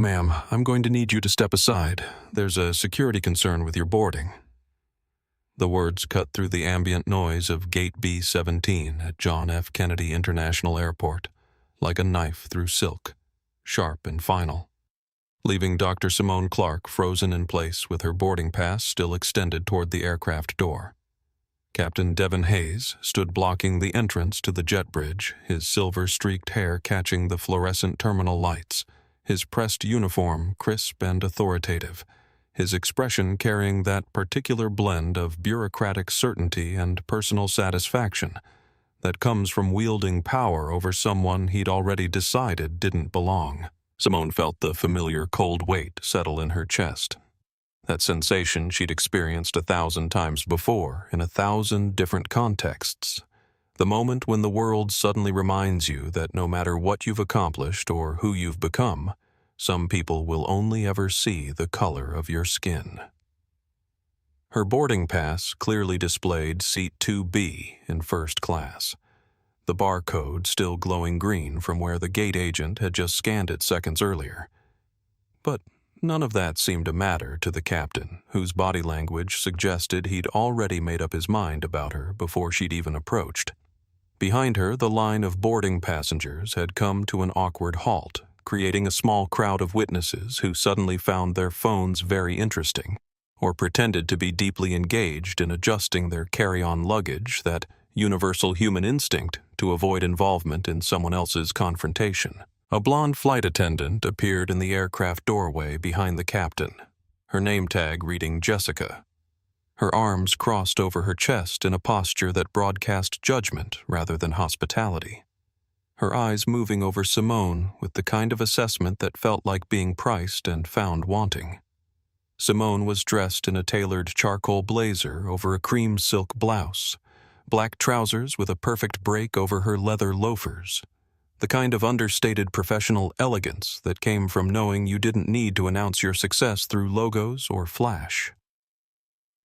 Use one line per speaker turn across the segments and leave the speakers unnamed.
Ma'am, I'm going to need you to step aside. There's a security concern with your boarding. The words cut through the ambient noise of Gate B-17 at John F. Kennedy International Airport, like a knife through silk, sharp and final, leaving Dr. Simone Clark frozen in place with her boarding pass still extended toward the aircraft door. Captain Devin Hayes stood blocking the entrance to the jet bridge, his silver-streaked hair catching the fluorescent terminal lights, his pressed uniform crisp and authoritative, his expression carrying that particular blend of bureaucratic certainty and personal satisfaction that comes from wielding power over someone he'd already decided didn't belong. Simone felt the familiar cold weight settle in her chest. That sensation she'd experienced 1,000 times before in 1,000 different contexts. The moment when the world suddenly reminds you that no matter what you've accomplished or who you've become, some people will only ever see the color of your skin. Her boarding pass clearly displayed Seat 2B in first class, the barcode still glowing green from where the gate agent had just scanned it seconds earlier. But none of that seemed to matter to the captain, whose body language suggested he'd already made up his mind about her before she'd even approached. Behind her, the line of boarding passengers had come to an awkward halt, creating a small crowd of witnesses who suddenly found their phones very interesting, or pretended to be deeply engaged in adjusting their carry-on luggage, that universal human instinct to avoid involvement in someone else's confrontation. A blonde flight attendant appeared in the aircraft doorway behind the captain, her name tag reading Jessica. Her arms crossed over her chest in a posture that broadcast judgment rather than hospitality. Her eyes moving over Simone with the kind of assessment that felt like being priced and found wanting. Simone was dressed in a tailored charcoal blazer over a cream silk blouse, black trousers with a perfect break over her leather loafers, the kind of understated professional elegance that came from knowing you didn't need to announce your success through logos or flash.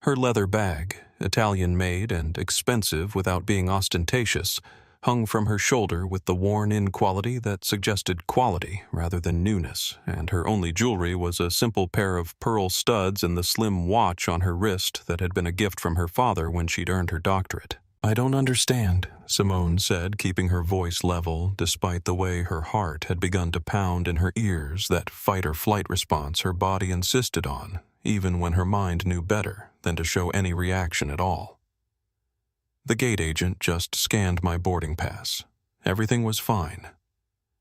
Her leather bag, Italian-made and expensive without being ostentatious, hung from her shoulder with the worn-in quality that suggested quality rather than newness, and her only jewelry was a simple pair of pearl studs and the slim watch on her wrist that had been a gift from her father when she'd earned her doctorate. "I don't understand," Simone said, keeping her voice level despite the way her heart had begun to pound in her ears, that fight-or-flight response her body insisted on, even when her mind knew better than to show any reaction at all. The gate agent just scanned my boarding pass. Everything was fine.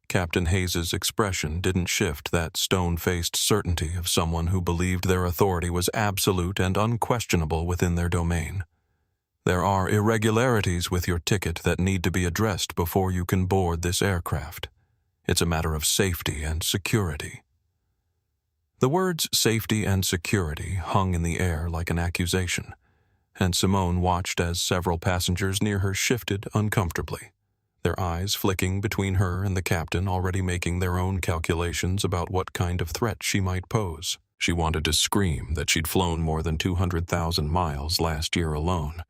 Captain Hayes's expression didn't shift that stone-faced certainty of someone who believed their authority was absolute and unquestionable within their domain. There are irregularities with your ticket that need to be addressed before you can board this aircraft. It's a matter of safety and security. The words safety and security hung in the air like an accusation, and Simone watched as several passengers near her shifted uncomfortably, their eyes flicking between her and the captain, already making their own calculations about what kind of threat she might pose. She wanted to scream that she'd flown more than 200,000 miles last year alone,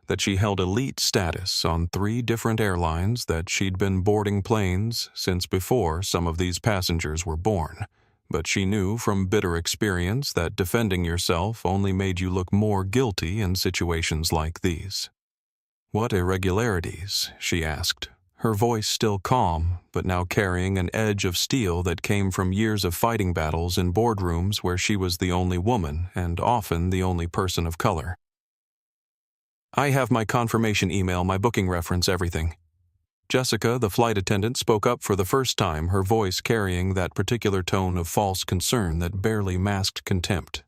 that she held elite status on 3 different airlines, that she'd been boarding planes since before some of these passengers were born. But she knew from bitter experience that defending yourself only made you look more guilty in situations like these. "What irregularities?" she asked, her voice still calm, but now carrying an edge of steel that came from years of fighting battles in boardrooms where she was the only woman and often the only person of color. "I have my confirmation email, my booking reference, everything." Jessica, the flight attendant, spoke up for the first time, her voice carrying that particular tone of false concern that barely masked contempt.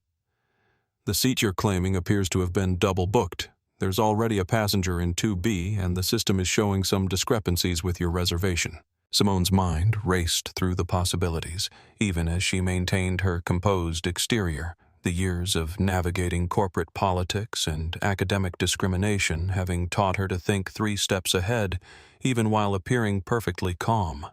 "The seat you're claiming appears to have been double booked. There's already a passenger in 2B, and the system is showing some discrepancies with your reservation." Simone's mind raced through the possibilities, even as she maintained her composed exterior, the years of navigating corporate politics and academic discrimination having taught her to think 3 steps ahead, even while appearing perfectly calm.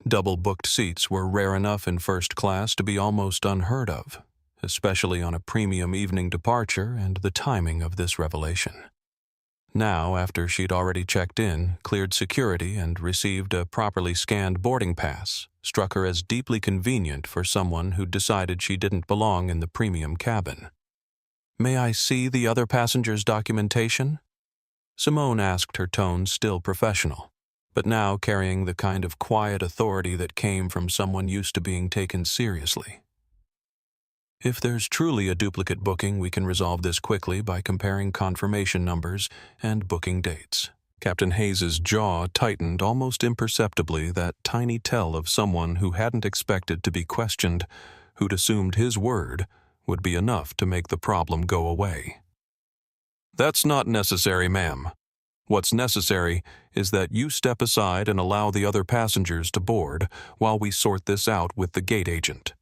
Double-booked seats were rare enough in first class to be almost unheard of, especially on a premium evening departure, and the timing of this revelation. Now, after she'd already checked in, cleared security, and received a properly scanned boarding pass, struck her as deeply convenient for someone who'd decided she didn't belong in the premium cabin. "May I see the other passengers' documentation?" Simone asked, her tone still professional, but now carrying the kind of quiet authority that came from someone used to being taken seriously. "If there's truly a duplicate booking, we can resolve this quickly by comparing confirmation numbers and booking dates." Captain Hayes's jaw tightened almost imperceptibly, that tiny tell of someone who hadn't expected to be questioned, who'd assumed his word would be enough to make the problem go away. "That's not necessary, ma'am. What's necessary is that you step aside and allow the other passengers to board while we sort this out with the gate agent."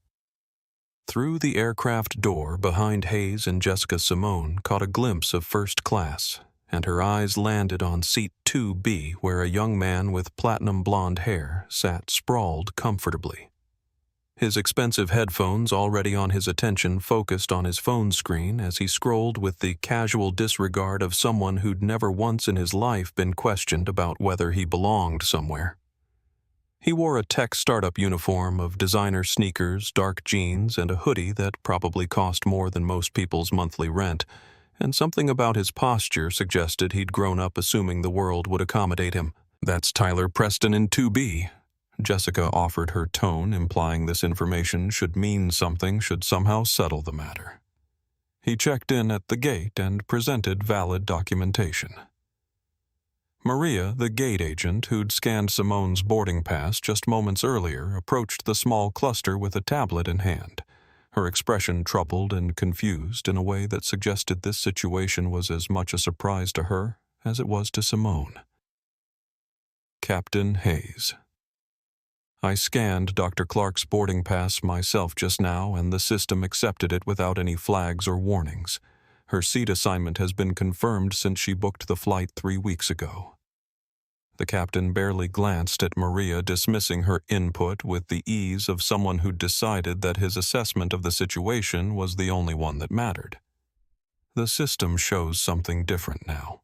Through the aircraft door behind Hayes and Jessica, Simone caught a glimpse of first class, and her eyes landed on seat 2B, where a young man with platinum blonde hair sat sprawled comfortably. His expensive headphones already on his attention focused on his phone screen as he scrolled with the casual disregard of someone who'd never once in his life been questioned about whether he belonged somewhere. He wore a tech startup uniform of designer sneakers, dark jeans, and a hoodie that probably cost more than most people's monthly rent, and something about his posture suggested he'd grown up assuming the world would accommodate him. "That's Tyler Preston in 2B. Jessica offered, her tone implying this information should mean something, should somehow settle the matter. He checked in at the gate and presented valid documentation. Maria, the gate agent who'd scanned Simone's boarding pass just moments earlier, approached the small cluster with a tablet in hand, her expression troubled and confused in a way that suggested this situation was as much a surprise to her as it was to Simone. "Captain Hayes. I scanned Dr. Clark's boarding pass myself just now, and the system accepted it without any flags or warnings. Her seat assignment has been confirmed since she booked the flight 3 weeks ago." The captain barely glanced at Maria, dismissing her input with the ease of someone who'd decided that his assessment of the situation was the only one that mattered. "The system shows something different now.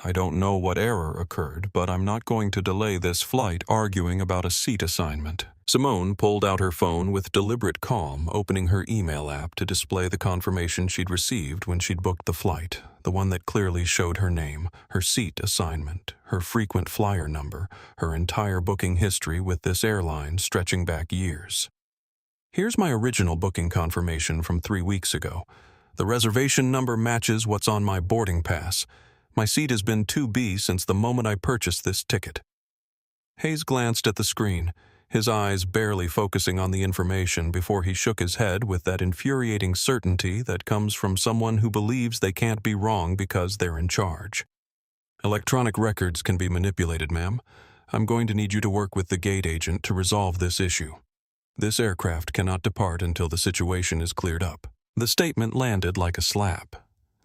I don't know what error occurred, but I'm not going to delay this flight arguing about a seat assignment." Simone pulled out her phone with deliberate calm, opening her email app to display the confirmation she'd received when she'd booked the flight, the one that clearly showed her name, her seat assignment, her frequent flyer number, her entire booking history with this airline stretching back years. "Here's my original booking confirmation from 3 weeks ago. The reservation number matches what's on my boarding pass. My seat has been 2B since the moment I purchased this ticket." Hayes glanced at the screen, his eyes barely focusing on the information before he shook his head with that infuriating certainty that comes from someone who believes they can't be wrong because they're in charge. "Electronic records can be manipulated, ma'am. I'm going to need you to work with the gate agent to resolve this issue. This aircraft cannot depart until the situation is cleared up." The statement landed like a slap,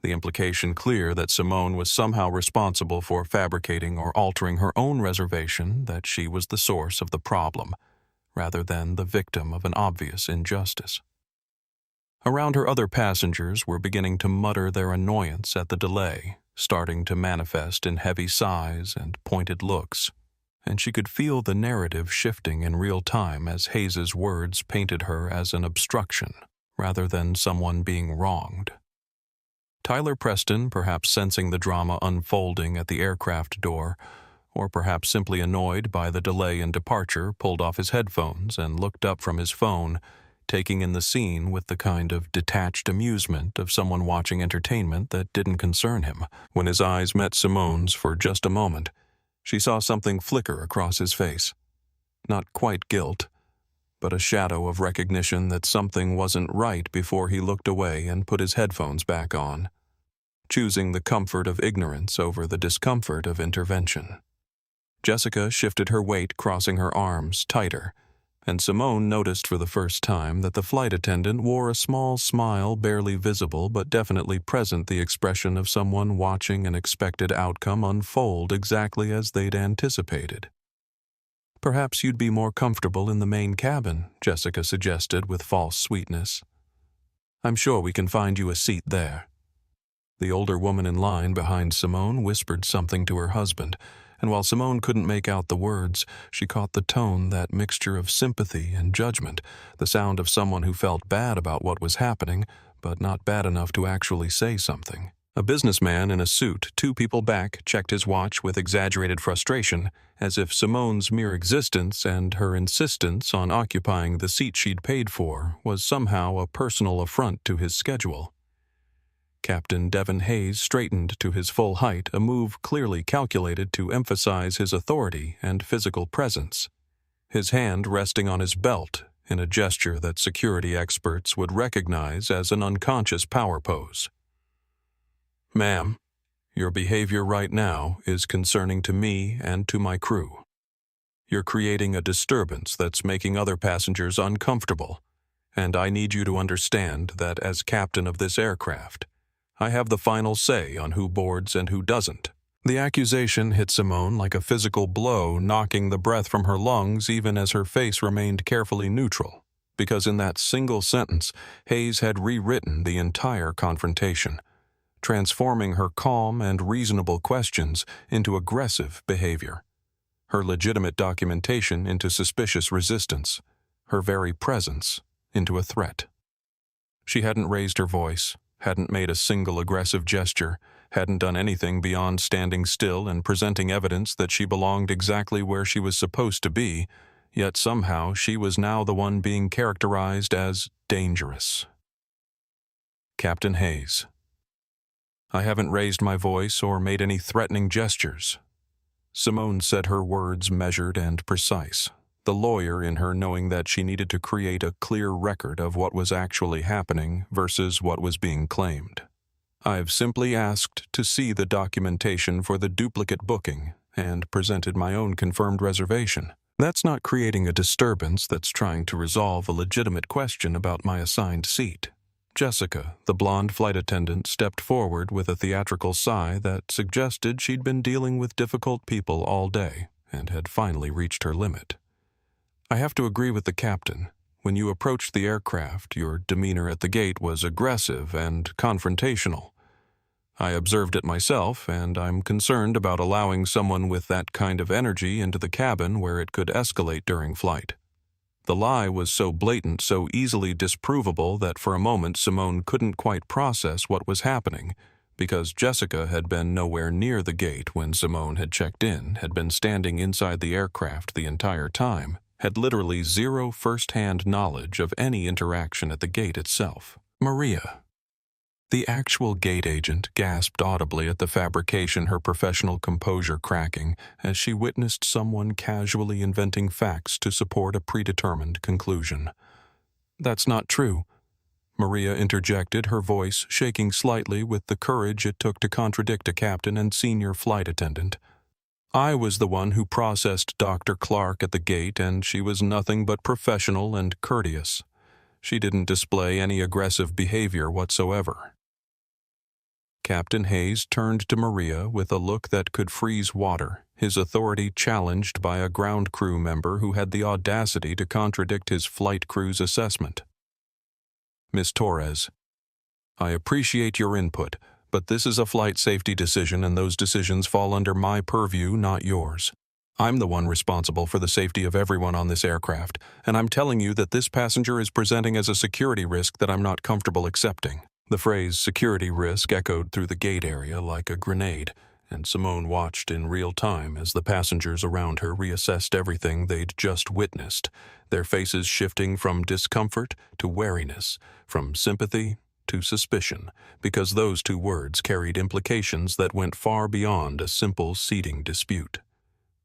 the implication clear that Simone was somehow responsible for fabricating or altering her own reservation, that she was the source of the problem, rather than the victim of an obvious injustice. Around her, other passengers were beginning to mutter their annoyance at the delay, starting to manifest in heavy sighs and pointed looks, and she could feel the narrative shifting in real time as Hayes's words painted her as an obstruction, rather than someone being wronged. Tyler Preston, perhaps sensing the drama unfolding at the aircraft door, or perhaps simply annoyed by the delay in departure, pulled off his headphones and looked up from his phone, taking in the scene with the kind of detached amusement of someone watching entertainment that didn't concern him. When his eyes met Simone's for just a moment, she saw something flicker across his face. Not quite guilt, but a shadow of recognition that something wasn't right before he looked away and put his headphones back on, choosing the comfort of ignorance over the discomfort of intervention. Jessica shifted her weight, crossing her arms tighter, and Simone noticed for the first time that the flight attendant wore a small smile, barely visible but definitely present, the expression of someone watching an expected outcome unfold exactly as they'd anticipated. "Perhaps you'd be more comfortable in the main cabin," Jessica suggested with false sweetness. "I'm sure we can find you a seat there." The older woman in line behind Simone whispered something to her husband, and while Simone couldn't make out the words, she caught the tone, that mixture of sympathy and judgment, the sound of someone who felt bad about what was happening, but not bad enough to actually say something. A businessman in a suit 2 people back checked his watch with exaggerated frustration, as if Simone's mere existence and her insistence on occupying the seat she'd paid for was somehow a personal affront to his schedule. Captain Devin Hayes straightened to his full height, a move clearly calculated to emphasize his authority and physical presence, his hand resting on his belt in a gesture that security experts would recognize as an unconscious power pose. "Ma'am, your behavior right now is concerning to me and to my crew. You're creating a disturbance that's making other passengers uncomfortable, and I need you to understand that as captain of this aircraft, I have the final say on who boards and who doesn't." The accusation hit Simone like a physical blow, knocking the breath from her lungs even as her face remained carefully neutral, because in that single sentence, Hayes had rewritten the entire confrontation, transforming her calm and reasonable questions into aggressive behavior, her legitimate documentation into suspicious resistance, her very presence into a threat. She hadn't raised her voice, hadn't made a single aggressive gesture, hadn't done anything beyond standing still and presenting evidence that she belonged exactly where she was supposed to be, yet somehow she was now the one being characterized as dangerous. "Captain Hayes, I haven't raised my voice or made any threatening gestures." Simone said her words measured and precise, the lawyer in her knowing that she needed to create a clear record of what was actually happening versus what was being claimed. "I've simply asked to see the documentation for the duplicate booking and presented my own confirmed reservation. That's not creating a disturbance that's trying to resolve a legitimate question about my assigned seat." Jessica, the blonde flight attendant, stepped forward with a theatrical sigh that suggested she'd been dealing with difficult people all day and had finally reached her limit. "I have to agree with the captain. When you approached the aircraft, your demeanor at the gate was aggressive and confrontational. I observed it myself, and I'm concerned about allowing someone with that kind of energy into the cabin where it could escalate during flight." The lie was so blatant, so easily disprovable that for a moment Simone couldn't quite process what was happening, because Jessica had been nowhere near the gate when Simone had checked in, had been standing inside the aircraft the entire time, had literally zero first-hand knowledge of any interaction at the gate itself. "Maria." The actual gate agent gasped audibly at the fabrication, her professional composure cracking, as she witnessed someone casually inventing facts to support a predetermined conclusion. "That's not true," Maria interjected, her voice shaking slightly with the courage it took to contradict a captain and senior flight attendant. "I was the one who processed Dr. Clark at the gate, and she was nothing but professional and courteous. She didn't display any aggressive behavior whatsoever." Captain Hayes turned to Maria with a look that could freeze water, his authority challenged by a ground crew member who had the audacity to contradict his flight crew's assessment. "Miss Torres, I appreciate your input, but this is a flight safety decision and those decisions fall under my purview, not yours. I'm the one responsible for the safety of everyone on this aircraft, and I'm telling you that this passenger is presenting as a security risk that I'm not comfortable accepting." The phrase security risk echoed through the gate area like a grenade, and Simone watched in real time as the passengers around her reassessed everything they'd just witnessed, their faces shifting from discomfort to wariness, from sympathy to suspicion, because those 2 words carried implications that went far beyond a simple seating dispute.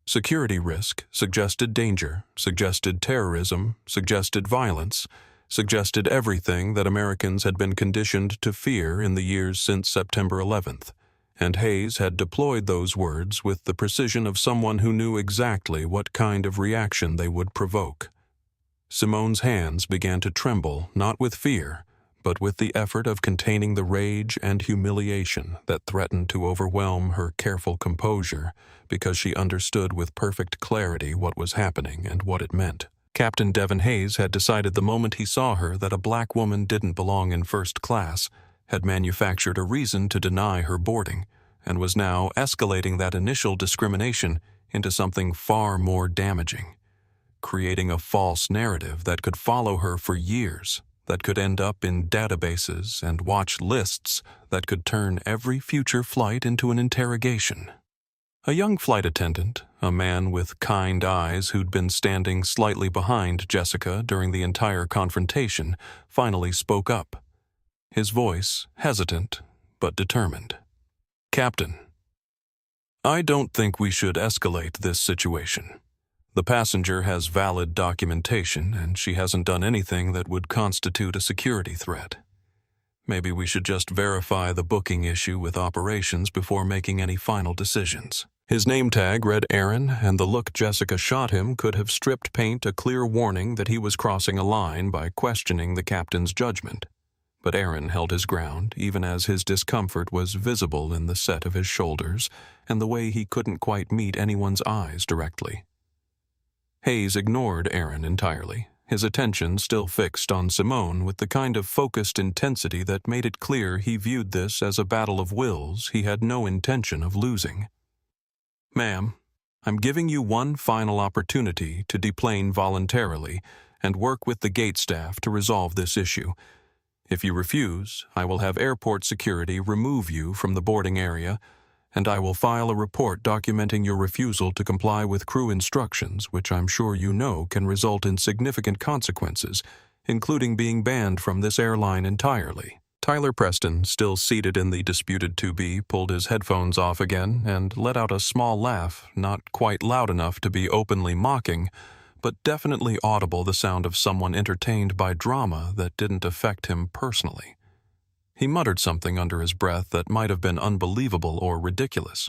Security risk suggested danger, suggested terrorism, suggested violence, suggested everything that Americans had been conditioned to fear in the years since September 11th, and Hayes had deployed those words with the precision of someone who knew exactly what kind of reaction they would provoke. Simone's hands began to tremble, not with fear, but with the effort of containing the rage and humiliation that threatened to overwhelm her careful composure, because she understood with perfect clarity what was happening and what it meant. Captain Devin Hayes had decided the moment he saw her that a black woman didn't belong in first class, had manufactured a reason to deny her boarding, and was now escalating that initial discrimination into something far more damaging, creating a false narrative that could follow her for years, that could end up in databases and watch lists that could turn every future flight into an interrogation. A young flight attendant, a man with kind eyes who'd been standing slightly behind Jessica during the entire confrontation, finally spoke up. His voice hesitant but determined. "Captain, I don't think we should escalate this situation. The passenger has valid documentation, and she hasn't done anything that would constitute a security threat. Maybe we should just verify the booking issue with operations before making any final decisions." His name tag read Aaron, and the look Jessica shot him could have stripped paint a clear warning that he was crossing a line by questioning the captain's judgment. But Aaron held his ground, even as his discomfort was visible in the set of his shoulders and the way he couldn't quite meet anyone's eyes directly. Hayes ignored Aaron entirely, his attention still fixed on Simone with the kind of focused intensity that made it clear he viewed this as a battle of wills he had no intention of losing. "Ma'am, I'm giving you one final opportunity to deplane voluntarily and work with the gate staff to resolve this issue. If you refuse, I will have airport security remove you from the boarding area, and I will file a report documenting your refusal to comply with crew instructions, which I'm sure you know can result in significant consequences, including being banned from this airline entirely." Tyler Preston, still seated in the disputed 2B, pulled his headphones off again and let out a small laugh, not quite loud enough to be openly mocking, but definitely audible, the sound of someone entertained by drama that didn't affect him personally. He muttered something under his breath that might have been unbelievable or ridiculous,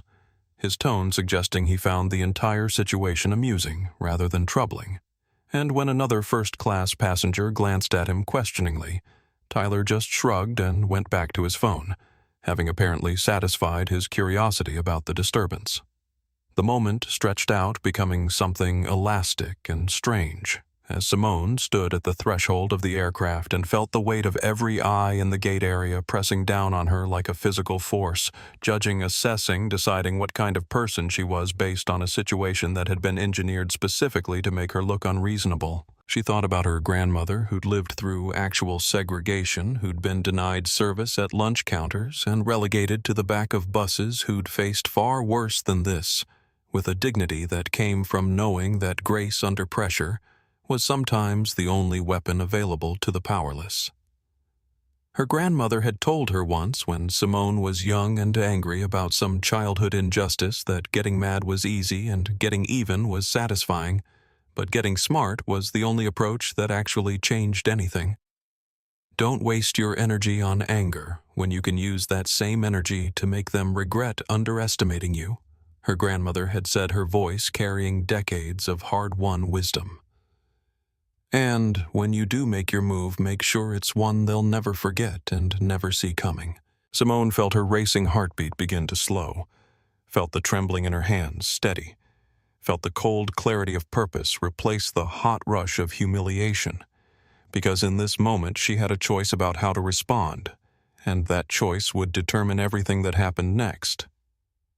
his tone suggesting he found the entire situation amusing rather than troubling. And when another first-class passenger glanced at him questioningly, Tyler just shrugged and went back to his phone, having apparently satisfied his curiosity about the disturbance. The moment stretched out, becoming something elastic and strange, as Simone stood at the threshold of the aircraft and felt the weight of every eye in the gate area pressing down on her like a physical force, judging, assessing, deciding what kind of person she was based on a situation that had been engineered specifically to make her look unreasonable. She thought about her grandmother, who'd lived through actual segregation, who'd been denied service at lunch counters and relegated to the back of buses, who'd faced far worse than this, with a dignity that came from knowing that grace under pressure was sometimes the only weapon available to the powerless. Her grandmother had told her once, when Simone was young and angry about some childhood injustice, that getting mad was easy and getting even was satisfying, but getting smart was the only approach that actually changed anything. Don't waste your energy on anger when you can use that same energy to make them regret underestimating you, her grandmother had said, her voice carrying decades of hard-won wisdom. And when you do make your move, make sure it's one they'll never forget and never see coming. Simone felt her racing heartbeat begin to slow, felt the trembling in her hands steady, felt the cold clarity of purpose replace the hot rush of humiliation, because in this moment she had a choice about how to respond, and that choice would determine everything that happened next.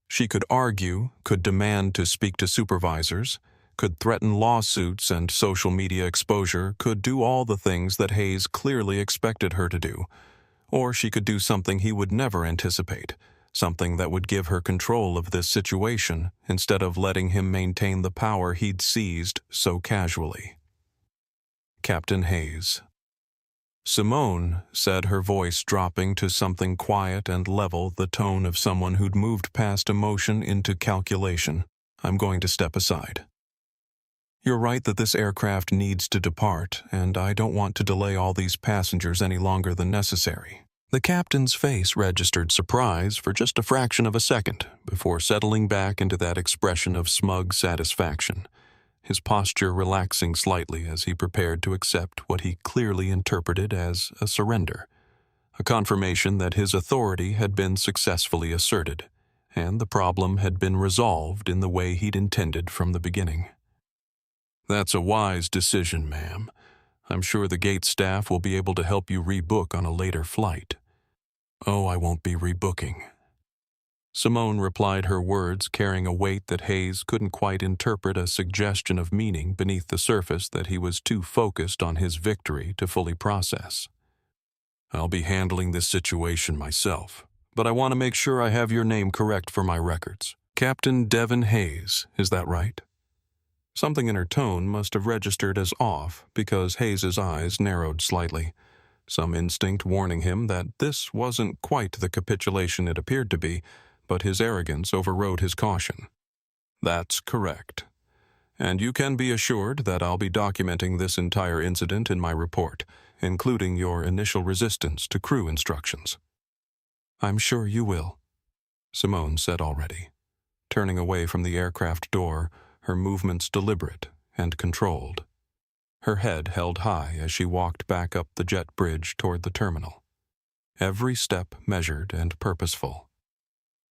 She could argue, could demand to speak to supervisors, could threaten lawsuits and social media exposure, could do all the things that Hayes clearly expected her to do, or she could do something he would never anticipate, something that would give her control of this situation instead of letting him maintain the power he'd seized so casually. Captain Hayes. Simone said, her voice dropping to something quiet and level, the tone of someone who'd moved past emotion into calculation. "I'm going to step aside. You're right that this aircraft needs to depart, and I don't want to delay all these passengers any longer than necessary." The captain's face registered surprise for just a fraction of a second before settling back into that expression of smug satisfaction, his posture relaxing slightly as he prepared to accept what he clearly interpreted as a surrender, a confirmation that his authority had been successfully asserted, and the problem had been resolved in the way he'd intended from the beginning. "That's a wise decision, ma'am. I'm sure the gate staff will be able to help you rebook on a later flight." Oh, I won't be rebooking. Simone replied, her words carrying a weight that Hayes couldn't quite interpret, a suggestion of meaning beneath the surface that he was too focused on his victory to fully process. I'll be handling this situation myself, but I want to make sure I have your name correct for my records. Captain Devin Hayes, is that right? Something in her tone must have registered as off because Hayes's eyes narrowed slightly, some instinct warning him that this wasn't quite the capitulation it appeared to be, but his arrogance overrode his caution. That's correct. And you can be assured that I'll be documenting this entire incident in my report, including your initial resistance to crew instructions. I'm sure you will, Simone said already, turning away from the aircraft door, her movements deliberate and controlled. Her head held high as she walked back up the jet bridge toward the terminal. Every step measured and purposeful.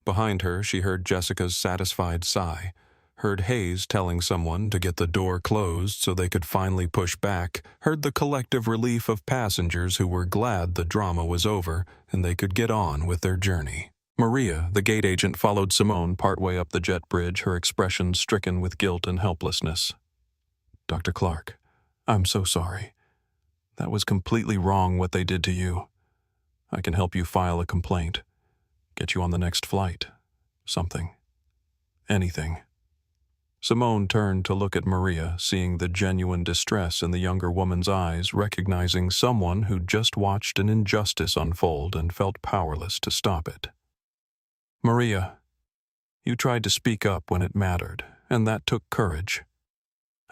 Behind her, she heard Jessica's satisfied sigh, heard Hayes telling someone to get the door closed so they could finally push back, heard the collective relief of passengers who were glad the drama was over and they could get on with their journey. Maria, the gate agent, followed Simone partway up the jet bridge, her expression stricken with guilt and helplessness. Dr. Clark, I'm so sorry. That was completely wrong what they did to you. I can help you file a complaint. Get you on the next flight. Something. Anything. Simone turned to look at Maria, seeing the genuine distress in the younger woman's eyes, recognizing someone who'd just watched an injustice unfold and felt powerless to stop it. Maria, you tried to speak up when it mattered, and that took courage.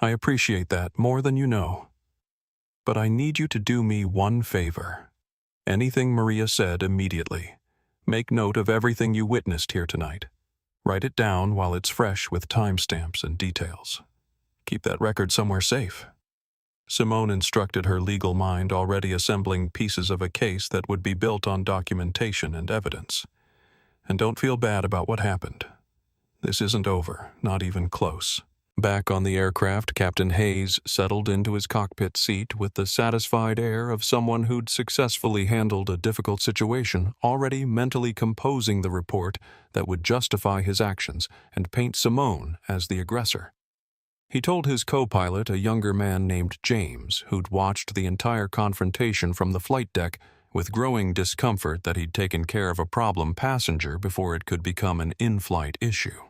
I appreciate that more than you know. But I need you to do me one favor. Anything Maria said immediately. Make note of everything you witnessed here tonight. Write it down while it's fresh with timestamps and details. Keep that record somewhere safe. Simone instructed her legal mind, already assembling pieces of a case that would be built on documentation and evidence. And don't feel bad about what happened. This isn't over, not even close. Back on the aircraft, Captain Hayes settled into his cockpit seat with the satisfied air of someone who'd successfully handled a difficult situation, already mentally composing the report that would justify his actions and paint Simone as the aggressor. He told his co-pilot, a younger man named James, who'd watched the entire confrontation from the flight deck, with growing discomfort that he'd taken care of a problem passenger before it could become an in-flight issue.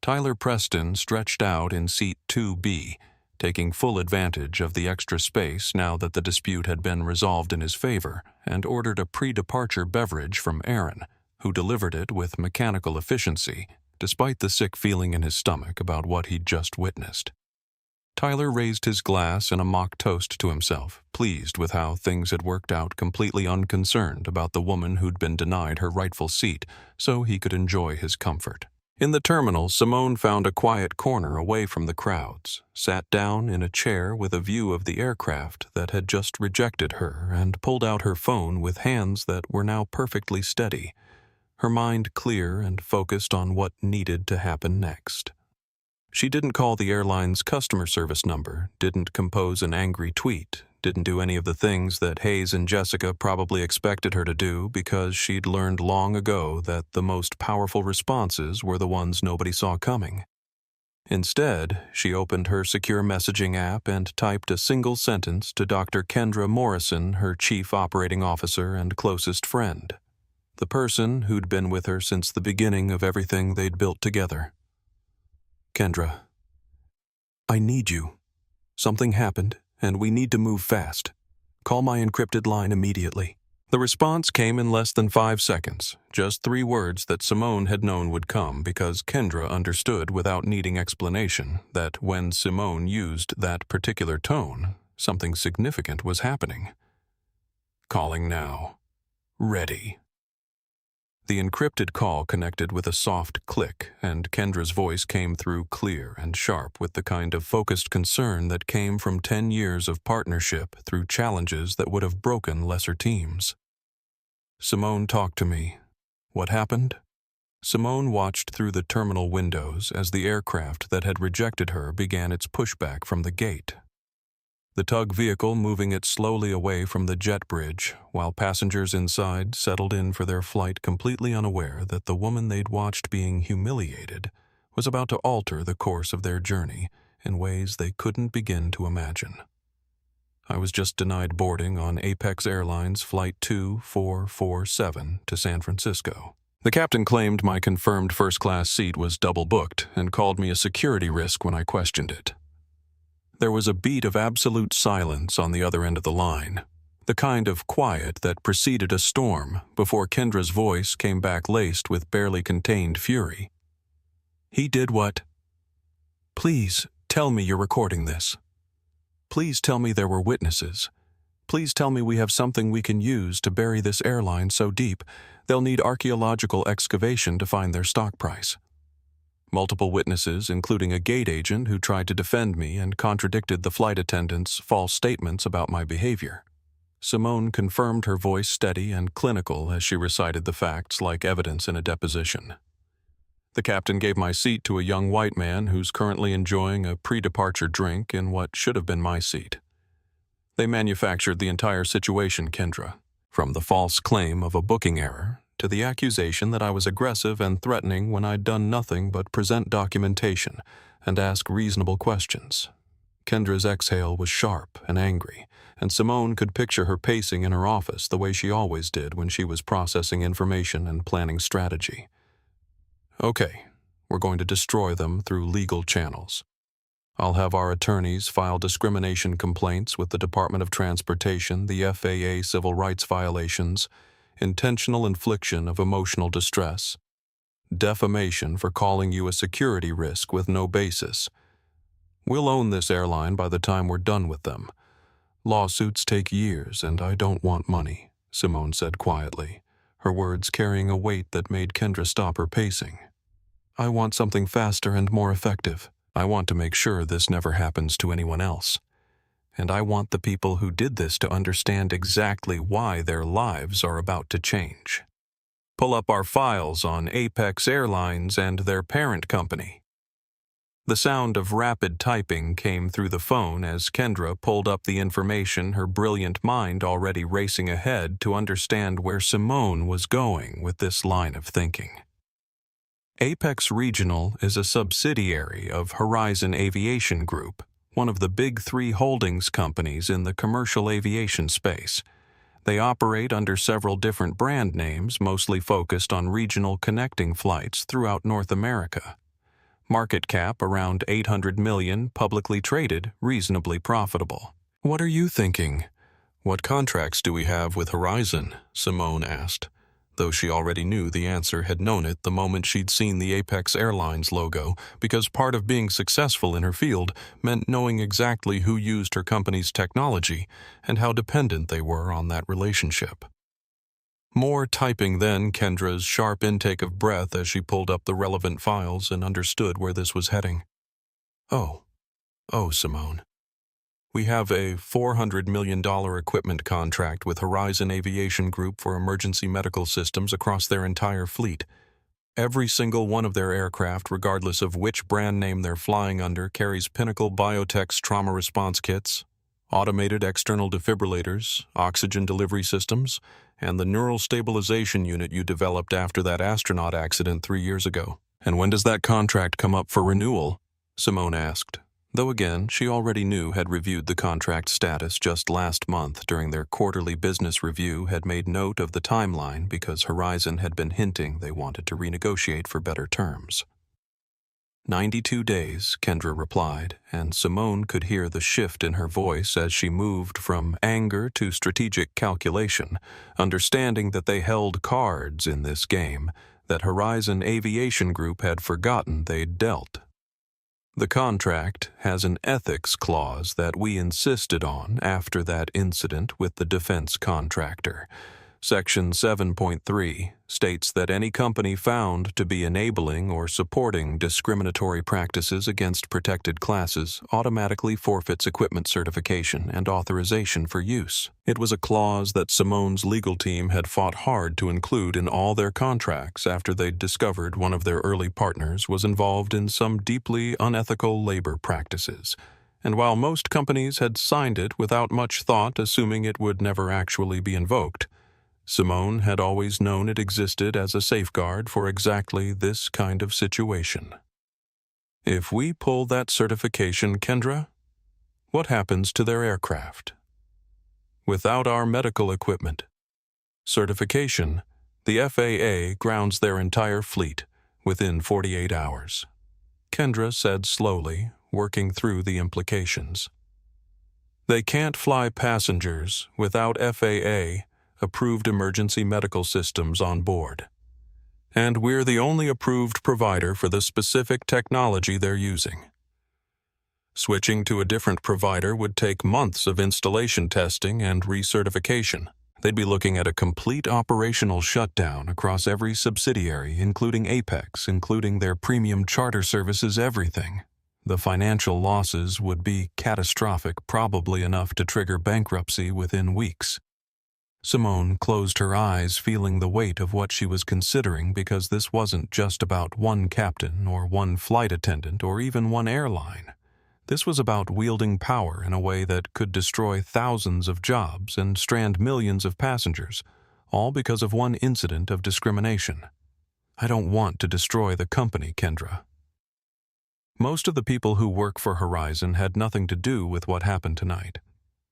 Tyler Preston stretched out in seat 2B, taking full advantage of the extra space now that the dispute had been resolved in his favor, and ordered a pre-departure beverage from Aaron, who delivered it with mechanical efficiency, despite the sick feeling in his stomach about what he'd just witnessed. Tyler raised his glass in a mock toast to himself, pleased with how things had worked out, completely unconcerned about the woman who'd been denied her rightful seat, so he could enjoy his comfort. In the terminal, Simone found a quiet corner away from the crowds, sat down in a chair with a view of the aircraft that had just rejected her, and pulled out her phone with hands that were now perfectly steady, her mind clear and focused on what needed to happen next. She didn't call the airline's customer service number, didn't compose an angry tweet, didn't do any of the things that Hayes and Jessica probably expected her to do, because she'd learned long ago that the most powerful responses were the ones nobody saw coming. Instead, she opened her secure messaging app and typed a single sentence to Dr. Kendra Morrison, her chief operating officer and closest friend, the person who'd been with her since the beginning of everything they'd built together. Kendra, I need you. Something happened, and we need to move fast. Call my encrypted line immediately. The response came in less than 5 seconds, just 3 words that Simone had known would come because Kendra understood without needing explanation that when Simone used that particular tone, something significant was happening. Calling now. Ready. The encrypted call connected with a soft click, and Kendra's voice came through clear and sharp with the kind of focused concern that came from 10 years of partnership through challenges that would have broken lesser teams. Simone, talk to me. What happened? Simone watched through the terminal windows as the aircraft that had rejected her began its pushback from the gate. the tug vehicle moving it slowly away from the jet bridge, while passengers inside settled in for their flight completely unaware that the woman they'd watched being humiliated was about to alter the course of their journey in ways they couldn't begin to imagine. I was just denied boarding on Apex Airlines Flight 2447 to San Francisco. The captain claimed my confirmed first-class seat was double-booked and called me a security risk when I questioned it. There was a beat of absolute silence on the other end of the line, the kind of quiet that preceded a storm before Kendra's voice came back laced with barely contained fury. He did what? Please tell me you're recording this. Please tell me there were witnesses. Please tell me we have something we can use to bury this airline so deep they'll need archaeological excavation to find their stock price. Multiple witnesses, including a gate agent who tried to defend me and contradicted the flight attendant's false statements about my behavior. Simone confirmed, her voice steady and clinical as she recited the facts like evidence in a deposition. The captain gave my seat to a young white man who's currently enjoying a pre-departure drink in what should have been my seat. They manufactured the entire situation, Kendra, from the false claim of a booking error to the accusation that I was aggressive and threatening when I'd done nothing but present documentation and ask reasonable questions. Kendra's exhale was sharp and angry, and Simone could picture her pacing in her office the way she always did when she was processing information and planning strategy. Okay, we're going to destroy them through legal channels. I'll have our attorneys file discrimination complaints with the Department of Transportation, the FAA civil rights violations, intentional infliction of emotional distress, defamation for calling you a security risk with no basis. We'll own this airline by the time we're done with them. Lawsuits take years, and I don't want money, Simone said quietly, her words carrying a weight that made Kendra stop her pacing. I want something faster and more effective. I want to make sure this never happens to anyone else. And I want the people who did this to understand exactly why their lives are about to change. Pull up our files on Apex Airlines and their parent company. The sound of rapid typing came through the phone as Kendra pulled up the information, her brilliant mind already racing ahead to understand where Simone was going with this line of thinking. Apex Regional is a subsidiary of Horizon Aviation Group, one of the big three holdings companies in the commercial aviation space. They operate under several different brand names, mostly focused on regional connecting flights throughout North America. Market cap around $800 million, publicly traded, reasonably profitable. What are you thinking? What contracts do we have with Horizon? Simone asked, though she already knew the answer, had known it the moment she'd seen the Apex Airlines logo, because part of being successful in her field meant knowing exactly who used her company's technology and how dependent they were on that relationship. More typing then, Kendra's sharp intake of breath as she pulled up the relevant files and understood where this was heading. Oh, Simone. We have a $400 million equipment contract with Horizon Aviation Group for emergency medical systems across their entire fleet. Every single one of their aircraft, regardless of which brand name they're flying under, carries Pinnacle Biotech's trauma response kits, automated external defibrillators, oxygen delivery systems, and the neural stabilization unit you developed after that astronaut accident 3 years ago. And when does that contract come up for renewal? Simone asked, though again she already knew had reviewed the contract status just last month during their quarterly business review, had made note of the timeline because Horizon had been hinting they wanted to renegotiate for better terms. 92 days, Kendra replied, and Simone could hear the shift in her voice as she moved from anger to strategic calculation, understanding that they held cards in this game that Horizon Aviation Group had forgotten they'd dealt. The contract has an ethics clause that we insisted on after that incident with the defense contractor. Section 7.3 states that any company found to be enabling or supporting discriminatory practices against protected classes automatically forfeits equipment certification and authorization for use. It was a clause that Simone's legal team had fought hard to include in all their contracts after they'd discovered one of their early partners was involved in some deeply unethical labor practices, and while most companies had signed it without much thought, assuming it would never actually be invoked, Simone had always known it existed as a safeguard for exactly this kind of situation. If we pull that certification, Kendra, what happens to their aircraft? Without our medical equipment certification, the FAA grounds their entire fleet within 48 hours. Kendra said slowly, working through the implications. They can't fly passengers without FAA-approved emergency medical systems on board. And we're the only approved provider for the specific technology they're using. Switching to a different provider would take months of installation testing and recertification. They'd be looking at a complete operational shutdown across every subsidiary, including Apex, including their premium charter services, everything. The financial losses would be catastrophic, probably enough to trigger bankruptcy within weeks. Simone closed her eyes, feeling the weight of what she was considering, because this wasn't just about one captain or one flight attendant or even one airline. This was about wielding power in a way that could destroy thousands of jobs and strand millions of passengers, all because of one incident of discrimination. I don't want to destroy the company, Kendra. Most of the people who work for Horizon had nothing to do with what happened tonight.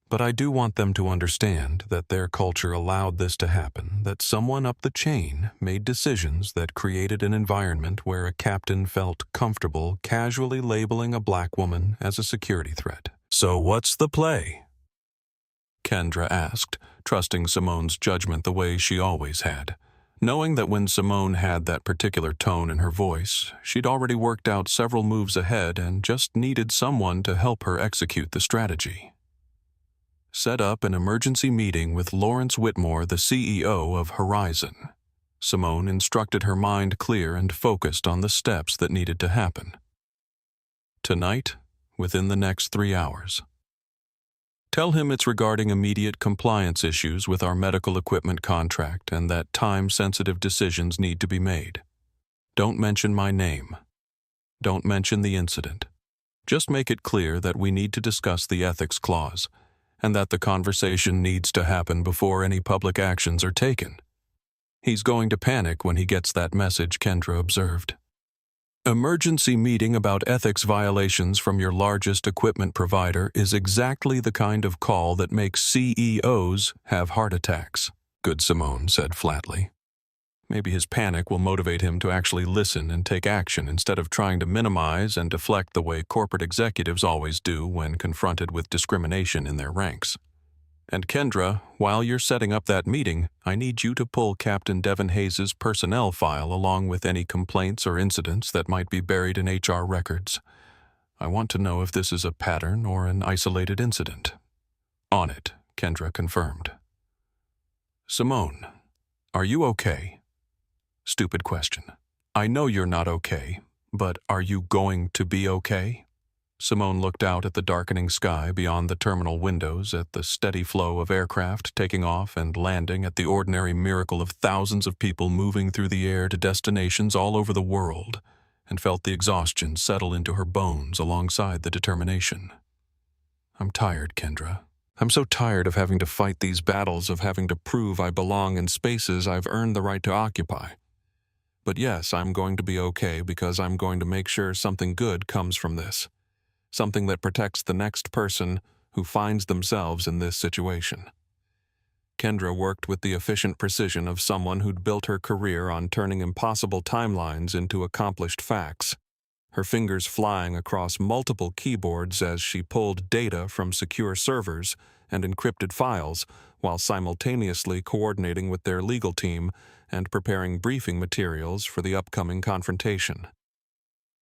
But I do want them to understand that their culture allowed this to happen, that someone up the chain made decisions that created an environment where a captain felt comfortable casually labeling a black woman as a security threat. So what's the play? Kendra asked, trusting Simone's judgment the way she always had. Knowing that when Simone had that particular tone in her voice, she'd already worked out several moves ahead and just needed someone to help her execute the strategy. Set up an emergency meeting with Lawrence Whitmore, the CEO of Horizon. Simone instructed, her mind clear and focused on the steps that needed to happen. Tonight, within the next 3 hours. Tell him it's regarding immediate compliance issues with our medical equipment contract and that time-sensitive decisions need to be made. Don't mention my name. Don't mention the incident. Just make it clear that we need to discuss the ethics clause, and that the conversation needs to happen before any public actions are taken. He's going to panic when he gets that message, Kendra observed. Emergency meeting about ethics violations from your largest equipment provider is exactly the kind of call that makes CEOs have heart attacks, Good Simone said flatly. Maybe his panic will motivate him to actually listen and take action instead of trying to minimize and deflect the way corporate executives always do when confronted with discrimination in their ranks. And Kendra, while you're setting up that meeting, I need you to pull Captain Devin Hayes' personnel file along with any complaints or incidents that might be buried in HR records. I want to know if this is a pattern or an isolated incident. On it, Kendra confirmed. Simone, are you okay? Stupid question. I know you're not okay, but are you going to be okay? Simone looked out at the darkening sky beyond the terminal windows, at the steady flow of aircraft taking off and landing, at the ordinary miracle of thousands of people moving through the air to destinations all over the world, and felt the exhaustion settle into her bones alongside the determination. I'm tired, Kendra. I'm so tired of having to fight these battles, of having to prove I belong in spaces I've earned the right to occupy. But yes, I'm going to be okay because I'm going to make sure something good comes from this. Something that protects the next person who finds themselves in this situation. Kendra worked with the efficient precision of someone who'd built her career on turning impossible timelines into accomplished facts, her fingers flying across multiple keyboards as she pulled data from secure servers and encrypted files while simultaneously coordinating with their legal team and preparing briefing materials for the upcoming confrontation.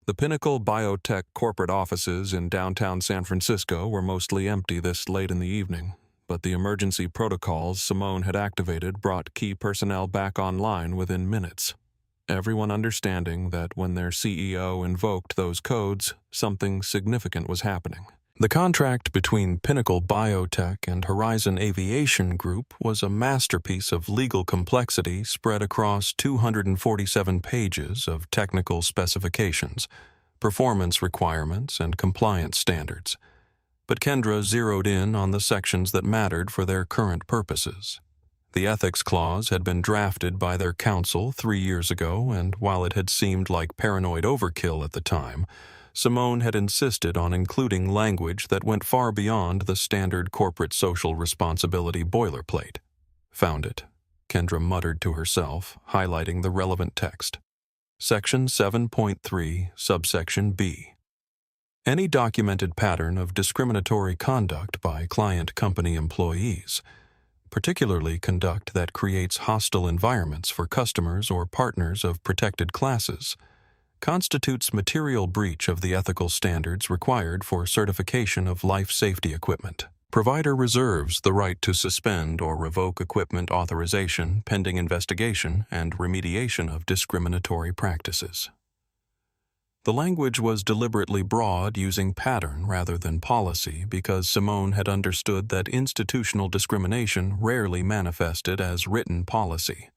The Pinnacle Biotech corporate offices in downtown San Francisco were mostly empty this late in the evening, but the emergency protocols Simone had activated brought key personnel back online within minutes, everyone understanding that when their CEO invoked those codes, something significant was happening. The contract between Pinnacle Biotech and Horizon Aviation Group was a masterpiece of legal complexity spread across 247 pages of technical specifications, performance requirements, and compliance standards. But Kendra zeroed in on the sections that mattered for their current purposes. The ethics clause had been drafted by their counsel 3 years ago, and while it had seemed like paranoid overkill at the time, Simone had insisted on including language that went far beyond the standard corporate social responsibility boilerplate. Found it, Kendra muttered to herself, highlighting the relevant text. Section 7.3, subsection B. Any documented pattern of discriminatory conduct by client company employees, particularly conduct that creates hostile environments for customers or partners of protected classes, constitutes material breach of the ethical standards required for certification of life safety equipment. Provider reserves the right to suspend or revoke equipment authorization pending investigation and remediation of discriminatory practices. The language was deliberately broad, using pattern rather than policy, because Simone had understood that institutional discrimination rarely manifested as written policy,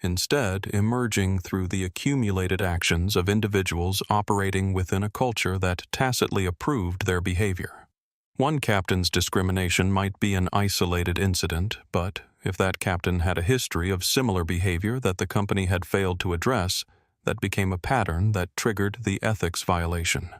instead emerging through the accumulated actions of individuals operating within a culture that tacitly approved their behavior. One captain's discrimination might be an isolated incident, but if that captain had a history of similar behavior that the company had failed to address, that became a pattern that triggered the ethics violation.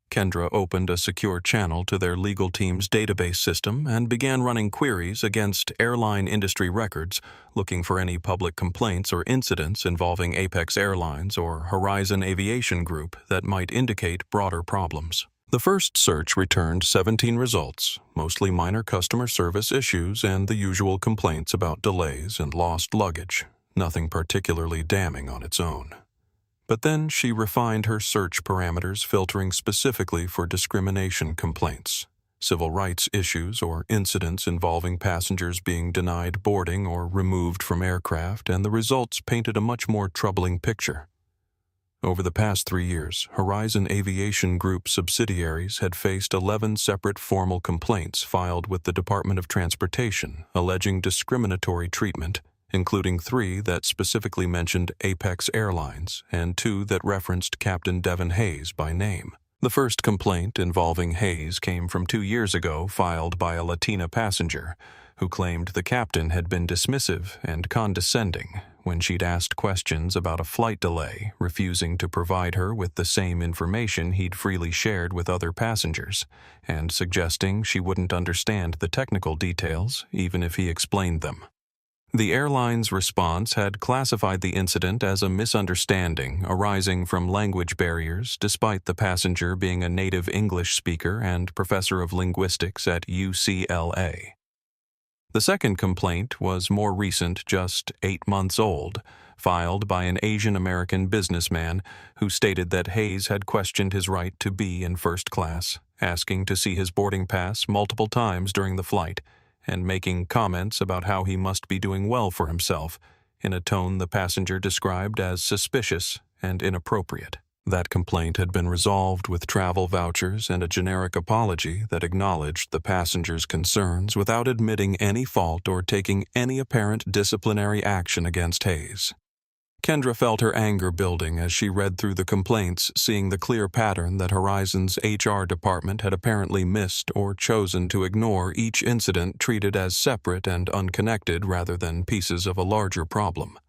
Kendra opened a secure channel to their legal team's database system and began running queries against airline industry records, looking for any public complaints or incidents involving Apex Airlines or Horizon Aviation Group that might indicate broader problems. The first search returned 17 results, mostly minor customer service issues and the usual complaints about delays and lost luggage, nothing particularly damning on its own. But then she refined her search parameters, filtering specifically for discrimination complaints, civil rights issues, or incidents involving passengers being denied boarding or removed from aircraft, and the results painted a much more troubling picture. Over the past 3 years, Horizon Aviation Group subsidiaries had faced 11 separate formal complaints filed with the Department of Transportation alleging discriminatory treatment, including 3 that specifically mentioned Apex Airlines and 2 that referenced Captain Devin Hayes by name. The first complaint involving Hayes came from 2 years ago, filed by a Latina passenger who claimed the captain had been dismissive and condescending when she'd asked questions about a flight delay, refusing to provide her with the same information he'd freely shared with other passengers, and suggesting she wouldn't understand the technical details even if he explained them. The airline's response had classified the incident as a misunderstanding arising from language barriers, despite the passenger being a native English speaker and professor of linguistics at UCLA. The second complaint was more recent, just 8 months old, filed by an Asian American businessman who stated that Hayes had questioned his right to be in first class, asking to see his boarding pass multiple times during the flight, and making comments about how he must be doing well for himself, in a tone the passenger described as suspicious and inappropriate. That complaint had been resolved with travel vouchers and a generic apology that acknowledged the passenger's concerns without admitting any fault or taking any apparent disciplinary action against Hayes. Kendra felt her anger building as she read through the complaints, seeing the clear pattern that Horizon's HR department had apparently missed or chosen to ignore each incident treated as separate and unconnected rather than pieces of a larger problem.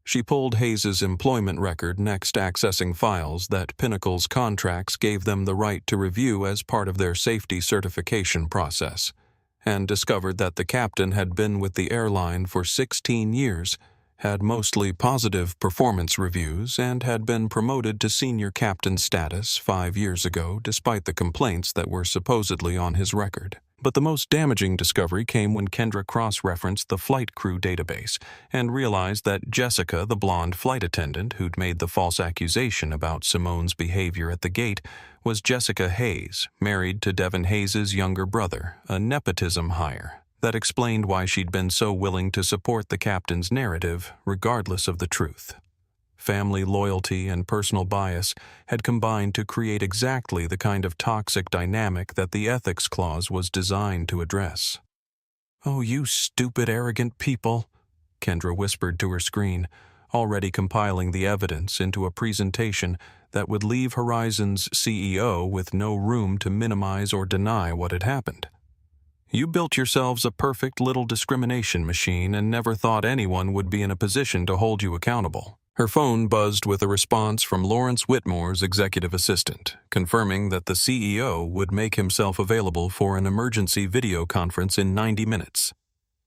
She pulled Hayes' employment record, next accessing files that Pinnacle's contracts gave them the right to review as part of their safety certification process, and discovered that the captain had been with the airline for 16 years, had mostly positive performance reviews, and had been promoted to senior captain status 5 years ago despite the complaints that were supposedly on his record. But the most damaging discovery came when Kendra cross-referenced the flight crew database and realized that Jessica, the blonde flight attendant who'd made the false accusation about Simone's behavior at the gate, was Jessica Hayes, married to Devin Hayes' younger brother, a nepotism hire. That explained why she'd been so willing to support the captain's narrative, regardless of the truth. Family loyalty and personal bias had combined to create exactly the kind of toxic dynamic that the ethics clause was designed to address. "Oh, you stupid, arrogant people," Kendra whispered to her screen, already compiling the evidence into a presentation that would leave Horizon's CEO with no room to minimize or deny what had happened. You built yourselves a perfect little discrimination machine and never thought anyone would be in a position to hold you accountable. Her phone buzzed with a response from Lawrence Whitmore's executive assistant, confirming that the CEO would make himself available for an emergency video conference in 90 minutes.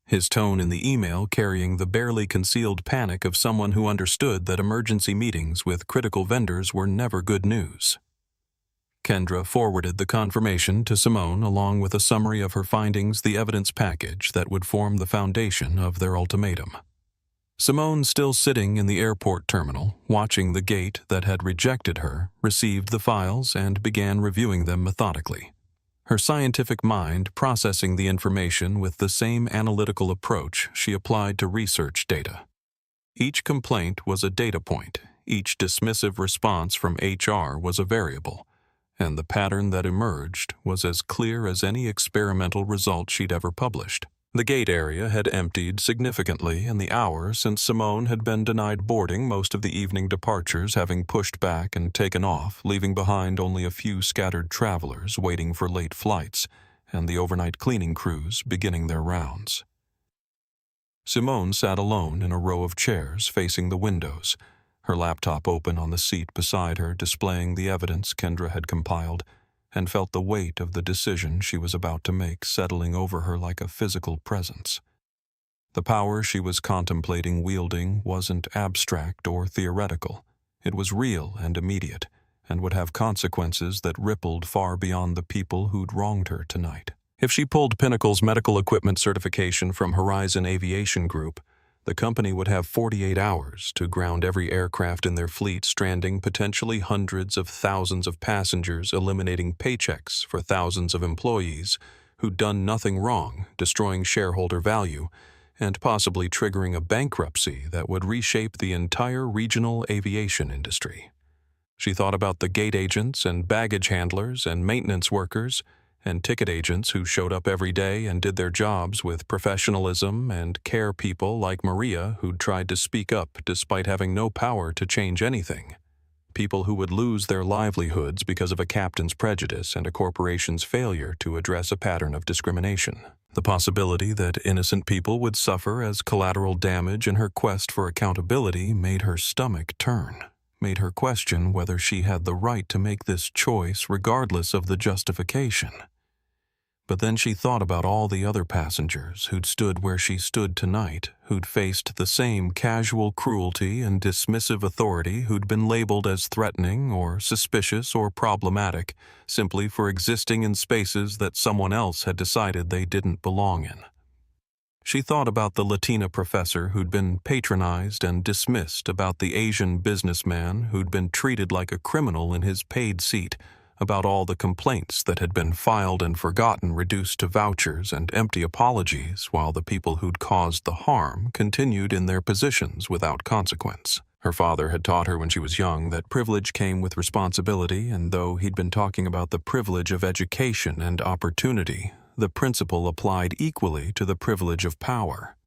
His tone in the email carrying the barely concealed panic of someone who understood that emergency meetings with critical vendors were never good news. Kendra forwarded the confirmation to Simone along with a summary of her findings, the evidence package that would form the foundation of their ultimatum. Simone, still sitting in the airport terminal, watching the gate that had rejected her, received the files and began reviewing them methodically. Her scientific mind processing the information with the same analytical approach she applied to research data. Each complaint was a data point, each dismissive response from HR was a variable, and the pattern that emerged was as clear as any experimental result she'd ever published. The gate area had emptied significantly in the hour since Simone had been denied boarding, most of the evening departures having pushed back and taken off, leaving behind only a few scattered travelers waiting for late flights and the overnight cleaning crews beginning their rounds. Simone sat alone in a row of chairs facing the windows, her laptop open on the seat beside her displaying the evidence Kendra had compiled, and felt the weight of the decision she was about to make settling over her like a physical presence. The power she was contemplating wielding wasn't abstract or theoretical. It was real and immediate, and would have consequences that rippled far beyond the people who'd wronged her tonight. If she pulled Pinnacle's medical equipment certification from Horizon Aviation Group, the company would have 48 hours to ground every aircraft in their fleet, stranding potentially hundreds of thousands of passengers, eliminating paychecks for thousands of employees who'd done nothing wrong, destroying shareholder value, and possibly triggering a bankruptcy that would reshape the entire regional aviation industry. She thought about the gate agents and baggage handlers and maintenance workers and ticket agents who showed up every day and did their jobs with professionalism, and care people like Maria who'd tried to speak up despite having no power to change anything. People who would lose their livelihoods because of a captain's prejudice and a corporation's failure to address a pattern of discrimination. The possibility that innocent people would suffer as collateral damage in her quest for accountability made her stomach turn, made her question whether she had the right to make this choice regardless of the justification. But then she thought about all the other passengers who'd stood where she stood tonight, who'd faced the same casual cruelty and dismissive authority, who'd been labeled as threatening or suspicious or problematic simply for existing in spaces that someone else had decided they didn't belong in. She thought about the Latina professor who'd been patronized and dismissed, about the Asian businessman who'd been treated like a criminal in his paid seat, about all the complaints that had been filed and forgotten, reduced to vouchers and empty apologies, while the people who'd caused the harm continued in their positions without consequence. Her father had taught her when she was young that privilege came with responsibility, and though he'd been talking about the privilege of education and opportunity, the principle applied equally to the privilege of power.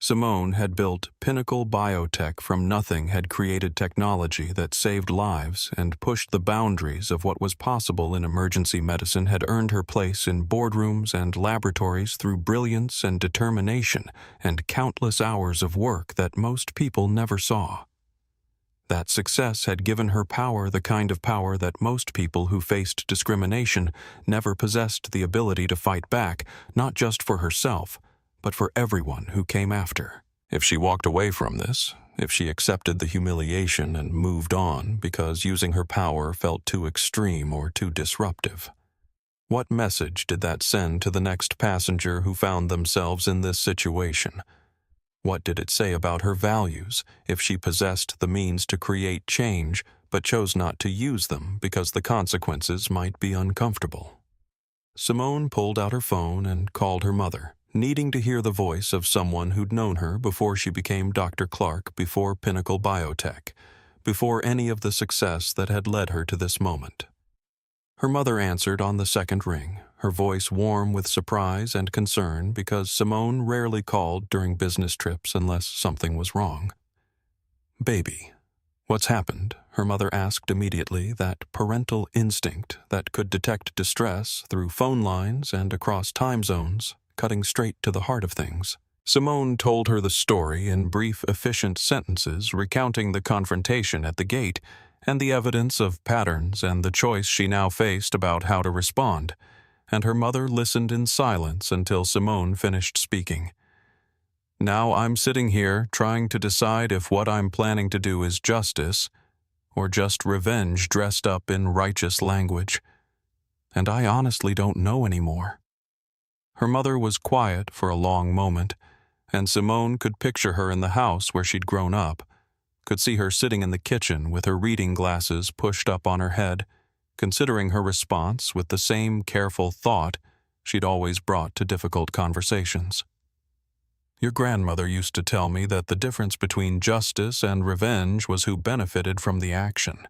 Simone had built Pinnacle Biotech from nothing, had created technology that saved lives and pushed the boundaries of what was possible in emergency medicine, had earned her place in boardrooms and laboratories through brilliance and determination and countless hours of work that most people never saw. That success had given her power, the kind of power that most people who faced discrimination never possessed the ability to fight back, not just for herself, but for everyone who came after. If she walked away from this, if she accepted the humiliation and moved on because using her power felt too extreme or too disruptive, what message did that send to the next passenger who found themselves in this situation? What did it say about her values if she possessed the means to create change but chose not to use them because the consequences might be uncomfortable? Simone pulled out her phone and called her mother, needing to hear the voice of someone who'd known her before she became Dr. Clark, before Pinnacle Biotech, before any of the success that had led her to this moment. Her mother answered on the second ring, her voice warm with surprise and concern because Simone rarely called during business trips unless something was wrong. "Baby, what's happened?" her mother asked immediately, that parental instinct that could detect distress through phone lines and across time zones, cutting straight to the heart of things. Simone told her the story in brief, efficient sentences, recounting the confrontation at the gate and the evidence of patterns and the choice she now faced about how to respond, and her mother listened in silence until Simone finished speaking. "Now I'm sitting here trying to decide if what I'm planning to do is justice or just revenge dressed up in righteous language. And I honestly don't know anymore." Her mother was quiet for a long moment, and Simone could picture her in the house where she'd grown up, could see her sitting in the kitchen with her reading glasses pushed up on her head, considering her response with the same careful thought she'd always brought to difficult conversations. "Your grandmother used to tell me that the difference between justice and revenge was who benefited from the action.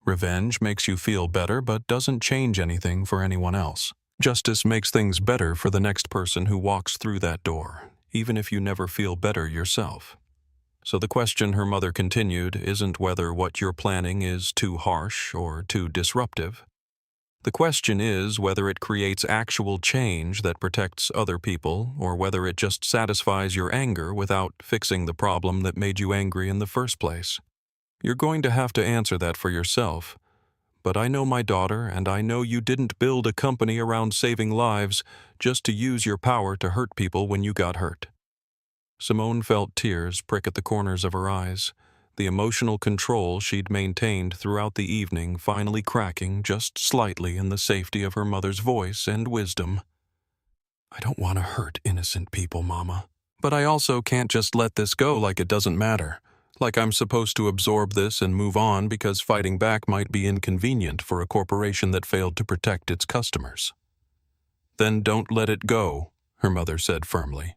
Revenge makes you feel better but doesn't change anything for anyone else. Justice makes things better for the next person who walks through that door, even if you never feel better yourself. So the question," her mother continued, "isn't whether what you're planning is too harsh or too disruptive. The question is whether it creates actual change that protects other people, or whether it just satisfies your anger without fixing the problem that made you angry in the first place. You're going to have to answer that for yourself. But I know my daughter, and I know you didn't build a company around saving lives just to use your power to hurt people when you got hurt." Simone felt tears prick at the corners of her eyes, the emotional control she'd maintained throughout the evening finally cracking just slightly in the safety of her mother's voice and wisdom. "I don't want to hurt innocent people, Mama. But I also can't just let this go like it doesn't matter, like I'm supposed to absorb this and move on because fighting back might be inconvenient for a corporation that failed to protect its customers." "Then don't let it go," her mother said firmly.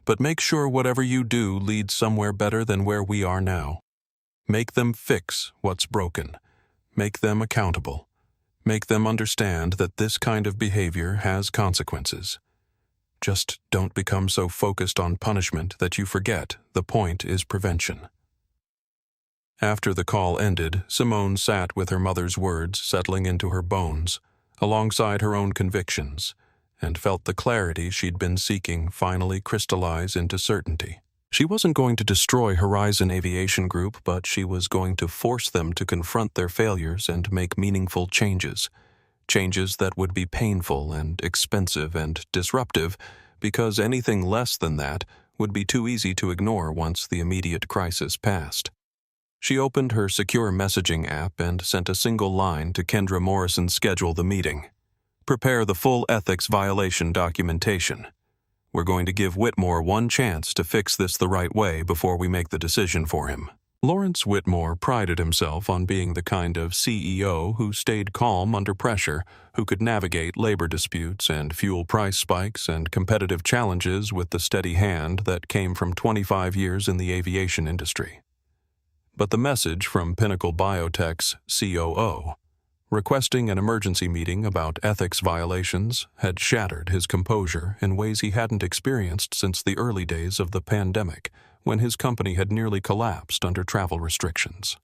"But make sure whatever you do leads somewhere better than where we are now. Make them fix what's broken. Make them accountable. Make them understand that this kind of behavior has consequences. Just don't become so focused on punishment that you forget the point is prevention." After the call ended, Simone sat with her mother's words settling into her bones, alongside her own convictions, and felt the clarity she'd been seeking finally crystallize into certainty. She wasn't going to destroy Horizon Aviation Group, but she was going to force them to confront their failures and make meaningful changes. Changes that would be painful and expensive and disruptive, because anything less than that would be too easy to ignore once the immediate crisis passed. She opened her secure messaging app and sent a single line to Kendra Morrison's schedule the meeting. "Prepare the full ethics violation documentation. We're going to give Whitmore one chance to fix this the right way before we make the decision for him." Lawrence Whitmore prided himself on being the kind of CEO who stayed calm under pressure, who could navigate labor disputes and fuel price spikes and competitive challenges with the steady hand that came from 25 years in the aviation industry. But the message from Pinnacle Biotech's COO, requesting an emergency meeting about ethics violations, had shattered his composure in ways he hadn't experienced since the early days of the pandemic, when his company had nearly collapsed under travel restrictions.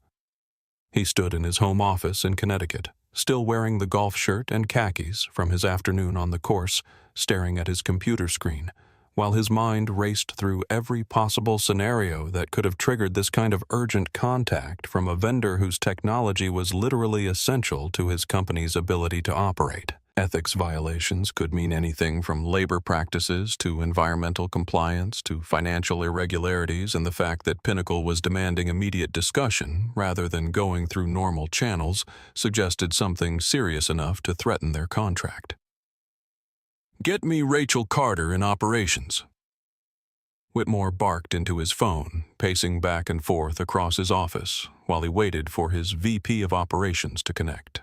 He stood in his home office in Connecticut, still wearing the golf shirt and khakis from his afternoon on the course, staring at his computer screen, while his mind raced through every possible scenario that could have triggered this kind of urgent contact from a vendor whose technology was literally essential to his company's ability to operate. Ethics violations could mean anything from labor practices to environmental compliance to financial irregularities, and the fact that Pinnacle was demanding immediate discussion rather than going through normal channels suggested something serious enough to threaten their contract. "Get me Rachel Carter in operations." Whitmore barked into his phone, pacing back and forth across his office while he waited for his VP of operations to connect.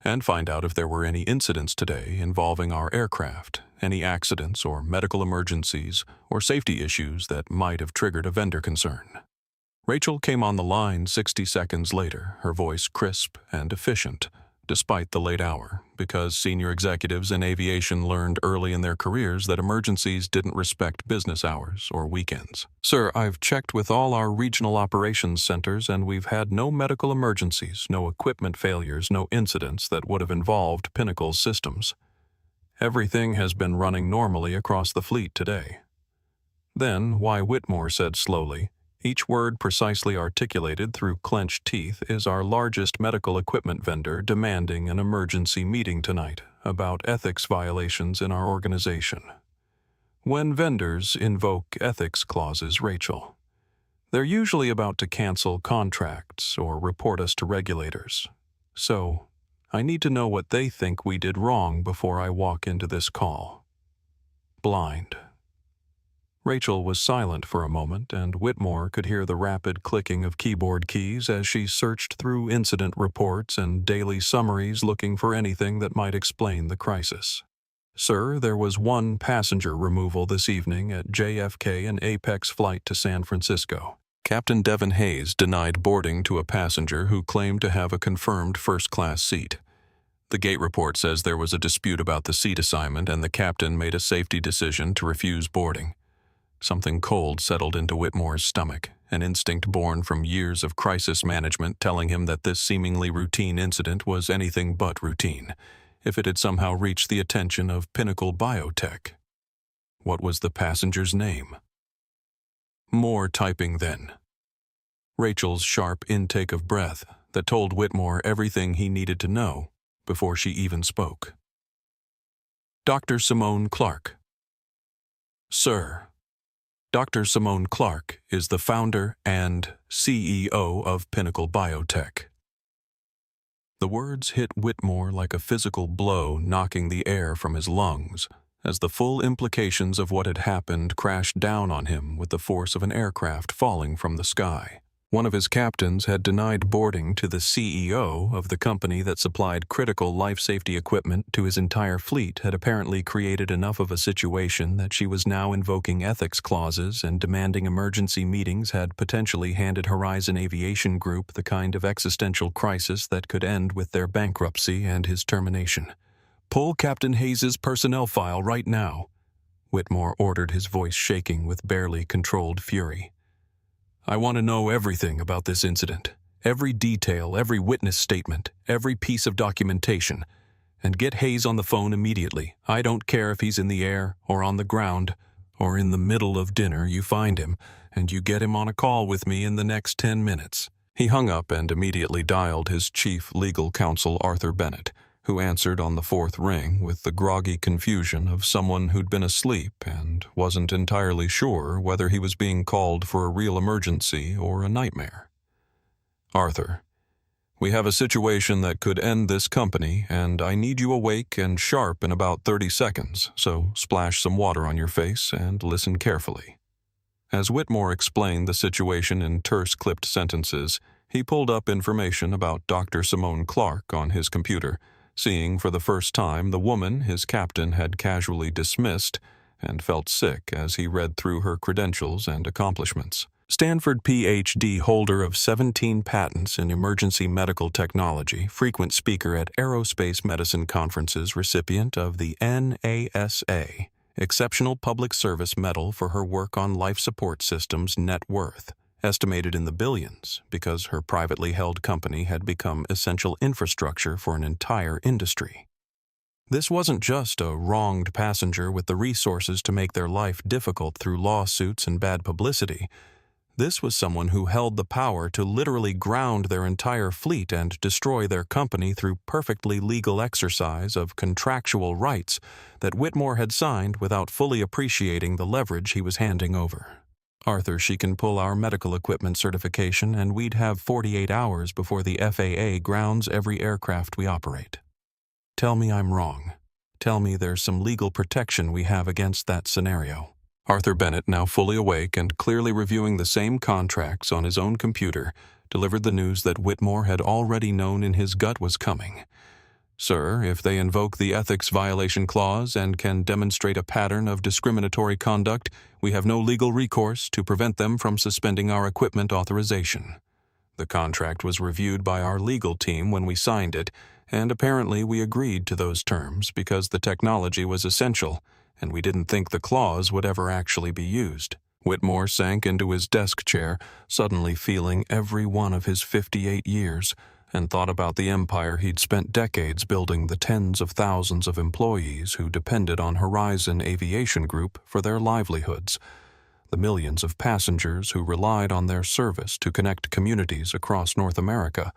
"And find out if there were any incidents today involving our aircraft, any accidents or medical emergencies or safety issues that might have triggered a vendor concern." Rachel came on the line 60 seconds later, her voice crisp and efficient, despite the late hour, because senior executives in aviation learned early in their careers that emergencies didn't respect business hours or weekends. Sir, I've checked with all our regional operations centers and we've had no medical emergencies, no equipment failures, no incidents that would have involved Pinnacle's systems. Everything has been running normally across the fleet today. Then, why Whitmore said slowly, each word precisely articulated through clenched teeth, is our largest medical equipment vendor demanding an emergency meeting tonight about ethics violations in our organization. When vendors invoke ethics clauses, Rachel, they're usually about to cancel contracts or report us to regulators. So, I need to know what they think we did wrong before I walk into this call. Blind. Rachel was silent for a moment, and Whitmore could hear the rapid clicking of keyboard keys as she searched through incident reports and daily summaries looking for anything that might explain the crisis. Sir, there was one passenger removal this evening at JFK and Apex flight to San Francisco. Captain Devin Hayes denied boarding to a passenger who claimed to have a confirmed first-class seat. The gate report says there was a dispute about the seat assignment and the captain made a safety decision to refuse boarding. Something cold settled into Whitmore's stomach, an instinct born from years of crisis management telling him that this seemingly routine incident was anything but routine, if it had somehow reached the attention of Pinnacle Biotech. What was the passenger's name? More typing then. Rachel's sharp intake of breath that told Whitmore everything he needed to know before she even spoke. Dr. Simone Clark. Sir, Dr. Simone Clark is the founder and CEO of Pinnacle Biotech. The words hit Whitmore like a physical blow, knocking the air from his lungs, as the full implications of what had happened crashed down on him with the force of an aircraft falling from the sky. One of his captains had denied boarding to the CEO of the company that supplied critical life safety equipment to his entire fleet had apparently created enough of a situation that she was now invoking ethics clauses and demanding emergency meetings had potentially handed Horizon Aviation Group the kind of existential crisis that could end with their bankruptcy and his termination. "Pull Captain Hayes' personnel file right now," Whitmore ordered, his voice shaking with barely controlled fury. "I want to know everything about this incident, every detail, every witness statement, every piece of documentation, and get Hayes on the phone immediately. I don't care if he's in the air or on the ground or in the middle of dinner. You find him, and you get him on a call with me in the next 10 minutes. He hung up and immediately dialed his chief legal counsel, Arthur Bennett, who answered on the fourth ring with the groggy confusion of someone who'd been asleep and wasn't entirely sure whether he was being called for a real emergency or a nightmare. "Arthur, we have a situation that could end this company, and I need you awake and sharp in about 30 seconds, so splash some water on your face and listen carefully." As Whitmore explained the situation in terse, clipped sentences, he pulled up information about Dr. Simone Clark on his computer, seeing for the first time the woman his captain had casually dismissed, and felt sick as he read through her credentials and accomplishments. Stanford Ph.D. holder of 17 patents in emergency medical technology, frequent speaker at aerospace medicine conferences, recipient of the NASA Exceptional Public Service Medal for her work on life support systems, net worth estimated in the billions because her privately held company had become essential infrastructure for an entire industry. This wasn't just a wronged passenger with the resources to make their life difficult through lawsuits and bad publicity. This was someone who held the power to literally ground their entire fleet and destroy their company through perfectly legal exercise of contractual rights that Whitmore had signed without fully appreciating the leverage he was handing over. "Arthur, she can pull our medical equipment certification, and we'd have 48 hours before the FAA grounds every aircraft we operate. Tell me I'm wrong. Tell me there's some legal protection we have against that scenario." Arthur Bennett, now fully awake and clearly reviewing the same contracts on his own computer, delivered the news that Whitmore had already known in his gut was coming. "Sir, if they invoke the ethics violation clause and can demonstrate a pattern of discriminatory conduct, we have no legal recourse to prevent them from suspending our equipment authorization. The contract was reviewed by our legal team when we signed it, and apparently we agreed to those terms because the technology was essential, and we didn't think the clause would ever actually be used. Whitmore sank into his desk chair, suddenly feeling every one of his 58 years, and thought about the empire he'd spent decades building, the tens of thousands of employees who depended on Horizon Aviation Group for their livelihoods, the millions of passengers who relied on their service to connect communities across North America,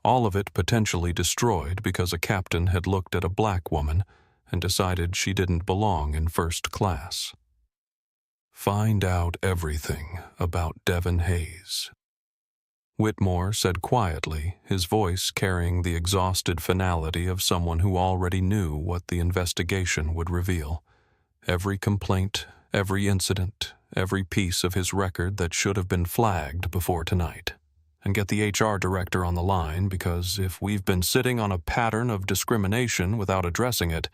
all of it potentially destroyed because a captain had looked at a black woman and decided she didn't belong in first class. Find out everything about Devin Hayes, Whitmore said quietly, his voice carrying the exhausted finality of someone who already knew what the investigation would reveal. Every complaint, every incident, every piece of his record that should have been flagged before tonight. And get the HR director on the line, because if we've been sitting on a pattern of discrimination without addressing it,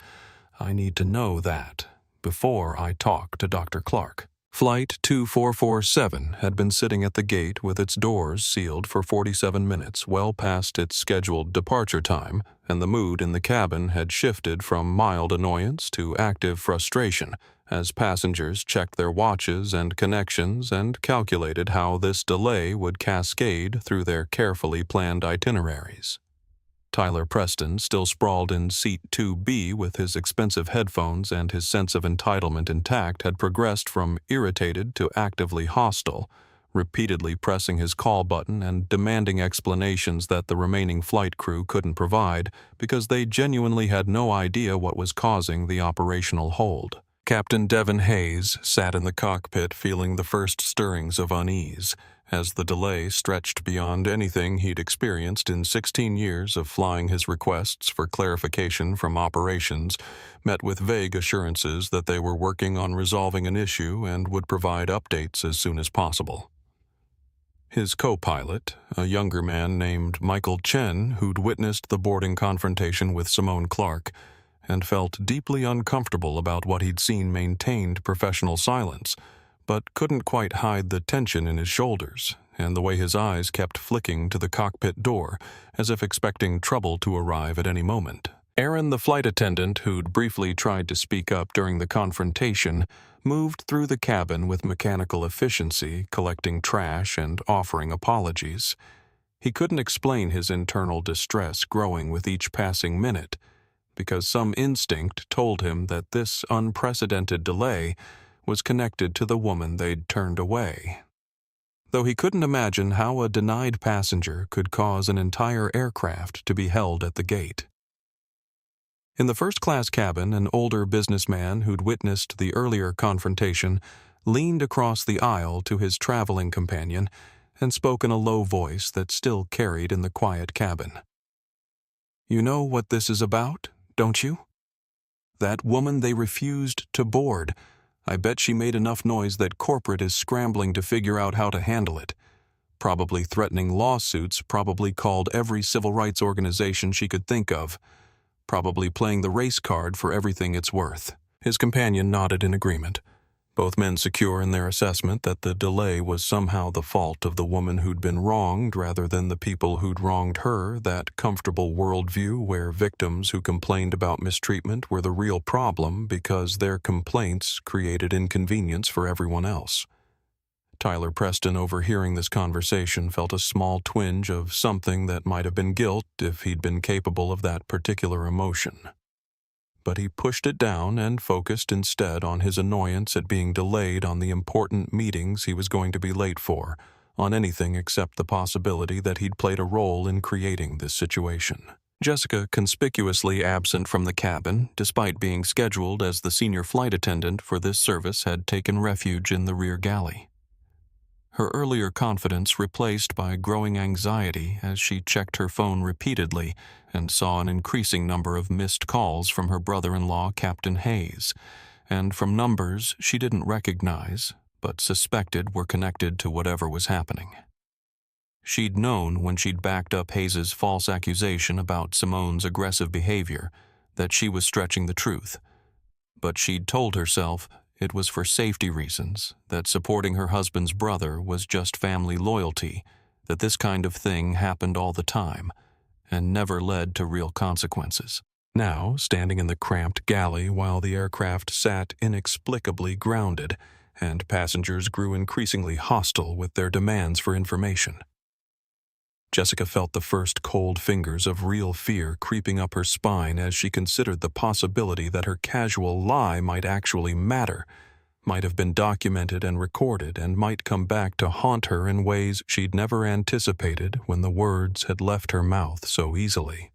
I need to know that before I talk to Dr. Clark. Flight 2447 had been sitting at the gate with its doors sealed for 47 minutes, well past its scheduled departure time, and the mood in the cabin had shifted from mild annoyance to active frustration as passengers checked their watches and connections and calculated how this delay would cascade through their carefully planned itineraries. Tyler Preston, still sprawled in seat 2B with his expensive headphones and his sense of entitlement intact, had progressed from irritated to actively hostile, repeatedly pressing his call button and demanding explanations that the remaining flight crew couldn't provide because they genuinely had no idea what was causing the operational hold. Captain Devin Hayes sat in the cockpit feeling the first stirrings of unease, as the delay stretched beyond anything he'd experienced in 16 years of flying his requests for clarification from operations, met with vague assurances that they were working on resolving an issue and would provide updates as soon as possible. His co-pilot, a younger man named Michael Chen, who'd witnessed the boarding confrontation with Simone Clark, and felt deeply uncomfortable about what he'd seen, maintained professional silence, but couldn't quite hide the tension in his shoulders and the way his eyes kept flicking to the cockpit door, as if expecting trouble to arrive at any moment. Aaron, the flight attendant who'd briefly tried to speak up during the confrontation, moved through the cabin with mechanical efficiency, collecting trash and offering apologies. He couldn't explain his internal distress growing with each passing minute, because some instinct told him that this unprecedented delay was connected to the woman they'd turned away. Though he couldn't imagine how a denied passenger could cause an entire aircraft to be held at the gate. In the first-class cabin, an older businessman who'd witnessed the earlier confrontation leaned across the aisle to his traveling companion and spoke in a low voice that still carried in the quiet cabin. "You know what this is about, don't you? That woman they refused to board. I bet she made enough noise that corporate is scrambling to figure out how to handle it. Probably threatening lawsuits, probably called every civil rights organization she could think of. Probably playing the race card for everything it's worth." His companion nodded in agreement, both men secure in their assessment that the delay was somehow the fault of the woman who'd been wronged rather than the people who'd wronged her, that comfortable worldview where victims who complained about mistreatment were the real problem because their complaints created inconvenience for everyone else. Tyler Preston, overhearing this conversation, felt a small twinge of something that might have been guilt if he'd been capable of that particular emotion. But he pushed it down and focused instead on his annoyance at being delayed on the important meetings he was going to be late for, on anything except the possibility that he'd played a role in creating this situation. Jessica, conspicuously absent from the cabin, despite being scheduled as the senior flight attendant for this service, had taken refuge in the rear galley. Her earlier confidence replaced by growing anxiety as she checked her phone repeatedly and saw an increasing number of missed calls from her brother-in-law, Captain Hayes, and from numbers she didn't recognize but suspected were connected to whatever was happening. She'd known when she'd backed up Hayes's false accusation about Simone's aggressive behavior that she was stretching the truth, but she'd told herself it was for safety reasons, that supporting her husband's brother was just family loyalty, that this kind of thing happened all the time, and never led to real consequences. Now, standing in the cramped galley while the aircraft sat inexplicably grounded, and passengers grew increasingly hostile with their demands for information. Jessica felt the first cold fingers of real fear creeping up her spine as she considered the possibility that her casual lie might actually matter, might have been documented and recorded, and might come back to haunt her in ways she'd never anticipated when the words had left her mouth so easily.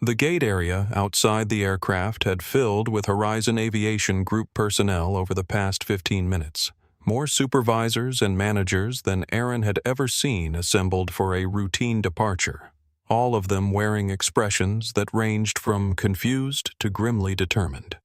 The gate area outside the aircraft had filled with Horizon Aviation Group personnel over the past 15 minutes. More supervisors and managers than Aaron had ever seen assembled for a routine departure, all of them wearing expressions that ranged from confused to grimly determined.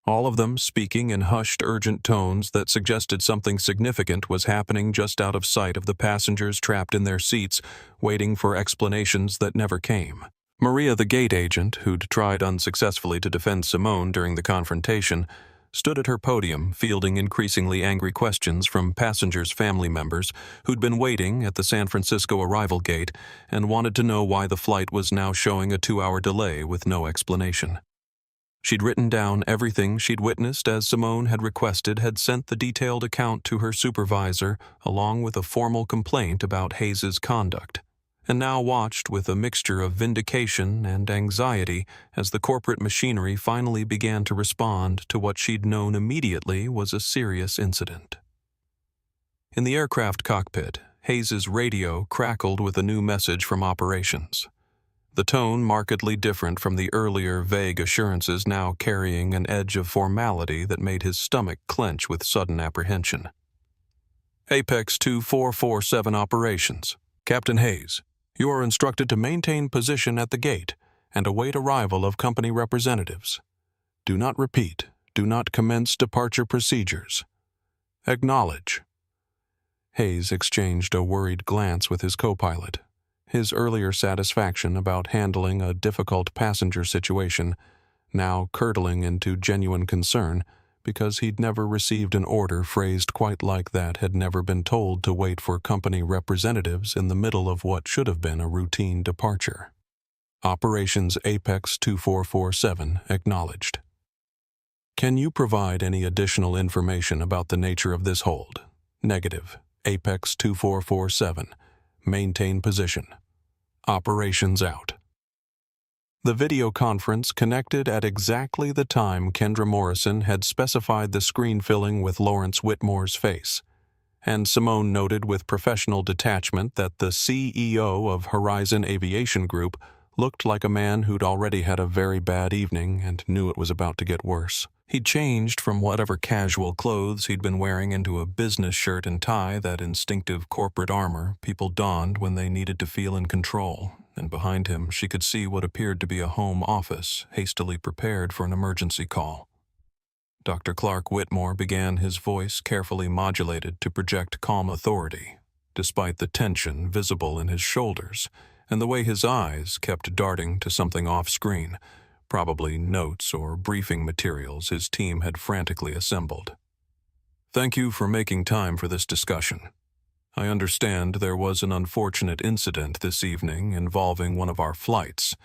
All of them speaking in hushed, urgent tones that suggested something significant was happening just out of sight of the passengers trapped in their seats, waiting for explanations that never came. Maria, the gate agent, who'd tried unsuccessfully to defend Simone during the confrontation, stood at her podium fielding increasingly angry questions from passengers' family members who'd been waiting at the San Francisco arrival gate and wanted to know why the flight was now showing a 2-hour delay with no explanation. She'd written down everything she'd witnessed as Simone had requested, had sent the detailed account to her supervisor along with a formal complaint about Hayes' conduct, and now watched with a mixture of vindication and anxiety as the corporate machinery finally began to respond to what she'd known immediately was a serious incident. In the aircraft cockpit, Hayes' radio crackled with a new message from operations, the tone markedly different from the earlier vague assurances now carrying an edge of formality that made his stomach clench with sudden apprehension. Apex 2447 operations. Captain Hayes, you are instructed to maintain position at the gate and await arrival of company representatives. Do not repeat. Do not commence departure procedures. Acknowledge. Hayes exchanged a worried glance with his co-pilot, his earlier satisfaction about handling a difficult passenger situation now curdling into genuine concern because he'd never received an order phrased quite like that, had never been told to wait for company representatives in the middle of what should have been a routine departure. Operations Apex 2447 acknowledged. Can you provide any additional information about the nature of this hold? Negative. Apex 2447. Maintain position. Operations out. The video conference connected at exactly the time Kendra Morrison had specified the screen filling with Lawrence Whitmore's face, and Simone noted with professional detachment that the CEO of Horizon Aviation Group looked like a man who'd already had a very bad evening and knew it was about to get worse. He'd changed from whatever casual clothes he'd been wearing into a business shirt and tie, that instinctive corporate armor people donned when they needed to feel in control, and behind him she could see what appeared to be a home office, hastily prepared for an emergency call. Dr. Clark Whitmore began, his voice carefully modulated to project calm authority, despite the tension visible in his shoulders and the way his eyes kept darting to something off-screen, probably notes or briefing materials his team had frantically assembled. Thank you for making time for this discussion. I understand there was an unfortunate incident this evening involving one of our flights,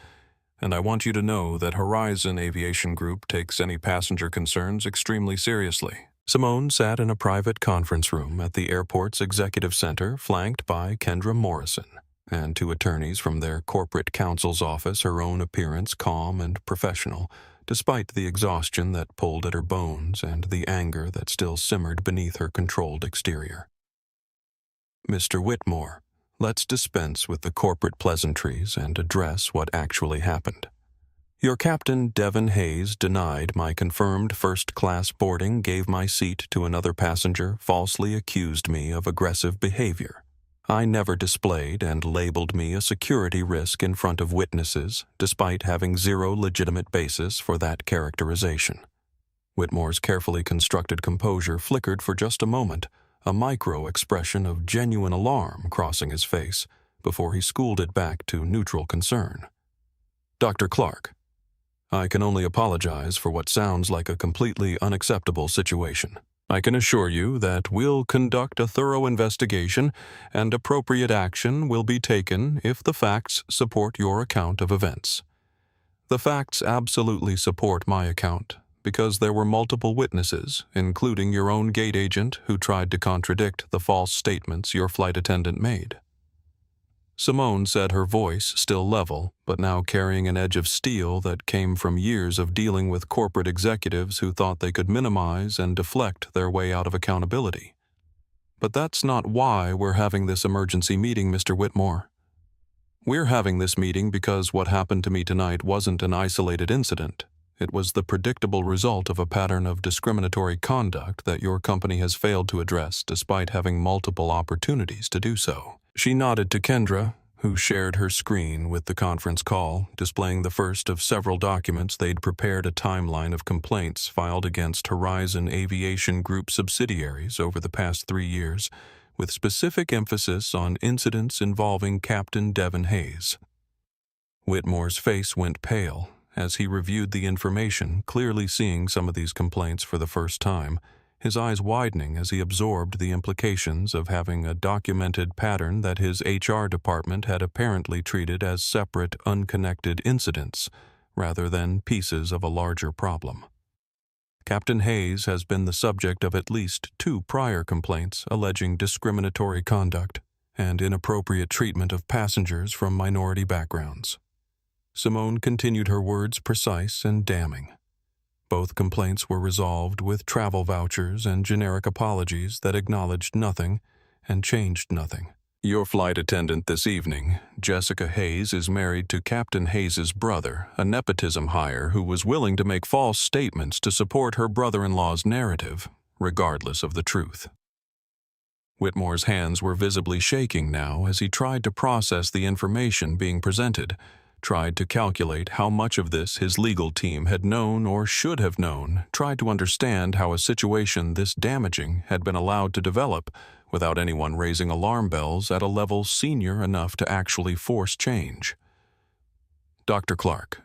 and I want you to know that Horizon Aviation Group takes any passenger concerns extremely seriously. Simone sat in a private conference room at the airport's executive center, flanked by Kendra Morrison, and two attorneys from their corporate counsel's office, her own appearance calm and professional, despite the exhaustion that pulled at her bones and the anger that still simmered beneath her controlled exterior. Mr. Whitmore, let's dispense with the corporate pleasantries and address what actually happened. Your captain, Devin Hayes, denied my confirmed first-class boarding, gave my seat to another passenger, falsely accused me of aggressive behavior. I never displayed and labeled me a security risk in front of witnesses, despite having zero legitimate basis for that characterization. Whitmore's carefully constructed composure flickered for just a moment, a micro-expression of genuine alarm crossing his face, before he schooled it back to neutral concern. Dr. Clark, I can only apologize for what sounds like a completely unacceptable situation. I can assure you that we'll conduct a thorough investigation and appropriate action will be taken if the facts support your account of events. The facts absolutely support my account because there were multiple witnesses, including your own gate agent, who tried to contradict the false statements your flight attendant made." Simone said, her voice still level, but now carrying an edge of steel that came from years of dealing with corporate executives who thought they could minimize and deflect their way out of accountability. "But that's not why we're having this emergency meeting, Mr. Whitmore. We're having this meeting because what happened to me tonight wasn't an isolated incident. It was the predictable result of a pattern of discriminatory conduct that your company has failed to address despite having multiple opportunities to do so." She nodded to Kendra, who shared her screen with the conference call, displaying the first of several documents. They'd prepared a timeline of complaints filed against Horizon Aviation Group subsidiaries over the past 3 years, with specific emphasis on incidents involving Captain Devin Hayes. Whitmore's face went pale as he reviewed the information, clearly seeing some of these complaints for the first time, his eyes widening as he absorbed the implications of having a documented pattern that his HR department had apparently treated as separate, unconnected incidents, rather than pieces of a larger problem. Captain Hayes has been the subject of at least 2 prior complaints alleging discriminatory conduct and inappropriate treatment of passengers from minority backgrounds. Simone continued, her words precise and damning. Both complaints were resolved with travel vouchers and generic apologies that acknowledged nothing and changed nothing. "Your flight attendant this evening, Jessica Hayes, is married to Captain Hayes's brother, a nepotism hire who was willing to make false statements to support her brother-in-law's narrative, regardless of the truth." Whitmore's hands were visibly shaking now as he tried to process the information being presented, tried to calculate how much of this his legal team had known or should have known, tried to understand how a situation this damaging had been allowed to develop without anyone raising alarm bells at a level senior enough to actually force change. "Dr. Clark,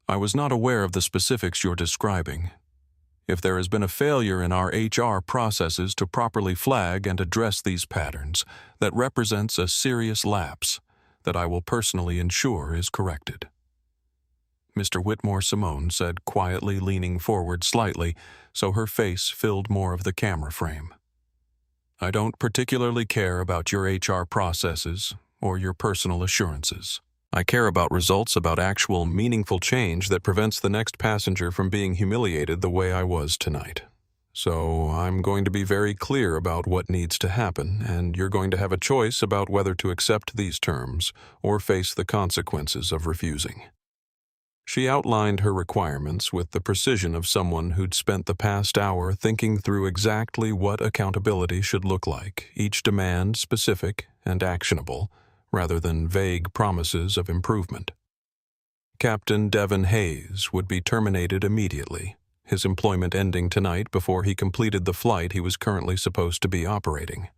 I was not aware of the specifics you're describing. If there has been a failure in our HR processes to properly flag and address these patterns, that represents a serious lapse that I will personally ensure is corrected," Mr. Whitmore Simone said, quietly, leaning forward slightly so her face filled more of the camera frame. "I don't particularly care about your HR processes or your personal assurances. I care about results, about actual, meaningful change that prevents the next passenger from being humiliated the way I was tonight. So I'm going to be very clear about what needs to happen, and you're going to have a choice about whether to accept these terms or face the consequences of refusing." She outlined her requirements with the precision of someone who'd spent the past hour thinking through exactly what accountability should look like, each demand specific and actionable, rather than vague promises of improvement. Captain Devin Hayes would be terminated immediately, his employment ending tonight before he completed the flight he was currently supposed to be operating.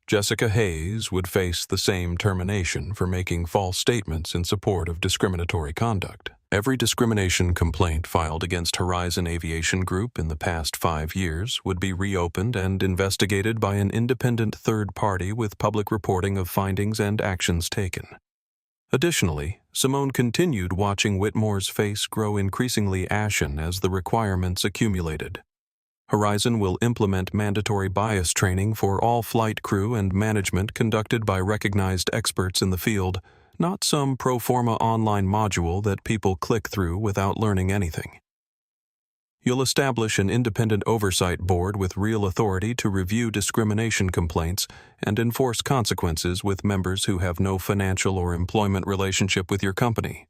Jessica Hayes would face the same termination for making false statements in support of discriminatory conduct. Every discrimination complaint filed against Horizon Aviation Group in the past 5 years would be reopened and investigated by an independent third party with public reporting of findings and actions taken. Additionally, Simone continued watching Whitmore's face grow increasingly ashen as the requirements accumulated. Horizon will implement mandatory bias training for all flight crew and management conducted by recognized experts in the field, not some pro forma online module that people click through without learning anything. You'll establish an independent oversight board with real authority to review discrimination complaints and enforce consequences with members who have no financial or employment relationship with your company.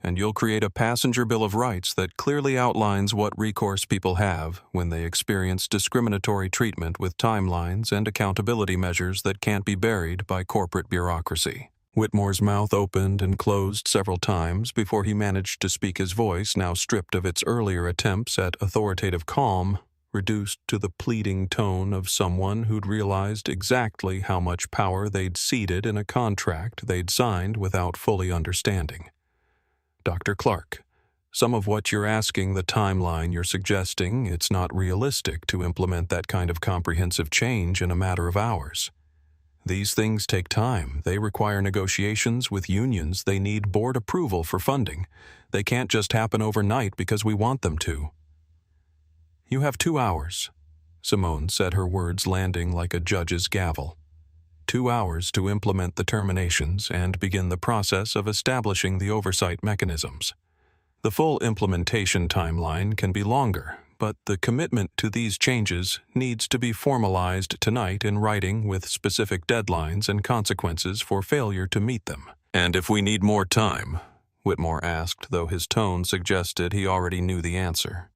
And you'll create a passenger bill of rights that clearly outlines what recourse people have when they experience discriminatory treatment, with timelines and accountability measures that can't be buried by corporate bureaucracy. Whitmore's mouth opened and closed several times before he managed to speak, his voice, now stripped of its earlier attempts at authoritative calm, reduced to the pleading tone of someone who'd realized exactly how much power they'd ceded in a contract they'd signed without fully understanding. "Dr. Clark, Some of what you're asking, the timeline you're suggesting, it's not realistic to implement that kind of comprehensive change in a matter of hours. These things take time. They require negotiations with unions. They need board approval for funding. They can't just happen overnight because we want them to. You have 2 hours, Simone said, her words landing like a judge's gavel. 2 hours to implement the terminations and begin the process of establishing the oversight mechanisms. The full implementation timeline can be longer, but the commitment to these changes needs to be formalized tonight in writing with specific deadlines and consequences for failure to meet them. And if we need more time? Whitmore asked, though his tone suggested he already knew the answer.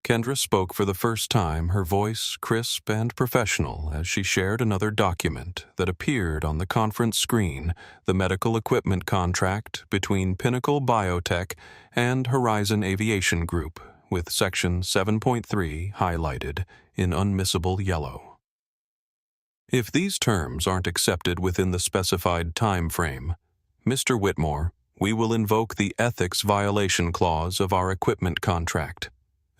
Kendra spoke for the first time, her voice crisp and professional as she shared another document that appeared on the conference screen, the medical equipment contract between Pinnacle Biotech and Horizon Aviation Group, with Section 7.3 highlighted in unmissable yellow. If these terms aren't accepted within the specified time frame, Mr. Whitmore, we will invoke the ethics violation clause of our equipment contract.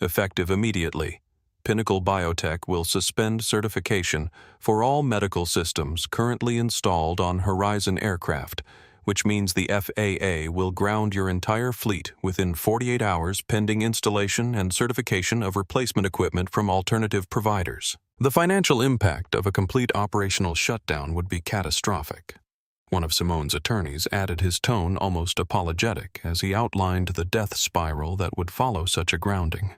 Effective immediately, Pinnacle Biotech will suspend certification for all medical systems currently installed on Horizon aircraft, which means the FAA will ground your entire fleet within 48 hours pending installation and certification of replacement equipment from alternative providers. The financial impact of a complete operational shutdown would be catastrophic. One of Simone's attorneys added his tone almost apologetic as he outlined the death spiral that would follow such a grounding.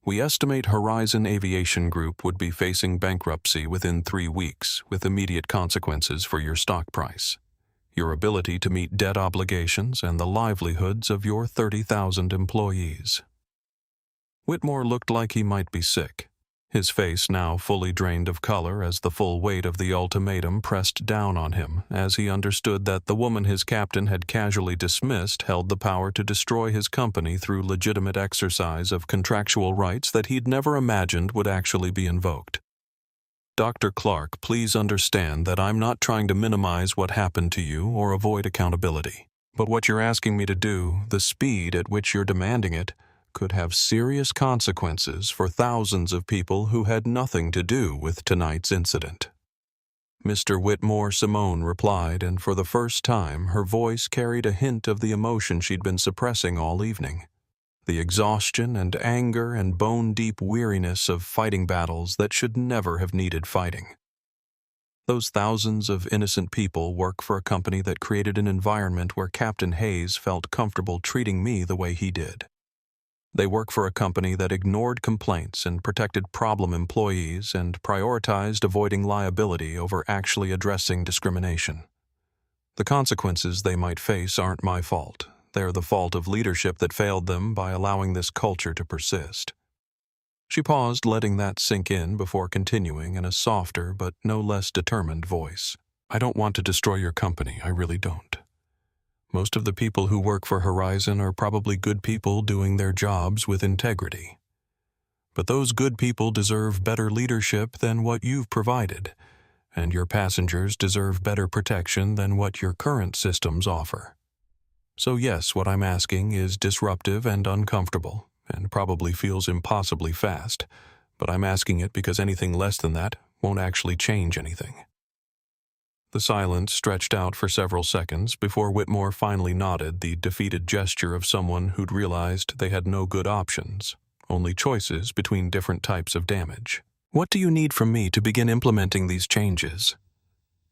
We estimate Horizon Aviation Group would be facing bankruptcy within 3 weeks, with immediate consequences for your stock price, your ability to meet debt obligations, and the livelihoods of your 30,000 employees. Whitmore looked like he might be sick, his face now fully drained of color as the full weight of the ultimatum pressed down on him, as he understood that the woman his captain had casually dismissed held the power to destroy his company through legitimate exercise of contractual rights that he'd never imagined would actually be invoked. Dr. Clark, please understand that I'm not trying to minimize what happened to you or avoid accountability. But what you're asking me to do, the speed at which you're demanding it, could have serious consequences for thousands of people who had nothing to do with tonight's incident. Mr. Whitmore, Simone replied, and for the first time her voice carried a hint of the emotion she'd been suppressing all evening. The exhaustion and anger and bone-deep weariness of fighting battles that should never have needed fighting. Those thousands of innocent people work for a company that created an environment where Captain Hayes felt comfortable treating me the way he did. They work for a company that ignored complaints and protected problem employees and prioritized avoiding liability over actually addressing discrimination. The consequences they might face aren't my fault. They're the fault of leadership that failed them by allowing this culture to persist. She paused, letting that sink in before continuing in a softer but no less determined voice. I don't want to destroy your company, I really don't. Most of the people who work for Horizon are probably good people doing their jobs with integrity. But those good people deserve better leadership than what you've provided, and your passengers deserve better protection than what your current systems offer. So yes, what I'm asking is disruptive and uncomfortable, and probably feels impossibly fast, but I'm asking it because anything less than that won't actually change anything. The silence stretched out for several seconds before Whitmore finally nodded, the defeated gesture of someone who'd realized they had no good options, only choices between different types of damage. What do you need from me to begin implementing these changes?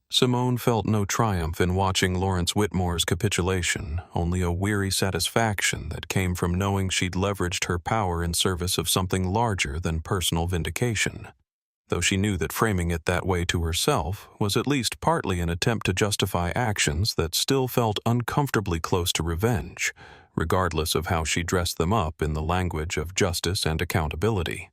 Simone felt no triumph in watching Lawrence Whitmore's capitulation, only a weary satisfaction that came from knowing she'd leveraged her power in service of something larger than personal vindication. Though she knew that framing it that way to herself was at least partly an attempt to justify actions that still felt uncomfortably close to revenge, regardless of how she dressed them up in the language of justice and accountability.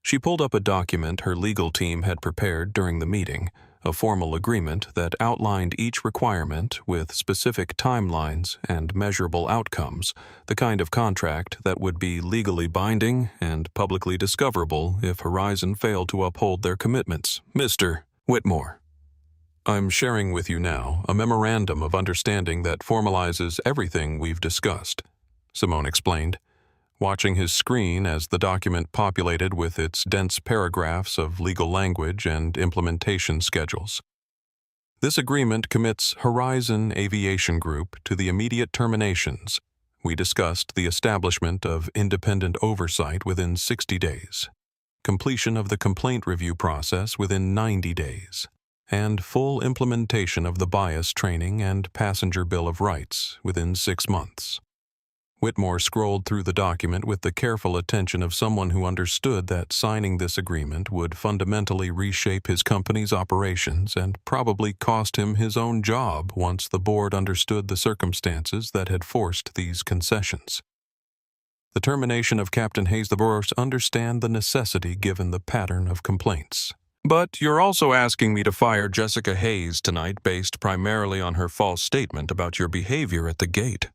She pulled up a document her legal team had prepared during the meeting, a formal agreement that outlined each requirement with specific timelines and measurable outcomes, the kind of contract that would be legally binding and publicly discoverable if Horizon failed to uphold their commitments. Mr. Whitmore, I'm sharing with you now a memorandum of understanding that formalizes everything we've discussed. Simone explained, watching his screen as the document populated with its dense paragraphs of legal language and implementation schedules. This agreement commits Horizon Aviation Group to the immediate terminations. We discussed the establishment of independent oversight within 60 days, completion of the complaint review process within 90 days, and full implementation of the bias training and passenger bill of rights within 6 months. Whitmore scrolled through the document with the careful attention of someone who understood that signing this agreement would fundamentally reshape his company's operations and probably cost him his own job once the board understood the circumstances that had forced these concessions. The termination of Captain Hayes the Boros understand the necessity given the pattern of complaints. But you're also asking me to fire Jessica Hayes tonight based primarily on her false statement about your behavior at the gate.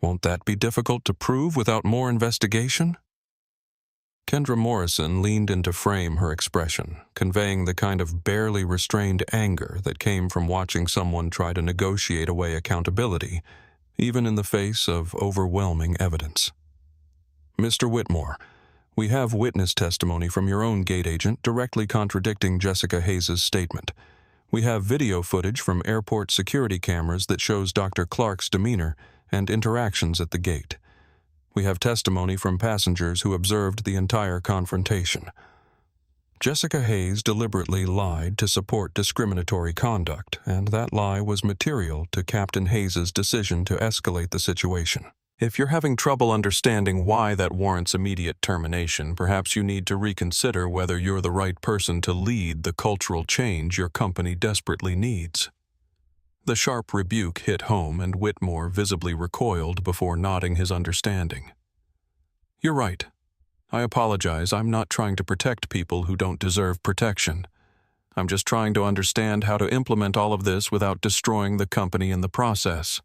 Won't that be difficult to prove without more investigation? Kendra Morrison leaned into frame her expression, conveying the kind of barely restrained anger that came from watching someone try to negotiate away accountability, even in the face of overwhelming evidence. Mr. Whitmore, we have witness testimony from your own gate agent directly contradicting Jessica Hayes' statement. We have video footage from airport security cameras that shows Dr. Clark's demeanor and interactions at the gate. We have testimony from passengers who observed the entire confrontation. Jessica Hayes deliberately lied to support discriminatory conduct, and that lie was material to Captain Hayes' decision to escalate the situation. If you're having trouble understanding why that warrants immediate termination, perhaps you need to reconsider whether you're the right person to lead the cultural change your company desperately needs. The sharp rebuke hit home, and Whitmore visibly recoiled before nodding his understanding. You're right. I apologize. I'm not trying to protect people who don't deserve protection. I'm just trying to understand how to implement all of this without destroying the company in the process.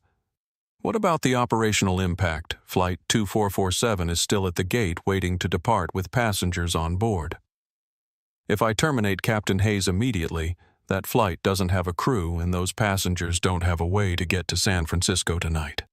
What about the operational impact? Flight 2447 is still at the gate waiting to depart with passengers on board. If I terminate Captain Hayes immediately, that flight doesn't have a crew and those passengers don't have a way to get to San Francisco tonight.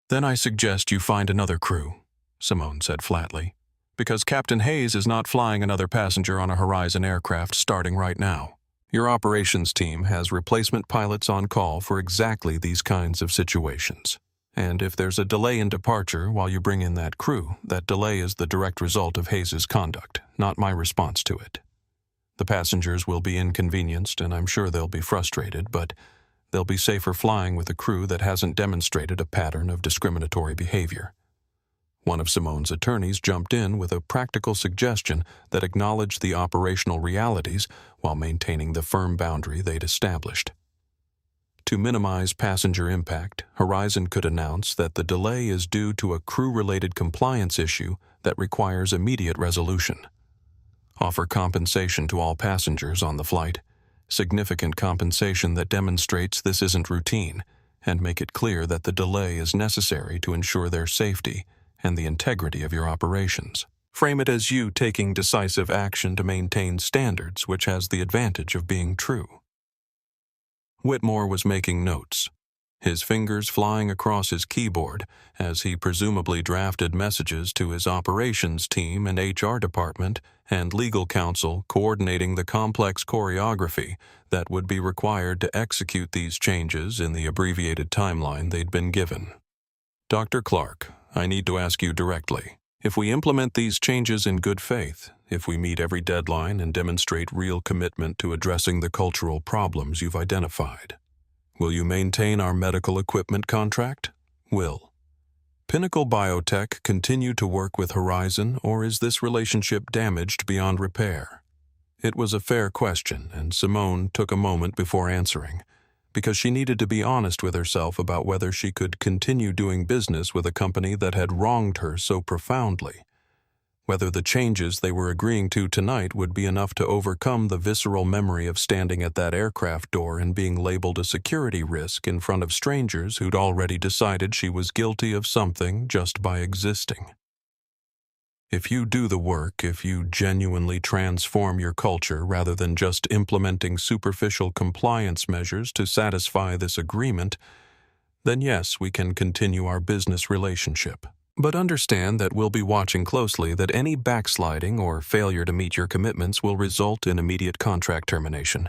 Then I suggest you find another crew, Simone said flatly, because Captain Hayes is not flying another passenger on a Horizon aircraft starting right now. Your operations team has replacement pilots on call for exactly these kinds of situations. And if there's a delay in departure while you bring in that crew, that delay is the direct result of Hayes' conduct, not my response to it. The passengers will be inconvenienced, and I'm sure they'll be frustrated, but they'll be safer flying with a crew that hasn't demonstrated a pattern of discriminatory behavior. One of Simone's attorneys jumped in with a practical suggestion that acknowledged the operational realities while maintaining the firm boundary they'd established. To minimize passenger impact, Horizon could announce that the delay is due to a crew-related compliance issue that requires immediate resolution. Offer compensation to all passengers on the flight, significant compensation that demonstrates this isn't routine, and make it clear that the delay is necessary to ensure their safety and the integrity of your operations. Frame it as you taking decisive action to maintain standards, which has the advantage of being true. Whitmore was making notes, his fingers flying across his keyboard as he presumably drafted messages to his operations team and HR department and legal counsel coordinating the complex choreography that would be required to execute these changes in the abbreviated timeline they'd been given. Dr. Clark, I need to ask you directly. If we implement these changes in good faith, if we meet every deadline and demonstrate real commitment to addressing the cultural problems you've identified, will you maintain our medical equipment contract? Will Pinnacle Biotech continue to work with Horizon, or is this relationship damaged beyond repair? It was a fair question, and Simone took a moment before answering, because she needed to be honest with herself about whether she could continue doing business with a company that had wronged her so profoundly, whether the changes they were agreeing to tonight would be enough to overcome the visceral memory of standing at that aircraft door and being labeled a security risk in front of strangers who'd already decided she was guilty of something just by existing. If you do the work, if you genuinely transform your culture rather than just implementing superficial compliance measures to satisfy this agreement, then yes, we can continue our business relationship. But understand that we'll be watching closely that any backsliding or failure to meet your commitments will result in immediate contract termination,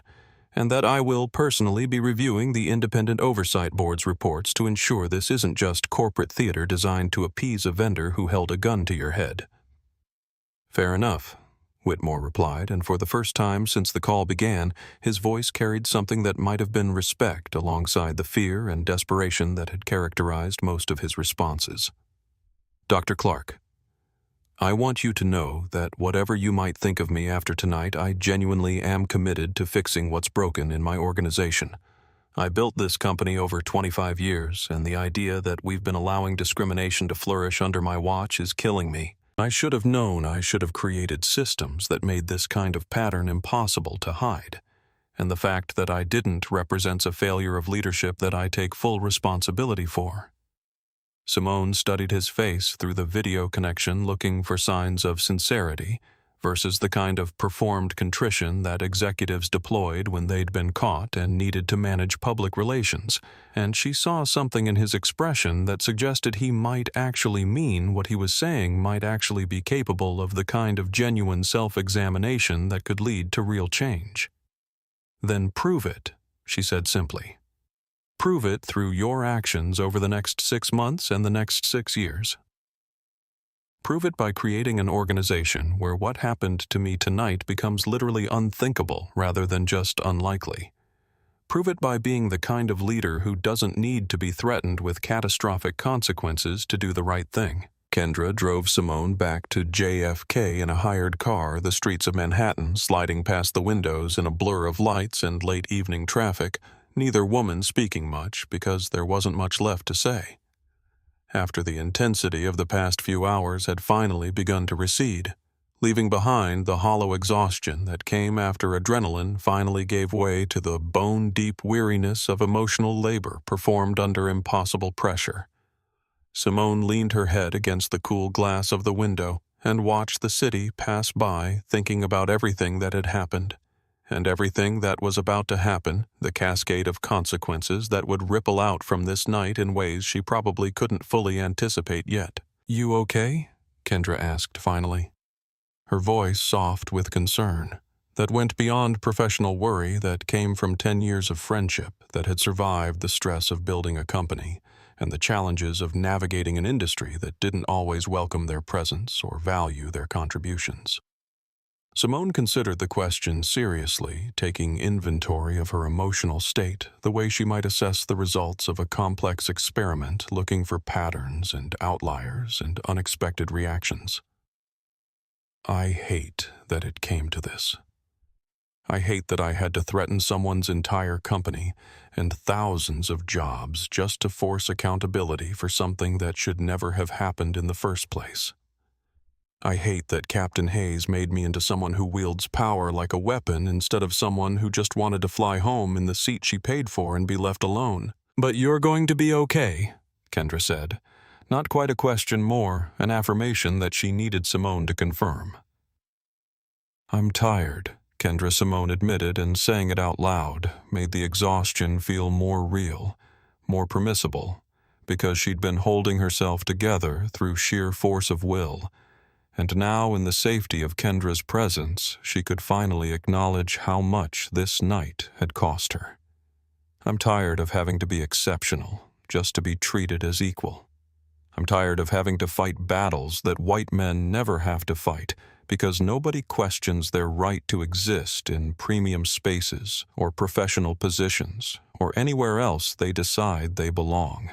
and that I will personally be reviewing the Independent Oversight Board's reports to ensure this isn't just corporate theater designed to appease a vendor who held a gun to your head. Fair enough, Whitmore replied, and for the first time since the call began, his voice carried something that might have been respect alongside the fear and desperation that had characterized most of his responses. Dr. Clark, I want you to know that whatever you might think of me after tonight, I genuinely am committed to fixing what's broken in my organization. I built this company over 25 years, and the idea that we've been allowing discrimination to flourish under my watch is killing me. I should have known I should have created systems that made this kind of pattern impossible to hide, and the fact that I didn't represents a failure of leadership that I take full responsibility for. Simone studied his face through the video connection, looking for signs of sincerity versus the kind of performed contrition that executives deployed when they'd been caught and needed to manage public relations, and she saw something in his expression that suggested he might actually mean what he was saying, might actually be capable of the kind of genuine self-examination that could lead to real change. Then prove it, she said simply. Prove it through your actions over the next 6 months and the next 6 years. Prove it by creating an organization where what happened to me tonight becomes literally unthinkable rather than just unlikely. Prove it by being the kind of leader who doesn't need to be threatened with catastrophic consequences to do the right thing. Kendra drove Simone back to JFK in a hired car, the streets of Manhattan sliding past the windows in a blur of lights and late evening traffic, neither woman speaking much because there wasn't much left to say. After the intensity of the past few hours had finally begun to recede, leaving behind the hollow exhaustion that came after adrenaline finally gave way to the bone-deep weariness of emotional labor performed under impossible pressure. Simone leaned her head against the cool glass of the window and watched the city pass by, thinking about everything that had happened. And everything that was about to happen, the cascade of consequences that would ripple out from this night in ways she probably couldn't fully anticipate yet. "You okay?" Kendra asked finally. Her voice soft with concern that went beyond professional worry that came from 10 years of friendship that had survived the stress of building a company and the challenges of navigating an industry that didn't always welcome their presence or value their contributions. Simone considered the question seriously, taking inventory of her emotional state, the way she might assess the results of a complex experiment, looking for patterns and outliers and unexpected reactions. I hate that it came to this. I hate that I had to threaten someone's entire company and thousands of jobs just to force accountability for something that should never have happened in the first place. I hate that Captain Hayes made me into someone who wields power like a weapon instead of someone who just wanted to fly home in the seat she paid for and be left alone. "But you're going to be okay," Kendra said. Not quite a question more, an affirmation that she needed Simone to confirm. "I'm tired," Kendra Simone admitted, and saying it out loud made the exhaustion feel more real, more permissible, because she'd been holding herself together through sheer force of will. And now, in the safety of Kendra's presence, she could finally acknowledge how much this night had cost her. "I'm tired of having to be exceptional, just to be treated as equal. I'm tired of having to fight battles that white men never have to fight, because nobody questions their right to exist in premium spaces or professional positions or anywhere else they decide they belong.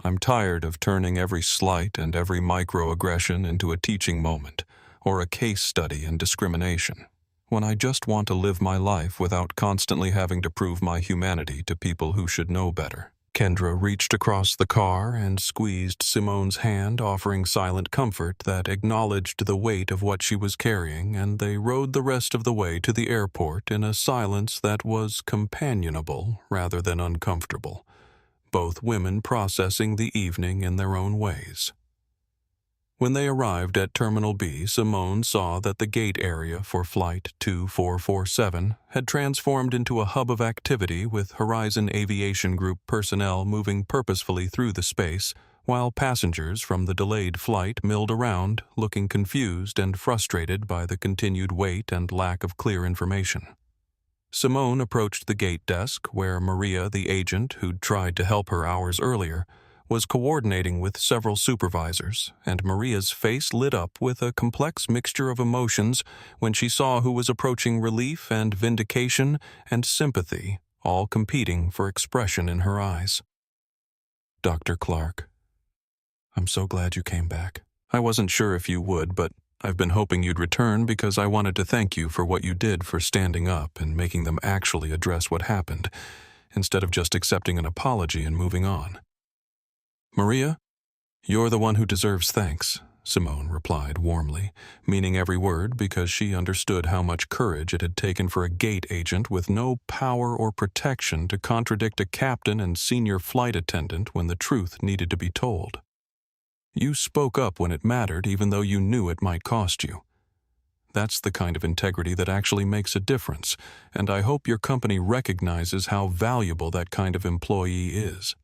I'm tired of turning every slight and every microaggression into a teaching moment or a case study in discrimination, when I just want to live my life without constantly having to prove my humanity to people who should know better." Kendra reached across the car and squeezed Simone's hand, offering silent comfort that acknowledged the weight of what she was carrying, and they rode the rest of the way to the airport in a silence that was companionable rather than uncomfortable, both women processing the evening in their own ways. When they arrived at Terminal B, Simone saw that the gate area for Flight 2447 had transformed into a hub of activity with Horizon Aviation Group personnel moving purposefully through the space, while passengers from the delayed flight milled around, looking confused and frustrated by the continued wait and lack of clear information. Simone approached the gate desk where Maria, the agent who'd tried to help her hours earlier, was coordinating with several supervisors, and Maria's face lit up with a complex mixture of emotions when she saw who was approaching relief and vindication and sympathy, all competing for expression in her eyes. "Dr. Clark, I'm so glad you came back. I wasn't sure if you would, but I've been hoping you'd return because I wanted to thank you for what you did for standing up and making them actually address what happened, instead of just accepting an apology and moving on." "Maria, you're the one who deserves thanks," Simone replied warmly, meaning every word because she understood how much courage it had taken for a gate agent with no power or protection to contradict a captain and senior flight attendant when the truth needed to be told. "You spoke up when it mattered even though you knew it might cost you. That's the kind of integrity that actually makes a difference, and I hope your company recognizes how valuable that kind of employee is."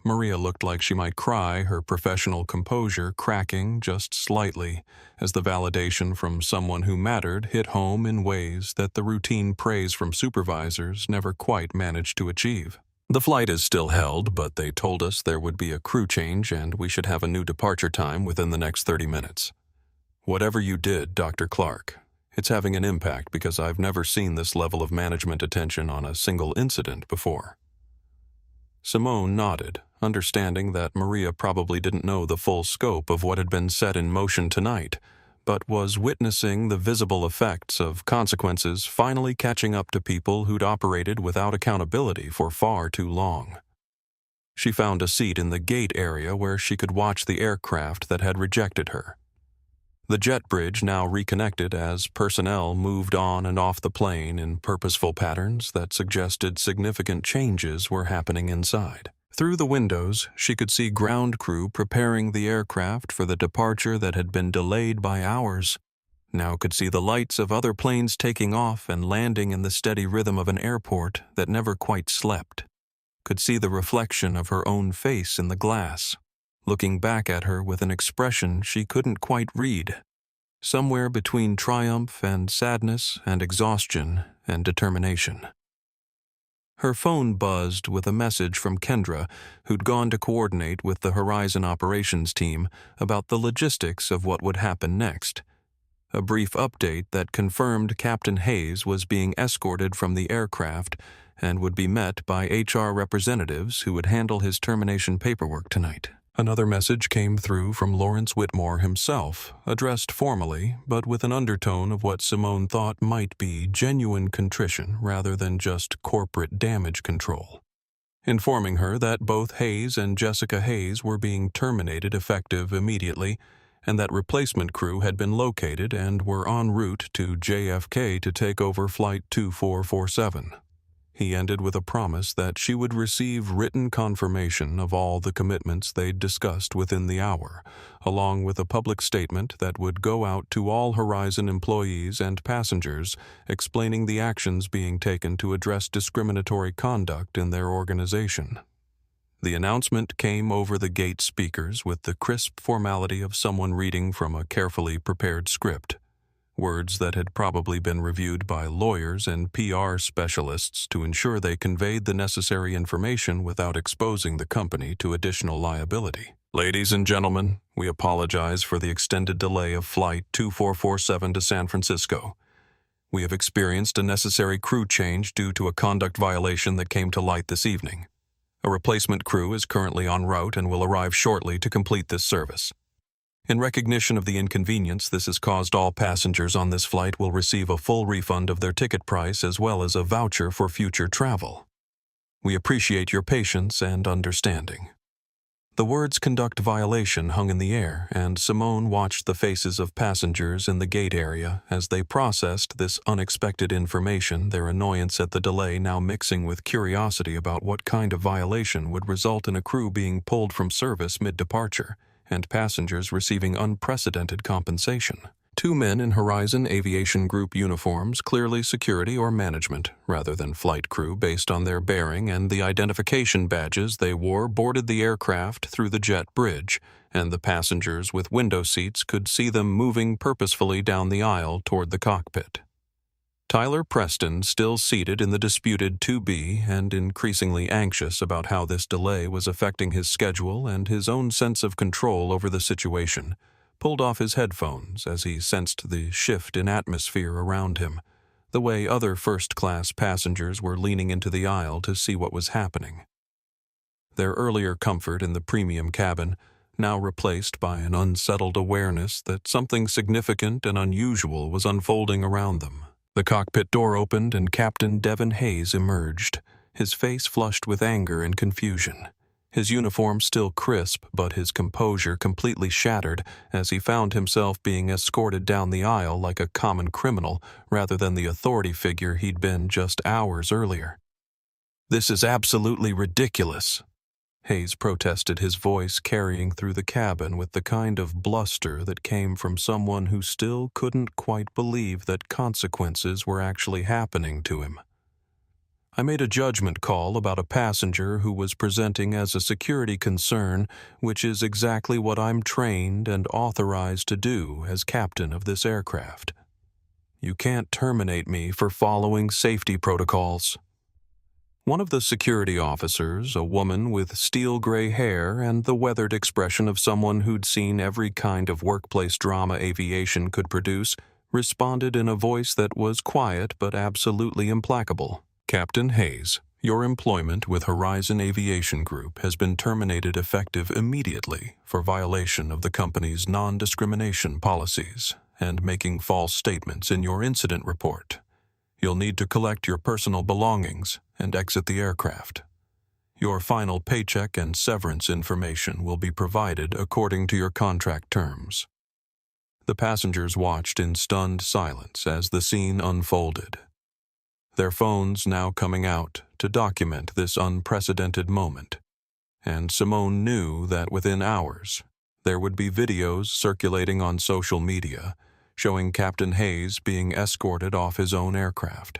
Maria looked like she might cry, her professional composure cracking just slightly as the validation from someone who mattered hit home in ways that the routine praise from supervisors never quite managed to achieve. "The flight is still held, but they told us there would be a crew change and we should have a new departure time within the next 30 minutes. Whatever you did, Dr. Clark, it's having an impact because I've never seen this level of management attention on a single incident before." Simone nodded, understanding that Maria probably didn't know the full scope of what had been set in motion tonight, but was witnessing the visible effects of consequences finally catching up to people who'd operated without accountability for far too long. She found a seat in the gate area where she could watch the aircraft that had rejected her. The jet bridge now reconnected as personnel moved on and off the plane in purposeful patterns that suggested significant changes were happening inside. Through the windows, she could see ground crew preparing the aircraft for the departure that had been delayed by hours. Now could see the lights of other planes taking off and landing in the steady rhythm of an airport that never quite slept. Could see the reflection of her own face in the glass, looking back at her with an expression she couldn't quite read, somewhere between triumph and sadness and exhaustion and determination. Her phone buzzed with a message from Kendra, who'd gone to coordinate with the Horizon operations team about the logistics of what would happen next. A brief update that confirmed Captain Hayes was being escorted from the aircraft and would be met by HR representatives who would handle his termination paperwork tonight. Another message came through from Lawrence Whitmore himself, addressed formally, but with an undertone of what Simone thought might be genuine contrition rather than just corporate damage control, informing her that both Hayes and Jessica Hayes were being terminated effective immediately, and that replacement crew had been located and were en route to JFK to take over Flight 2447. He ended with a promise that she would receive written confirmation of all the commitments they'd discussed within the hour, along with a public statement that would go out to all Horizon employees and passengers explaining the actions being taken to address discriminatory conduct in their organization. The announcement came over the gate speakers with the crisp formality of someone reading from a carefully prepared script. Words that had probably been reviewed by lawyers and PR specialists to ensure they conveyed the necessary information without exposing the company to additional liability. "Ladies and gentlemen, we apologize for the extended delay of Flight 2447 to San Francisco. We have experienced a necessary crew change due to a conduct violation that came to light this evening. A replacement crew is currently en route and will arrive shortly to complete this service. In recognition of the inconvenience this has caused, all passengers on this flight will receive a full refund of their ticket price as well as a voucher for future travel. We appreciate your patience and understanding." The words "conduct violation" hung in the air, and Simone watched the faces of passengers in the gate area as they processed this unexpected information, their annoyance at the delay now mixing with curiosity about what kind of violation would result in a crew being pulled from service mid-departure and passengers receiving unprecedented compensation. Two men in Horizon Aviation Group uniforms, clearly security or management, rather than flight crew based on their bearing and the identification badges they wore, boarded the aircraft through the jet bridge, and the passengers with window seats could see them moving purposefully down the aisle toward the cockpit. Tyler Preston, still seated in the disputed 2B and increasingly anxious about how this delay was affecting his schedule and his own sense of control over the situation, pulled off his headphones as he sensed the shift in atmosphere around him, the way other first-class passengers were leaning into the aisle to see what was happening. Their earlier comfort in the premium cabin, now replaced by an unsettled awareness that something significant and unusual was unfolding around them. The cockpit door opened and Captain Devin Hayes emerged, his face flushed with anger and confusion. His uniform still crisp, but his composure completely shattered as he found himself being escorted down the aisle like a common criminal rather than the authority figure he'd been just hours earlier. "This is absolutely ridiculous," Hayes protested, his voice carrying through the cabin with the kind of bluster that came from someone who still couldn't quite believe that consequences were actually happening to him. "I made a judgment call about a passenger who was presenting as a security concern, which is exactly what I'm trained and authorized to do as captain of this aircraft. You can't terminate me for following safety protocols." One of the security officers, a woman with steel gray hair and the weathered expression of someone who'd seen every kind of workplace drama aviation could produce, responded in a voice that was quiet but absolutely implacable. "Captain Hayes, your employment with Horizon Aviation Group has been terminated effective immediately for violation of the company's non-discrimination policies and making false statements in your incident report. You'll need to collect your personal belongings and exit the aircraft. Your final paycheck and severance information will be provided according to your contract terms." The passengers watched in stunned silence as the scene unfolded, their phones now coming out to document this unprecedented moment. And Simone knew that within hours, there would be videos circulating on social media showing Captain Hayes being escorted off his own aircraft.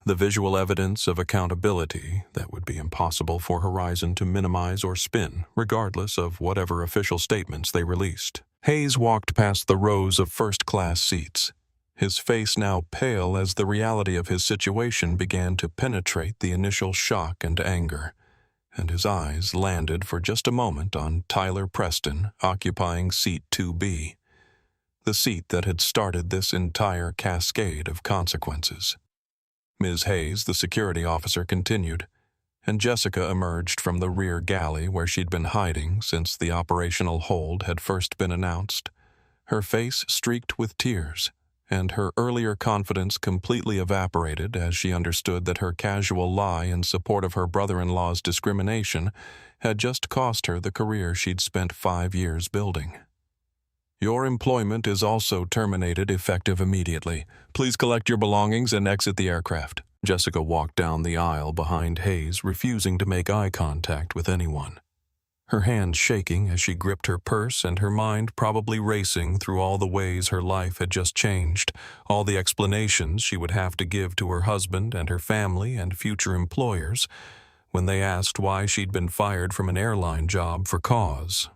The visual evidence of accountability that would be impossible for Horizon to minimize or spin, regardless of whatever official statements they released. Hayes walked past the rows of first-class seats, his face now pale as the reality of his situation began to penetrate the initial shock and anger, and his eyes landed for just a moment on Tyler Preston occupying seat 2B, the seat that had started this entire cascade of consequences. Ms. Hayes, the security officer, continued, and Jessica emerged from the rear galley where she'd been hiding since the operational hold had first been announced, her face streaked with tears, and her earlier confidence completely evaporated as she understood that her casual lie in support of her brother-in-law's discrimination had just cost her the career she'd spent 5 years building. "Your employment is also terminated effective immediately. Please collect your belongings and exit the aircraft." Jessica walked down the aisle behind Hayes, refusing to make eye contact with anyone, her hands shaking as she gripped her purse and her mind probably racing through all the ways her life had just changed, all the explanations she would have to give to her husband and her family and future employers when they asked why she'd been fired from an airline job for cause.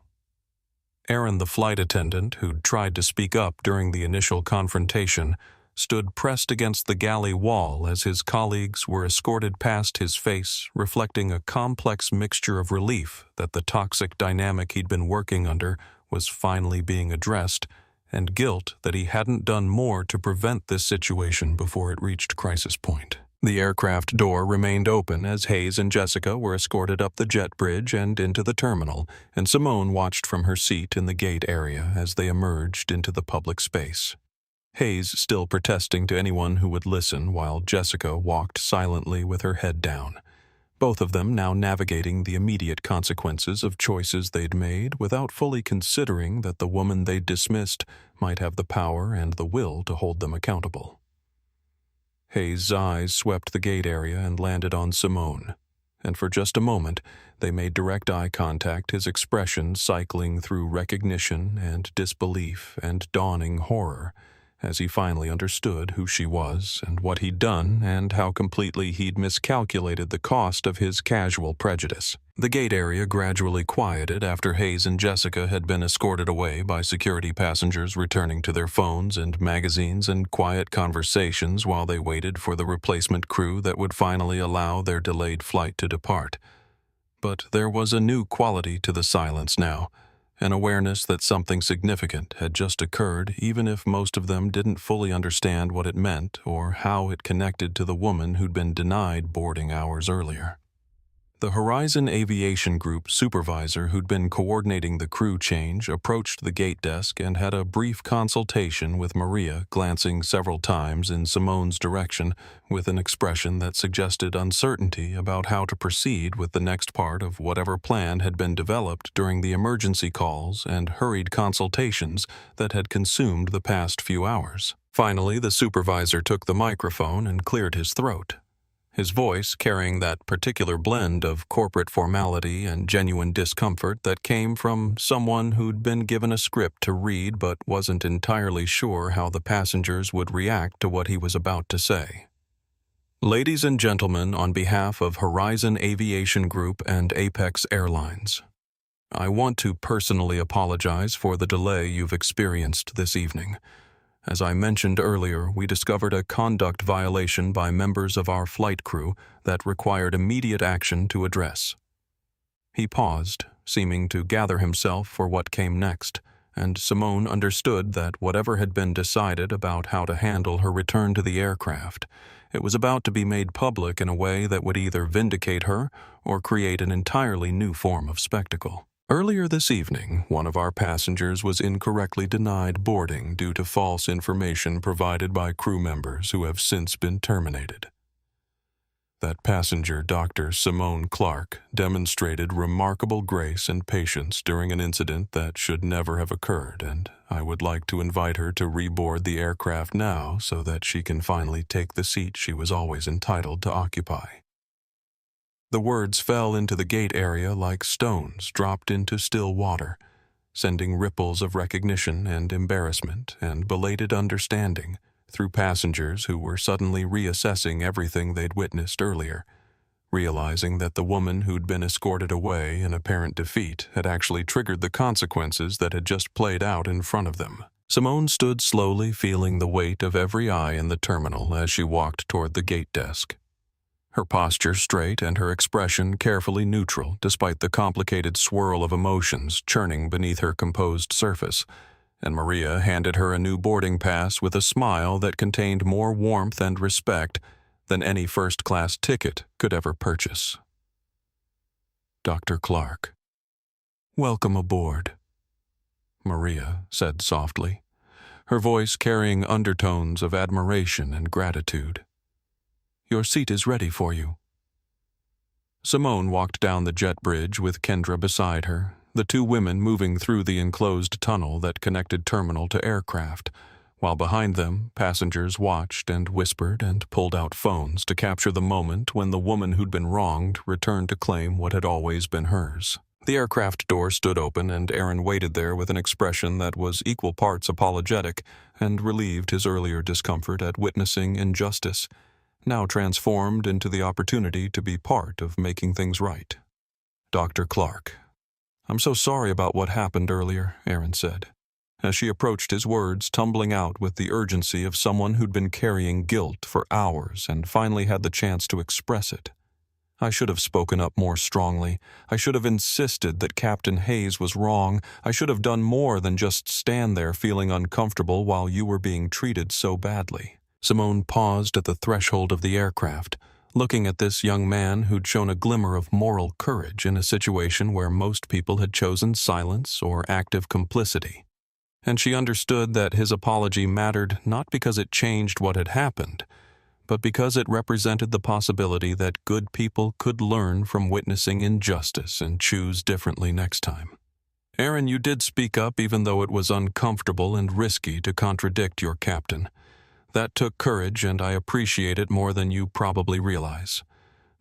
Aaron, the flight attendant who'd tried to speak up during the initial confrontation, stood pressed against the galley wall as his colleagues were escorted past his face, reflecting a complex mixture of relief that the toxic dynamic he'd been working under was finally being addressed, and guilt that he hadn't done more to prevent this situation before it reached crisis point. The aircraft door remained open as Hayes and Jessica were escorted up the jet bridge and into the terminal, and Simone watched from her seat in the gate area as they emerged into the public space. Hayes still protesting to anyone who would listen while Jessica walked silently with her head down, both of them now navigating the immediate consequences of choices they'd made without fully considering that the woman they'd dismissed might have the power and the will to hold them accountable. Hayes' eyes swept the gate area and landed on Simone, and for just a moment they made direct eye contact, his expression cycling through recognition and disbelief and dawning horror, as he finally understood who she was and what he'd done and how completely he'd miscalculated the cost of his casual prejudice. The gate area gradually quieted after Hayes and Jessica had been escorted away by security passengers returning to their phones and magazines and quiet conversations while they waited for the replacement crew that would finally allow their delayed flight to depart. But there was a new quality to the silence now, an awareness that something significant had just occurred, even if most of them didn't fully understand what it meant or how it connected to the woman who'd been denied boarding hours earlier. The Horizon Aviation Group supervisor who'd been coordinating the crew change approached the gate desk and had a brief consultation with Maria, glancing several times in Simone's direction with an expression that suggested uncertainty about how to proceed with the next part of whatever plan had been developed during the emergency calls and hurried consultations that had consumed the past few hours. Finally, the supervisor took the microphone and cleared his throat, his voice carrying that particular blend of corporate formality and genuine discomfort that came from someone who'd been given a script to read but wasn't entirely sure how the passengers would react to what he was about to say. Ladies and gentlemen, on behalf of Horizon Aviation Group and Apex Airlines, I want to personally apologize for the delay you've experienced this evening. As I mentioned earlier, we discovered a conduct violation by members of our flight crew that required immediate action to address. He paused, seeming to gather himself for what came next, and Simone understood that whatever had been decided about how to handle her return to the aircraft, it was about to be made public in a way that would either vindicate her or create an entirely new form of spectacle. Earlier this evening, one of our passengers was incorrectly denied boarding due to false information provided by crew members who have since been terminated. That passenger, Dr. Simone Clark, demonstrated remarkable grace and patience during an incident that should never have occurred, and I would like to invite her to reboard the aircraft now so that she can finally take the seat she was always entitled to occupy. The words fell into the gate area like stones dropped into still water, sending ripples of recognition and embarrassment and belated understanding through passengers who were suddenly reassessing everything they'd witnessed earlier, realizing that the woman who'd been escorted away in apparent defeat had actually triggered the consequences that had just played out in front of them. Simone stood slowly, feeling the weight of every eye in the terminal as she walked toward the gate desk. Her posture straight and her expression carefully neutral despite the complicated swirl of emotions churning beneath her composed surface, and Maria handed her a new boarding pass with a smile that contained more warmth and respect than any first-class ticket could ever purchase. Dr. Clark, welcome aboard, Maria said softly, her voice carrying undertones of admiration and gratitude. Your seat is ready for you. Simone walked down the jet bridge with Kendra beside her, the two women moving through the enclosed tunnel that connected terminal to aircraft, while behind them, passengers watched and whispered and pulled out phones to capture the moment when the woman who'd been wronged returned to claim what had always been hers. The aircraft door stood open, and Aaron waited there with an expression that was equal parts apologetic and relieved his earlier discomfort at witnessing injustice, now transformed into the opportunity to be part of making things right. Dr. Clark, I'm so sorry about what happened earlier, Aaron said, as she approached his words tumbling out with the urgency of someone who'd been carrying guilt for hours and finally had the chance to express it. I should have spoken up more strongly. I should have insisted that Captain Hayes was wrong. I should have done more than just stand there feeling uncomfortable while you were being treated so badly. Simone paused at the threshold of the aircraft, looking at this young man who'd shown a glimmer of moral courage in a situation where most people had chosen silence or active complicity. And she understood that his apology mattered not because it changed what had happened, but because it represented the possibility that good people could learn from witnessing injustice and choose differently next time. Aaron, you did speak up even though it was uncomfortable and risky to contradict your captain. That took courage, and I appreciate it more than you probably realize.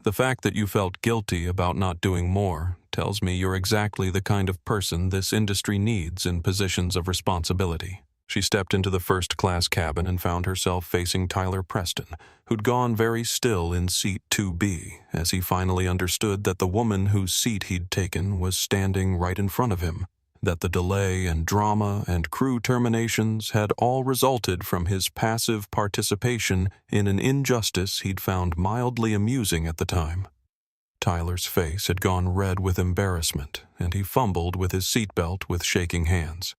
The fact that you felt guilty about not doing more tells me you're exactly the kind of person this industry needs in positions of responsibility. She stepped into the first-class cabin and found herself facing Tyler Preston, who'd gone very still in seat 2B as he finally understood that the woman whose seat he'd taken was standing right in front of him, that the delay and drama and crew terminations had all resulted from his passive participation in an injustice he'd found mildly amusing at the time. Tyler's face had gone red with embarrassment, and he fumbled with his seatbelt with shaking hands.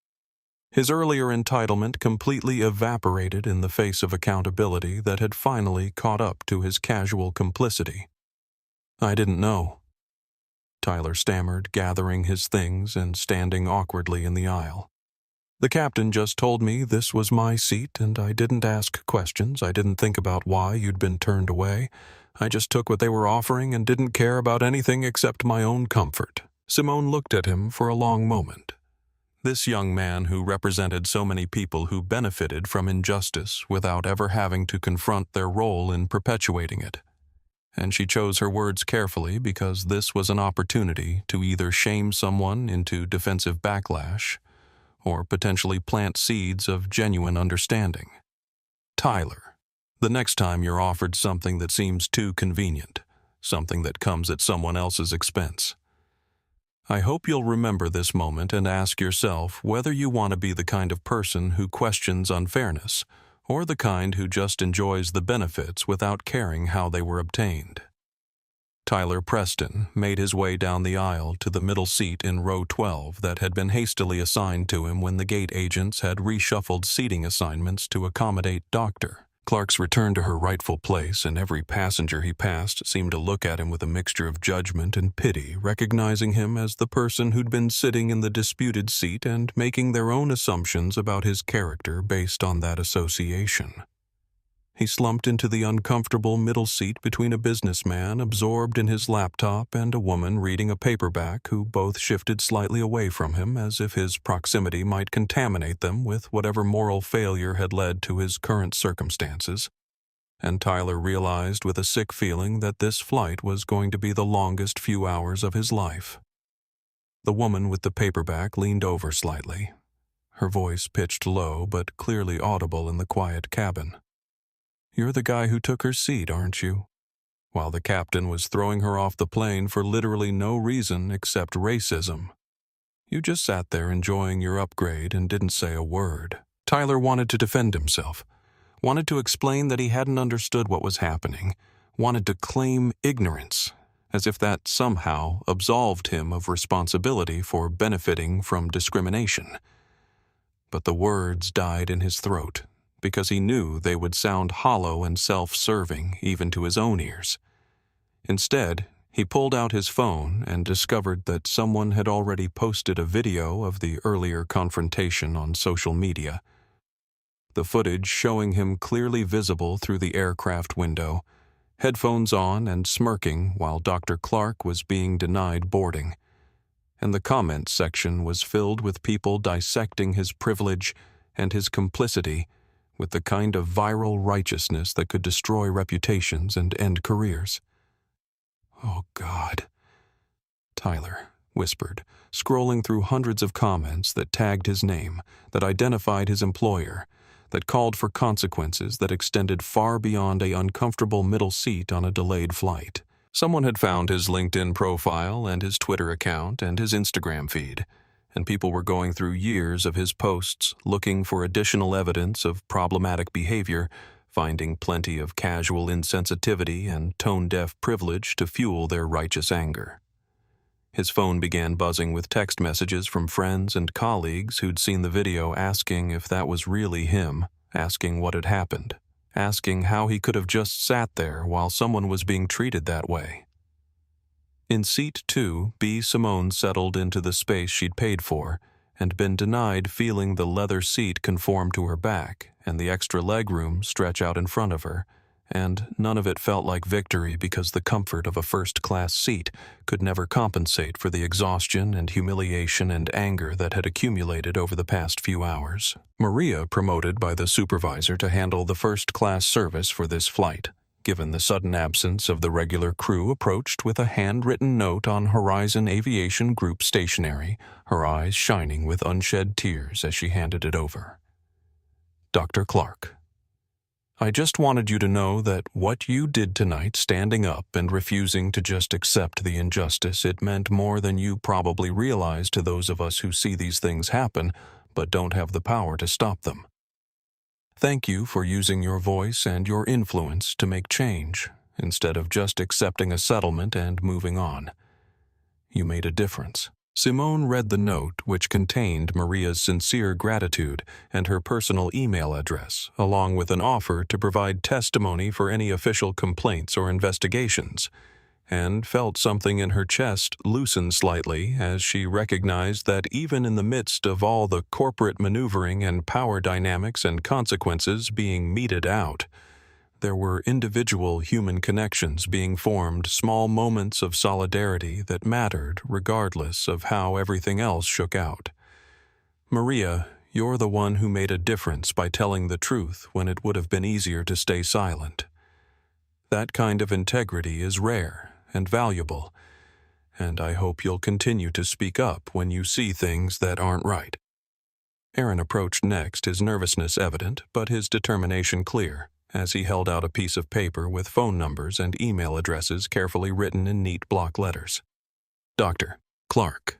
His earlier entitlement completely evaporated in the face of accountability that had finally caught up to his casual complicity. "I didn't know," Tyler stammered, gathering his things and standing awkwardly in the aisle. "The captain just told me this was my seat, and I didn't ask questions. I didn't think about why you'd been turned away. I just took what they were offering and didn't care about anything except my own comfort." Simone looked at him for a long moment. This young man who represented so many people who benefited from injustice without ever having to confront their role in perpetuating it. And she chose her words carefully because this was an opportunity to either shame someone into defensive backlash or potentially plant seeds of genuine understanding. "Tyler, the next time you're offered something that seems too convenient, something that comes at someone else's expense, I hope you'll remember this moment and ask yourself whether you want to be the kind of person who questions unfairness or the kind who just enjoys the benefits without caring how they were obtained." Tyler Preston made his way down the aisle to the middle seat in row 12 that had been hastily assigned to him when the gate agents had reshuffled seating assignments to accommodate Dr. Clark's return to her rightful place, and every passenger he passed seemed to look at him with a mixture of judgment and pity, recognizing him as the person who'd been sitting in the disputed seat and making their own assumptions about his character based on that association. He slumped into the uncomfortable middle seat between a businessman absorbed in his laptop and a woman reading a paperback who both shifted slightly away from him as if his proximity might contaminate them with whatever moral failure had led to his current circumstances. And Tyler realized with a sick feeling that this flight was going to be the longest few hours of his life. The woman with the paperback leaned over slightly, her voice pitched low but clearly audible in the quiet cabin. "You're the guy who took her seat, aren't you?" While the captain was throwing her off the plane for literally no reason except racism. "You just sat there enjoying your upgrade and didn't say a word." Tyler wanted to defend himself, wanted to explain that he hadn't understood what was happening, wanted to claim ignorance, as if that somehow absolved him of responsibility for benefiting from discrimination. But the words died in his throat, because he knew they would sound hollow and self-serving even to his own ears. Instead, he pulled out his phone and discovered that someone had already posted a video of the earlier confrontation on social media. The footage showing him clearly visible through the aircraft window, headphones on and smirking while Dr. Clark was being denied boarding. And the comments section was filled with people dissecting his privilege and his complicity with the kind of viral righteousness that could destroy reputations and end careers. "Oh, God," Tyler whispered, scrolling through hundreds of comments that tagged his name, that identified his employer, that called for consequences that extended far beyond an uncomfortable middle seat on a delayed flight. Someone had found his LinkedIn profile and his Twitter account and his Instagram feed, and people were going through years of his posts looking for additional evidence of problematic behavior, finding plenty of casual insensitivity and tone-deaf privilege to fuel their righteous anger. His phone began buzzing with text messages from friends and colleagues who'd seen the video asking if that was really him, asking what had happened, asking how he could have just sat there while someone was being treated that way. In seat 2, B. Simone settled into the space she'd paid for and been denied feeling the leather seat conform to her back and the extra legroom stretch out in front of her, and none of it felt like victory because the comfort of a first-class seat could never compensate for the exhaustion and humiliation and anger that had accumulated over the past few hours. Maria, promoted by the supervisor to handle the first-class service for this flight, given the sudden absence of the regular crew, approached with a handwritten note on Horizon Aviation Group stationery, her eyes shining with unshed tears as she handed it over. Dr. Clark, I just wanted you to know that what you did tonight, standing up and refusing to just accept the injustice, it meant more than you probably realize to those of us who see these things happen but don't have the power to stop them. Thank you for using your voice and your influence to make change, instead of just accepting a settlement and moving on. You made a difference. Simone read the note, which contained Maria's sincere gratitude and her personal email address, along with an offer to provide testimony for any official complaints or investigations, and felt something in her chest loosen slightly as she recognized that even in the midst of all the corporate maneuvering and power dynamics and consequences being meted out, there were individual human connections being formed, small moments of solidarity that mattered regardless of how everything else shook out. Maria, you're the one who made a difference by telling the truth when it would have been easier to stay silent. That kind of integrity is rare and valuable, and I hope you'll continue to speak up when you see things that aren't right. Aaron approached next, his nervousness evident, but his determination clear, as he held out a piece of paper with phone numbers and email addresses carefully written in neat block letters. Dr. Clark.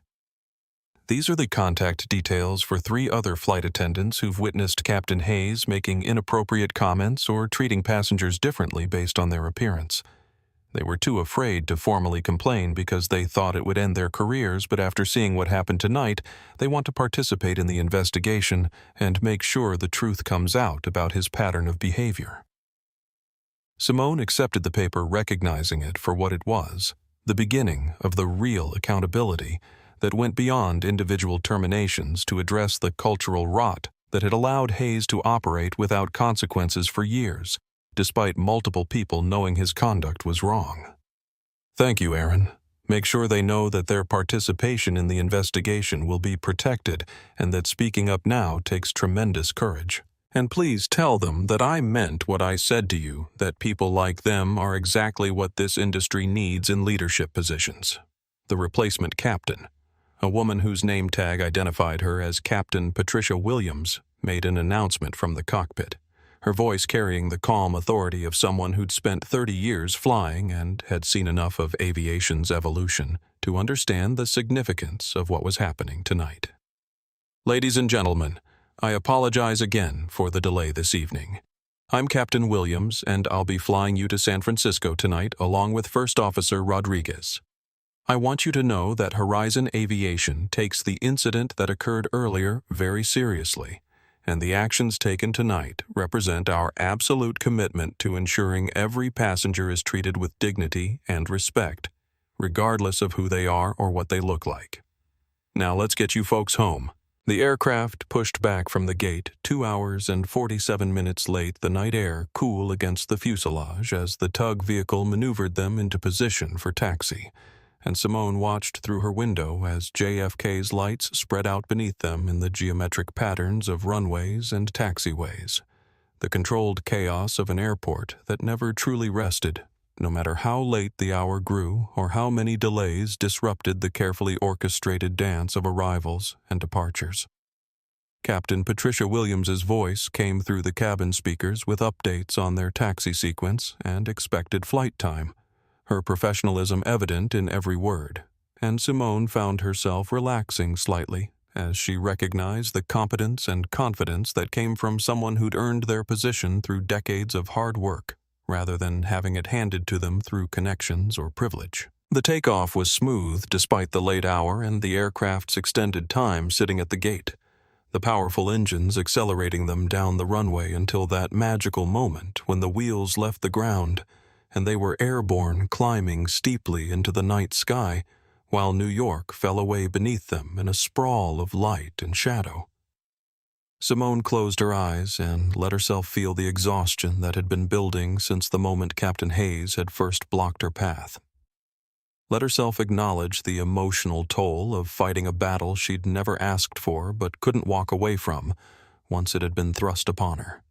These are the contact details for 3 other flight attendants who've witnessed Captain Hayes making inappropriate comments or treating passengers differently based on their appearance. They were too afraid to formally complain because they thought it would end their careers, but after seeing what happened tonight, they want to participate in the investigation and make sure the truth comes out about his pattern of behavior. Simone accepted the paper, recognizing it for what it was, the beginning of the real accountability that went beyond individual terminations to address the cultural rot that had allowed Hayes to operate without consequences for years, despite multiple people knowing his conduct was wrong. Thank you, Aaron. Make sure they know that their participation in the investigation will be protected and that speaking up now takes tremendous courage. And please tell them that I meant what I said to you, that people like them are exactly what this industry needs in leadership positions. The replacement captain, a woman whose name tag identified her as Captain Patricia Williams, made an announcement from the cockpit, her voice carrying the calm authority of someone who'd spent 30 years flying and had seen enough of aviation's evolution to understand the significance of what was happening tonight. Ladies and gentlemen, I apologize again for the delay this evening. I'm Captain Williams, and I'll be flying you to San Francisco tonight along with First Officer Rodriguez. I want you to know that Horizon Aviation takes the incident that occurred earlier very seriously, and the actions taken tonight represent our absolute commitment to ensuring every passenger is treated with dignity and respect, regardless of who they are or what they look like. Now let's get you folks home. The aircraft pushed back from the gate 2 hours and 47 minutes late, the night air cool against the fuselage as the tug vehicle maneuvered them into position for taxi, and Simone watched through her window as JFK's lights spread out beneath them in the geometric patterns of runways and taxiways, the controlled chaos of an airport that never truly rested, no matter how late the hour grew or how many delays disrupted the carefully orchestrated dance of arrivals and departures. Captain Patricia Williams's voice came through the cabin speakers with updates on their taxi sequence and expected flight time, her professionalism evident in every word, and Simone found herself relaxing slightly as she recognized the competence and confidence that came from someone who'd earned their position through decades of hard work, rather than having it handed to them through connections or privilege. The takeoff was smooth despite the late hour and the aircraft's extended time sitting at the gate, the powerful engines accelerating them down the runway until that magical moment when the wheels left the ground and they were airborne, climbing steeply into the night sky, while New York fell away beneath them in a sprawl of light and shadow. Simone closed her eyes and let herself feel the exhaustion that had been building since the moment Captain Hayes had first blocked her path. Let herself acknowledge the emotional toll of fighting a battle she'd never asked for but couldn't walk away from once it had been thrust upon her.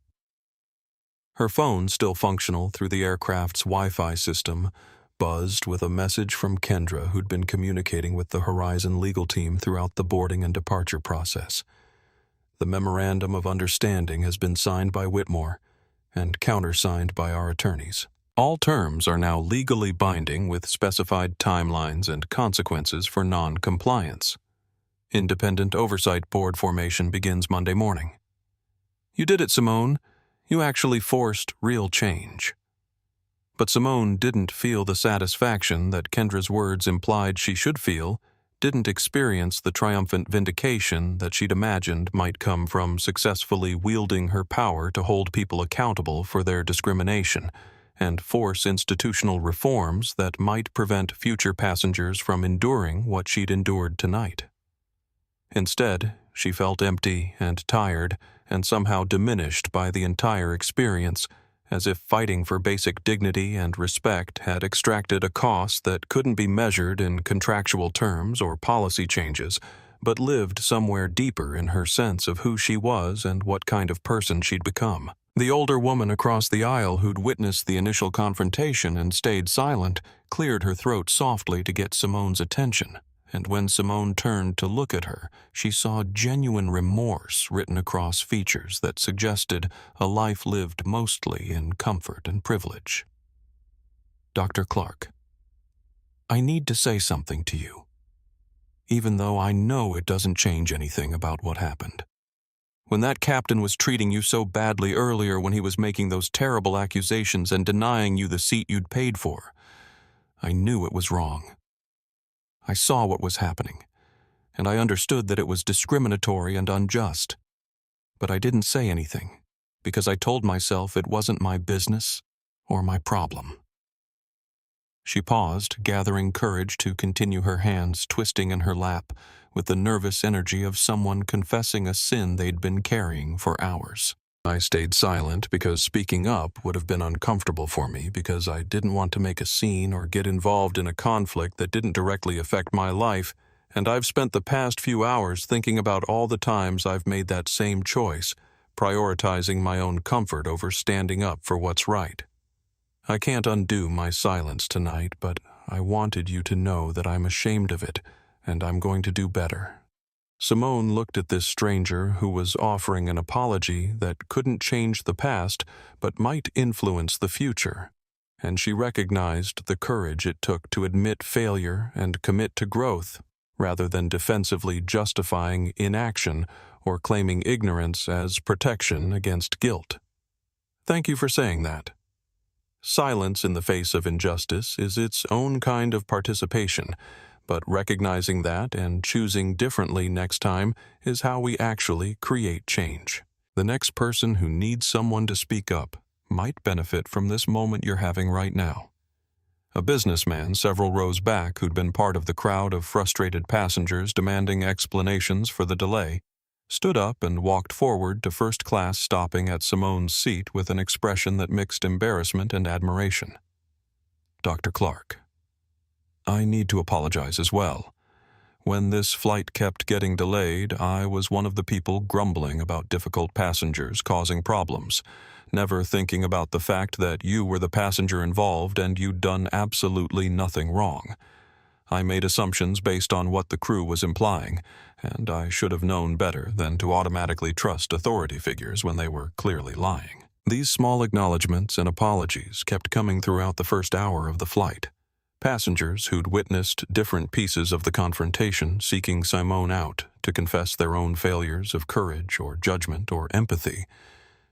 Her phone, still functional through the aircraft's Wi-Fi system, buzzed with a message from Kendra, who'd been communicating with the Horizon legal team throughout the boarding and departure process. The Memorandum of Understanding has been signed by Whitmore and countersigned by our attorneys. All terms are now legally binding with specified timelines and consequences for non-compliance. Independent Oversight Board formation begins Monday morning. You did it, Simone. You actually forced real change. But Simone didn't feel the satisfaction that Kendra's words implied she should feel, didn't experience the triumphant vindication that she'd imagined might come from successfully wielding her power to hold people accountable for their discrimination and force institutional reforms that might prevent future passengers from enduring what she'd endured tonight. Instead, she felt empty and tired and somehow diminished by the entire experience, as if fighting for basic dignity and respect had extracted a cost that couldn't be measured in contractual terms or policy changes, but lived somewhere deeper in her sense of who she was and what kind of person she'd become. The older woman across the aisle who'd witnessed the initial confrontation and stayed silent cleared her throat softly to get Simone's attention, and when Simone turned to look at her, she saw genuine remorse written across features that suggested a life lived mostly in comfort and privilege. Dr. Clark, I need to say something to you, even though I know it doesn't change anything about what happened. When that captain was treating you so badly earlier when he was making those terrible accusations and denying you the seat you'd paid for, I knew it was wrong. I saw what was happening, and I understood that it was discriminatory and unjust. But I didn't say anything, because I told myself it wasn't my business or my problem. She paused, gathering courage to continue, her hands twisting in her lap with the nervous energy of someone confessing a sin they'd been carrying for hours. I stayed silent because speaking up would have been uncomfortable for me, because I didn't want to make a scene or get involved in a conflict that didn't directly affect my life, and I've spent the past few hours thinking about all the times I've made that same choice, prioritizing my own comfort over standing up for what's right. I can't undo my silence tonight, but I wanted you to know that I'm ashamed of it, and I'm going to do better. Simone looked at this stranger who was offering an apology that couldn't change the past but might influence the future, and she recognized the courage it took to admit failure and commit to growth, rather than defensively justifying inaction or claiming ignorance as protection against guilt. Thank you for saying that. Silence in the face of injustice is its own kind of participation, but recognizing that and choosing differently next time is how we actually create change. The next person who needs someone to speak up might benefit from this moment you're having right now. A businessman several rows back, who'd been part of the crowd of frustrated passengers demanding explanations for the delay, stood up and walked forward to first class, stopping at Simone's seat with an expression that mixed embarrassment and admiration. Dr. Clark, I need to apologize as well. When this flight kept getting delayed, I was one of the people grumbling about difficult passengers causing problems, never thinking about the fact that you were the passenger involved and you'd done absolutely nothing wrong. I made assumptions based on what the crew was implying, and I should have known better than to automatically trust authority figures when they were clearly lying. These small acknowledgments and apologies kept coming throughout the first hour of the flight. Passengers who'd witnessed different pieces of the confrontation seeking Simone out to confess their own failures of courage or judgment or empathy.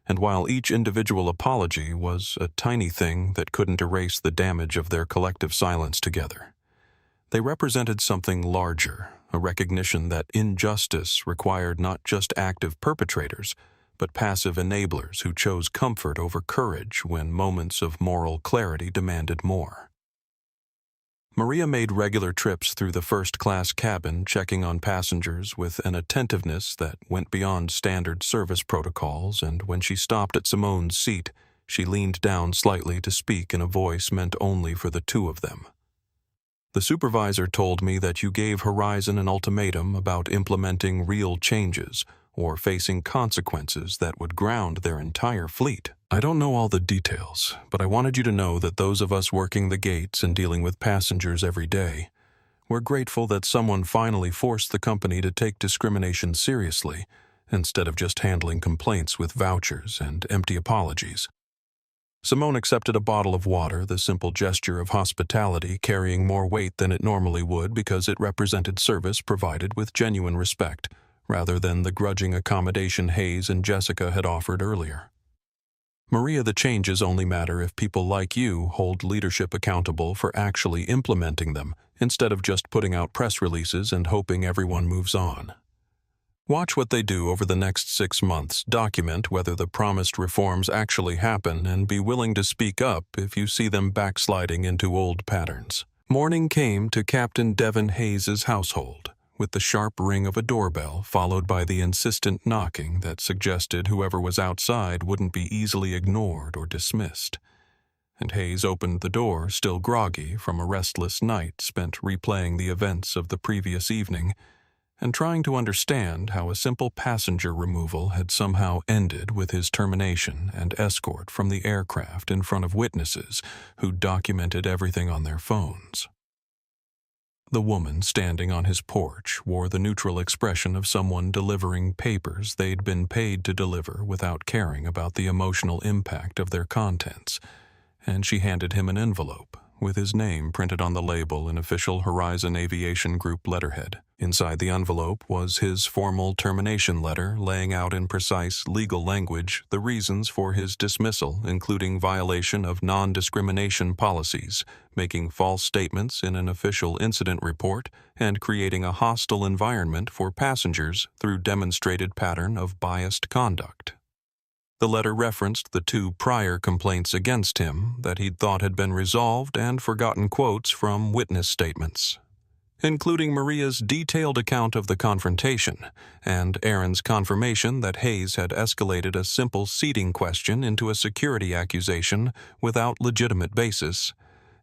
And while each individual apology was a tiny thing that couldn't erase the damage of their collective silence together, they represented something larger, a recognition that injustice required not just active perpetrators, but passive enablers who chose comfort over courage when moments of moral clarity demanded more. Maria made regular trips through the first-class cabin, checking on passengers with an attentiveness that went beyond standard service protocols, and when she stopped at Simone's seat, she leaned down slightly to speak in a voice meant only for the two of them. The supervisor told me that you gave Horizon an ultimatum about implementing real changes, or facing consequences that would ground their entire fleet. I don't know all the details, but I wanted you to know that those of us working the gates and dealing with passengers every day, we're grateful that someone finally forced the company to take discrimination seriously, instead of just handling complaints with vouchers and empty apologies. Simone accepted a bottle of water, the simple gesture of hospitality carrying more weight than it normally would because it represented service provided with genuine respect, rather than the grudging accommodation Hayes and Jessica had offered earlier. Maria, the changes only matter if people like you hold leadership accountable for actually implementing them, instead of just putting out press releases and hoping everyone moves on. Watch what they do over the next 6 months, document whether the promised reforms actually happen, and be willing to speak up if you see them backsliding into old patterns. Morning came to Captain Devin Hayes's household, with the sharp ring of a doorbell followed by the insistent knocking that suggested whoever was outside wouldn't be easily ignored or dismissed. And Hayes opened the door, still groggy from a restless night spent replaying the events of the previous evening, and trying to understand how a simple passenger removal had somehow ended with his termination and escort from the aircraft in front of witnesses who documented everything on their phones. The woman standing on his porch wore the neutral expression of someone delivering papers they'd been paid to deliver without caring about the emotional impact of their contents, and she handed him an envelope with his name printed on the label in official Horizon Aviation Group letterhead. Inside the envelope was his formal termination letter laying out in precise legal language the reasons for his dismissal, including violation of non-discrimination policies, making false statements in an official incident report, and creating a hostile environment for passengers through demonstrated pattern of biased conduct. The letter referenced the 2 prior complaints against him that he'd thought had been resolved and forgotten quotes from witness statements, including Maria's detailed account of the confrontation and Aaron's confirmation that Hayes had escalated a simple seating question into a security accusation without legitimate basis,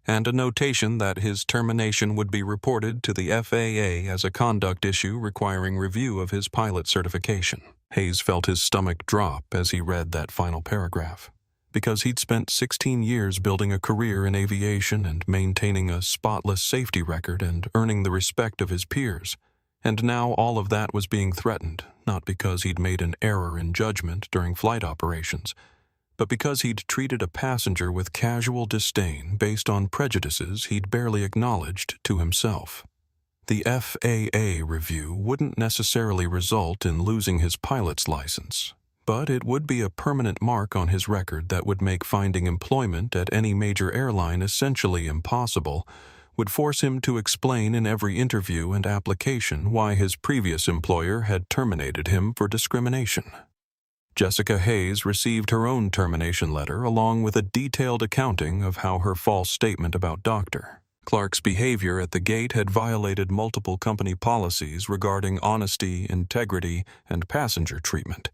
and a notation that his termination would be reported to the FAA as a conduct issue requiring review of his pilot certification. Hayes felt his stomach drop as he read that final paragraph, because he'd spent 16 years building a career in aviation and maintaining a spotless safety record and earning the respect of his peers, and now all of that was being threatened, not because he'd made an error in judgment during flight operations, but because he'd treated a passenger with casual disdain based on prejudices he'd barely acknowledged to himself. The FAA review wouldn't necessarily result in losing his pilot's license, but it would be a permanent mark on his record that would make finding employment at any major airline essentially impossible, would force him to explain in every interview and application why his previous employer had terminated him for discrimination. Jessica Hayes received her own termination letter along with a detailed accounting of how her false statement about Dr. Clark's behavior at the gate had violated multiple company policies regarding honesty, integrity, and passenger treatment,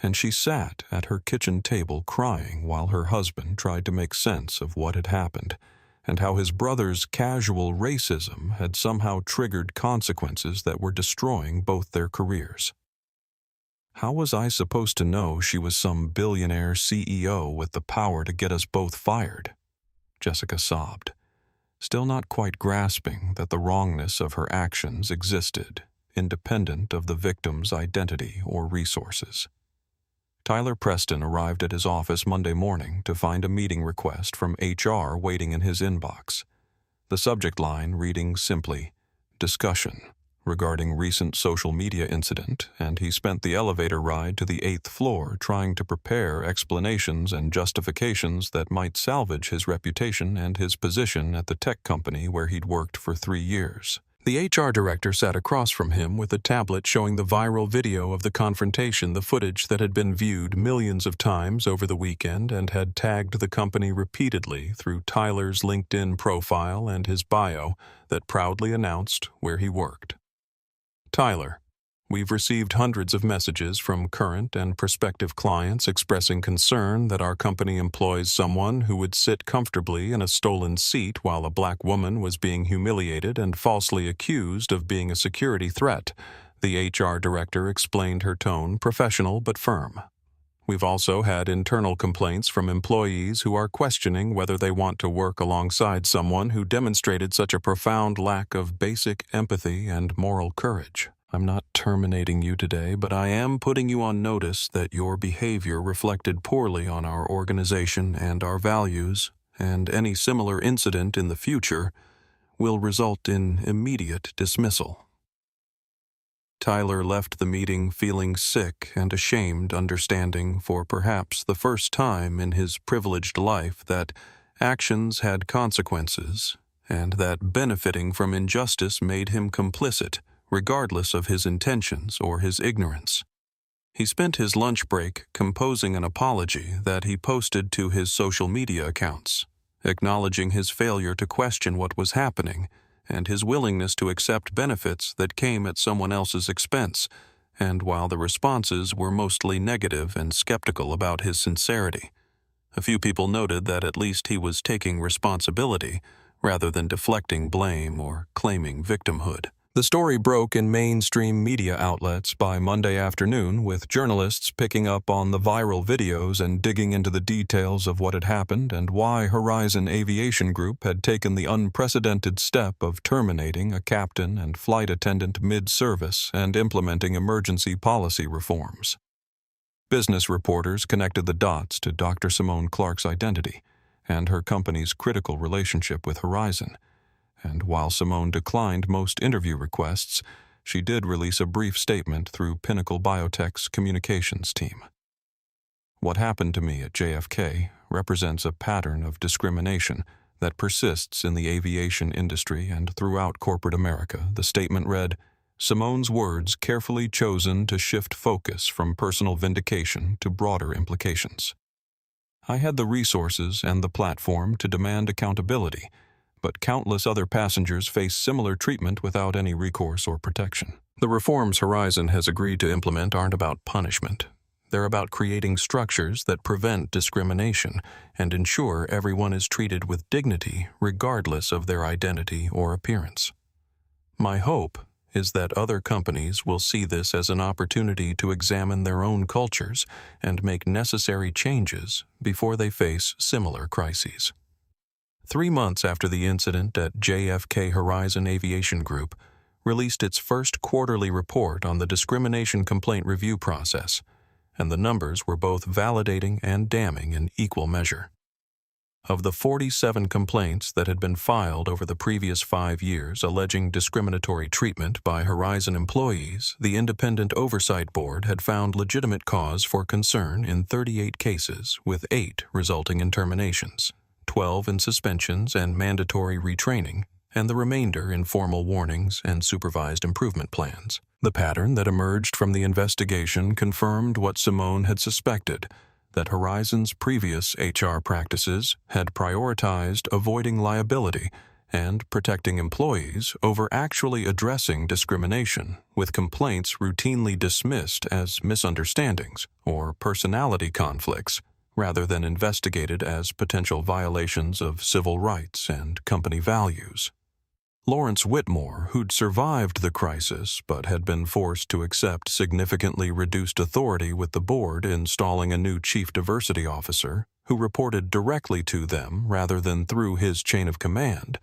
and she sat at her kitchen table crying while her husband tried to make sense of what had happened and how his brother's casual racism had somehow triggered consequences that were destroying both their careers. How was I supposed to know she was some billionaire CEO with the power to get us both fired? Jessica sobbed, still not quite grasping that the wrongness of her actions existed, independent of the victim's identity or resources. Tyler Preston arrived at his office Monday morning to find a meeting request from HR waiting in his inbox. The subject line reading simply, "Discussion," regarding recent social media incident, and he spent the elevator ride to the 8th floor trying to prepare explanations and justifications that might salvage his reputation and his position at the tech company where he'd worked for 3 years. The HR director sat across from him with a tablet showing the viral video of the confrontation, the footage that had been viewed millions of times over the weekend and had tagged the company repeatedly through Tyler's LinkedIn profile and his bio that proudly announced where he worked. Tyler, we've received hundreds of messages from current and prospective clients expressing concern that our company employs someone who would sit comfortably in a stolen seat while a black woman was being humiliated and falsely accused of being a security threat. The HR director explained, her tone professional but firm. We've also had internal complaints from employees who are questioning whether they want to work alongside someone who demonstrated such a profound lack of basic empathy and moral courage. I'm not terminating you today, but I am putting you on notice that your behavior reflected poorly on our organization and our values, and any similar incident in the future will result in immediate dismissal. Tyler left the meeting feeling sick and ashamed, understanding for perhaps the first time in his privileged life that actions had consequences, and that benefiting from injustice made him complicit, regardless of his intentions or his ignorance. He spent his lunch break composing an apology that he posted to his social media accounts, acknowledging his failure to question what was happening and his willingness to accept benefits that came at someone else's expense, and while the responses were mostly negative and skeptical about his sincerity, a few people noted that at least he was taking responsibility rather than deflecting blame or claiming victimhood. The story broke in mainstream media outlets by Monday afternoon, with journalists picking up on the viral videos and digging into the details of what had happened and why Horizon Aviation Group had taken the unprecedented step of terminating a captain and flight attendant mid-service and implementing emergency policy reforms. Business reporters connected the dots to Dr. Simone Clark's identity and her company's critical relationship with Horizon. And while Simone declined most interview requests, she did release a brief statement through Pinnacle Biotech's communications team. What happened to me at JFK represents a pattern of discrimination that persists in the aviation industry and throughout corporate America, the statement read, Simone's words carefully chosen to shift focus from personal vindication to broader implications. I had the resources and the platform to demand accountability, but countless other passengers face similar treatment without any recourse or protection. The reforms Horizon has agreed to implement aren't about punishment. They're about creating structures that prevent discrimination and ensure everyone is treated with dignity regardless of their identity or appearance. My hope is that other companies will see this as an opportunity to examine their own cultures and make necessary changes before they face similar crises. 3 months after the incident at JFK, Horizon Aviation Group released its first quarterly report on the discrimination complaint review process, and the numbers were both validating and damning in equal measure. Of the 47 complaints that had been filed over the previous 5 years alleging discriminatory treatment by Horizon employees, the Independent Oversight Board had found legitimate cause for concern in 38 cases, with 8 resulting in terminations, 12 in suspensions and mandatory retraining, and the remainder in formal warnings and supervised improvement plans. The pattern that emerged from the investigation confirmed what Simone had suspected, that Horizon's previous HR practices had prioritized avoiding liability and protecting employees over actually addressing discrimination, with complaints routinely dismissed as misunderstandings or personality conflicts, rather than investigated as potential violations of civil rights and company values. Lawrence Whitmore, who'd survived the crisis but had been forced to accept significantly reduced authority with the board installing a new chief diversity officer, who reported directly to them rather than through his chain of command,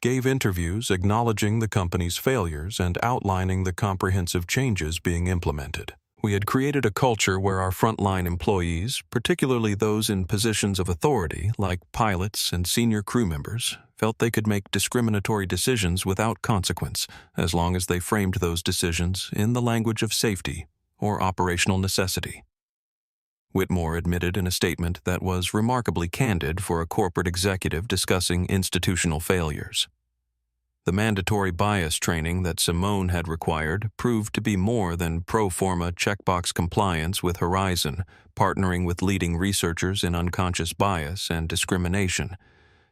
gave interviews acknowledging the company's failures and outlining the comprehensive changes being implemented. We had created a culture where our frontline employees, particularly those in positions of authority like pilots and senior crew members, felt they could make discriminatory decisions without consequence as long as they framed those decisions in the language of safety or operational necessity. Whitmore admitted in a statement that was remarkably candid for a corporate executive discussing institutional failures. The mandatory bias training that Simone had required proved to be more than pro forma checkbox compliance with Horizon, partnering with leading researchers in unconscious bias and discrimination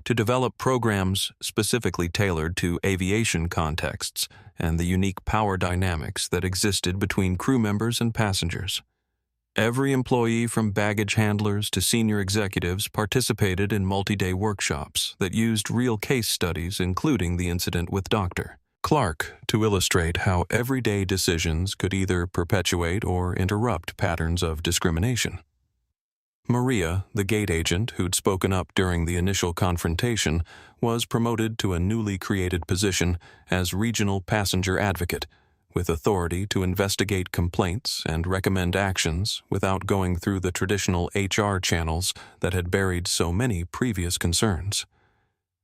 to develop programs specifically tailored to aviation contexts and the unique power dynamics that existed between crew members and passengers. Every employee from baggage handlers to senior executives participated in multi-day workshops that used real case studies, including the incident with Dr. Clark to illustrate how everyday decisions could either perpetuate or interrupt patterns of discrimination. Maria, the gate agent who'd spoken up during the initial confrontation, was promoted to a newly created position as regional passenger advocate, with authority to investigate complaints and recommend actions without going through the traditional HR channels that had buried so many previous concerns.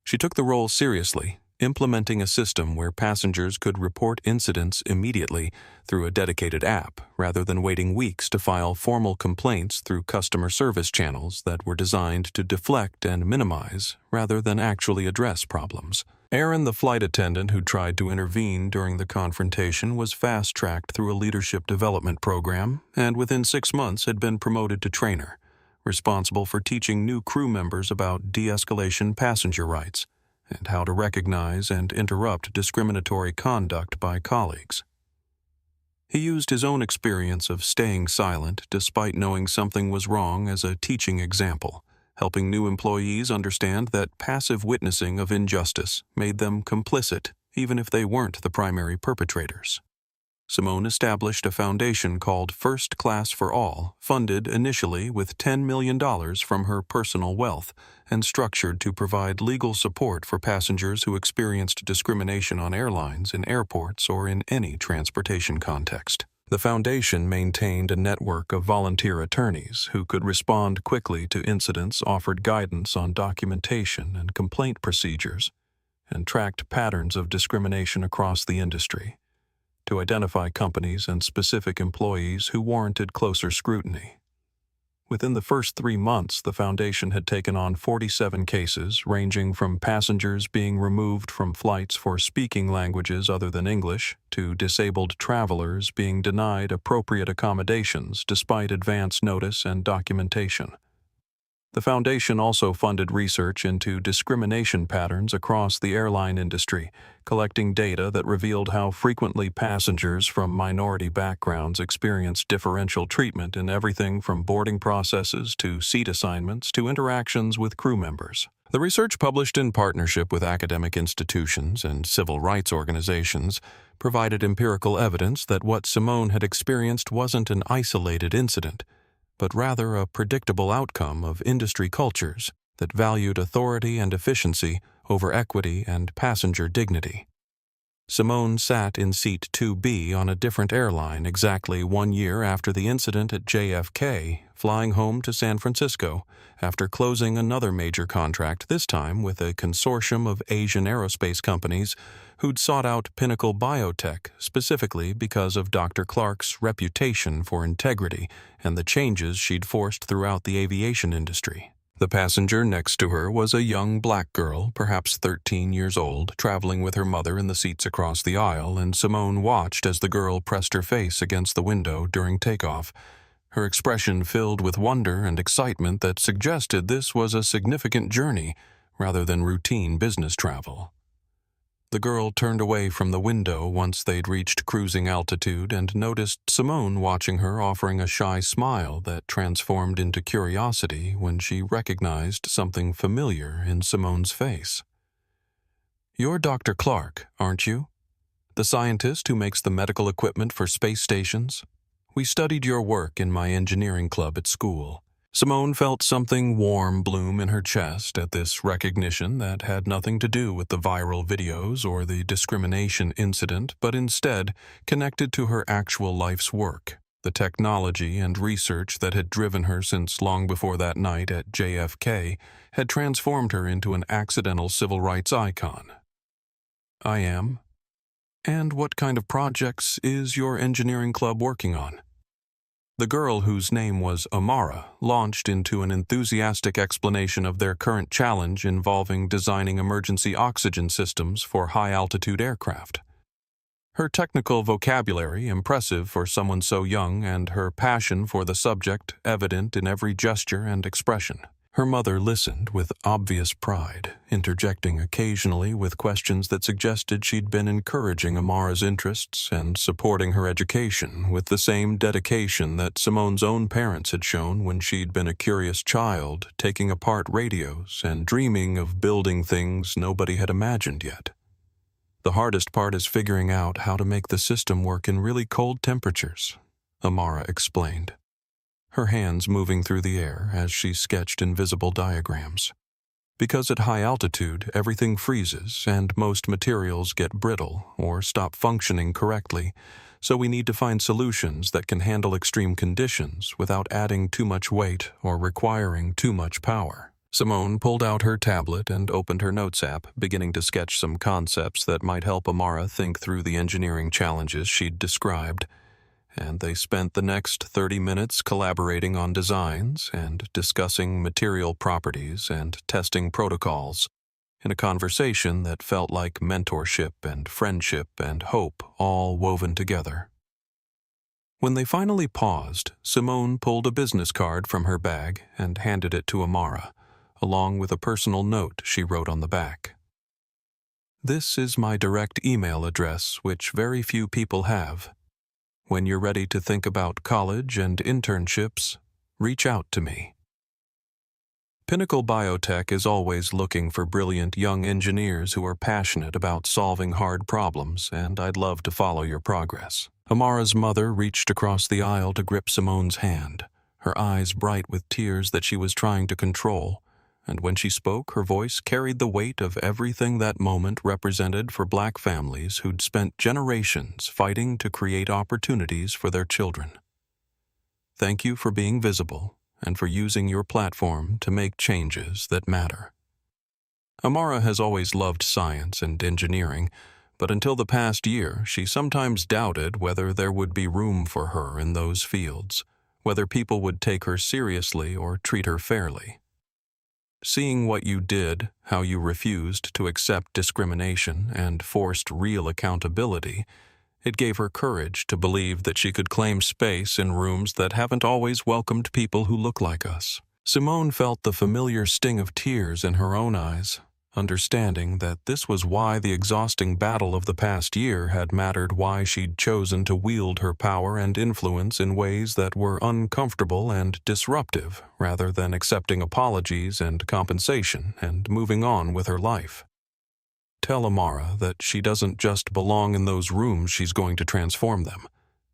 She took the role seriously, implementing a system where passengers could report incidents immediately through a dedicated app rather than waiting weeks to file formal complaints through customer service channels that were designed to deflect and minimize rather than actually address problems. Aaron, the flight attendant who tried to intervene during the confrontation, was fast-tracked through a leadership development program and within 6 months had been promoted to trainer, responsible for teaching new crew members about de-escalation passenger rights and how to recognize and interrupt discriminatory conduct by colleagues. He used his own experience of staying silent despite knowing something was wrong as a teaching example, helping new employees understand that passive witnessing of injustice made them complicit even if they weren't the primary perpetrators. Simone established a foundation called First Class for All, funded initially with $10 million from her personal wealth and structured to provide legal support for passengers who experienced discrimination on airlines, in airports, or in any transportation context. The foundation maintained a network of volunteer attorneys who could respond quickly to incidents, offered guidance on documentation and complaint procedures, and tracked patterns of discrimination across the industry to identify companies and specific employees who warranted closer scrutiny. Within the first 3 months, the Foundation had taken on 47 cases, ranging from passengers being removed from flights for speaking languages other than English to disabled travelers being denied appropriate accommodations despite advance notice and documentation. The Foundation also funded research into discrimination patterns across the airline industry, collecting data that revealed how frequently passengers from minority backgrounds experienced differential treatment in everything from boarding processes to seat assignments to interactions with crew members. The research, published in partnership with academic institutions and civil rights organizations, provided empirical evidence that what Simone had experienced wasn't an isolated incident, but rather a predictable outcome of industry cultures that valued authority and efficiency over equity and passenger dignity. Simone sat in seat 2B on a different airline exactly 1 year after the incident at JFK, flying home to San Francisco after closing another major contract, this time with a consortium of Asian aerospace companies who'd sought out Pinnacle Biotech specifically because of Dr. Clark's reputation for integrity and the changes she'd forced throughout the aviation industry. The passenger next to her was a young black girl, perhaps 13 years old, traveling with her mother in the seats across the aisle, and Simone watched as the girl pressed her face against the window during takeoff, her expression filled with wonder and excitement that suggested this was a significant journey rather than routine business travel. The girl turned away from the window once they'd reached cruising altitude and noticed Simone watching her, offering a shy smile that transformed into curiosity when she recognized something familiar in Simone's face. "You're Dr. Clark, aren't you? The scientist who makes the medical equipment for space stations? We studied your work in my engineering club at school." Simone felt something warm bloom in her chest at this recognition that had nothing to do with the viral videos or the discrimination incident, but instead connected to her actual life's work, the technology and research that had driven her since long before that night at JFK had transformed her into an accidental civil rights icon. "I am. And what kind of projects is your engineering club working on?" The girl, whose name was Amara, launched into an enthusiastic explanation of their current challenge involving designing emergency oxygen systems for high-altitude aircraft. Her technical vocabulary, impressive for someone so young, and her passion for the subject evident in every gesture and expression. Her mother listened with obvious pride, interjecting occasionally with questions that suggested she'd been encouraging Amara's interests and supporting her education with the same dedication that Simone's own parents had shown when she'd been a curious child, taking apart radios and dreaming of building things nobody had imagined yet. The hardest part is figuring out how to make the system work in really cold temperatures, Amara explained, her hands moving through the air as she sketched invisible diagrams. Because at high altitude, everything freezes and most materials get brittle or stop functioning correctly, so we need to find solutions that can handle extreme conditions without adding too much weight or requiring too much power. Simone pulled out her tablet and opened her notes app, beginning to sketch some concepts that might help Amara think through the engineering challenges she'd described. And they spent the next 30 minutes collaborating on designs and discussing material properties and testing protocols, in a conversation that felt like mentorship and friendship and hope all woven together. When they finally paused, Simone pulled a business card from her bag and handed it to Amara, along with a personal note she wrote on the back. "This is my direct email address, which very few people have. When you're ready to think about college and internships, reach out to me." Pinnacle Biotech is always looking for brilliant young engineers who are passionate about solving hard problems, and I'd love to follow your progress. Amara's mother reached across the aisle to grip Simone's hand, her eyes bright with tears that she was trying to control, and when she spoke, her voice carried the weight of everything that moment represented for Black families who'd spent generations fighting to create opportunities for their children. "Thank you for being visible and for using your platform to make changes that matter." Amara has always loved science and engineering, but until the past year, she sometimes doubted whether there would be room for her in those fields, whether people would take her seriously or treat her fairly. Seeing what you did, how you refused to accept discrimination and forced real accountability, it gave her courage to believe that she could claim space in rooms that haven't always welcomed people who look like us. Simone felt the familiar sting of tears in her own eyes, understanding that this was why the exhausting battle of the past year had mattered, why she'd chosen to wield her power and influence in ways that were uncomfortable and disruptive, rather than accepting apologies and compensation and moving on with her life. Tell Amara that she doesn't just belong in those rooms, she's going to transform them.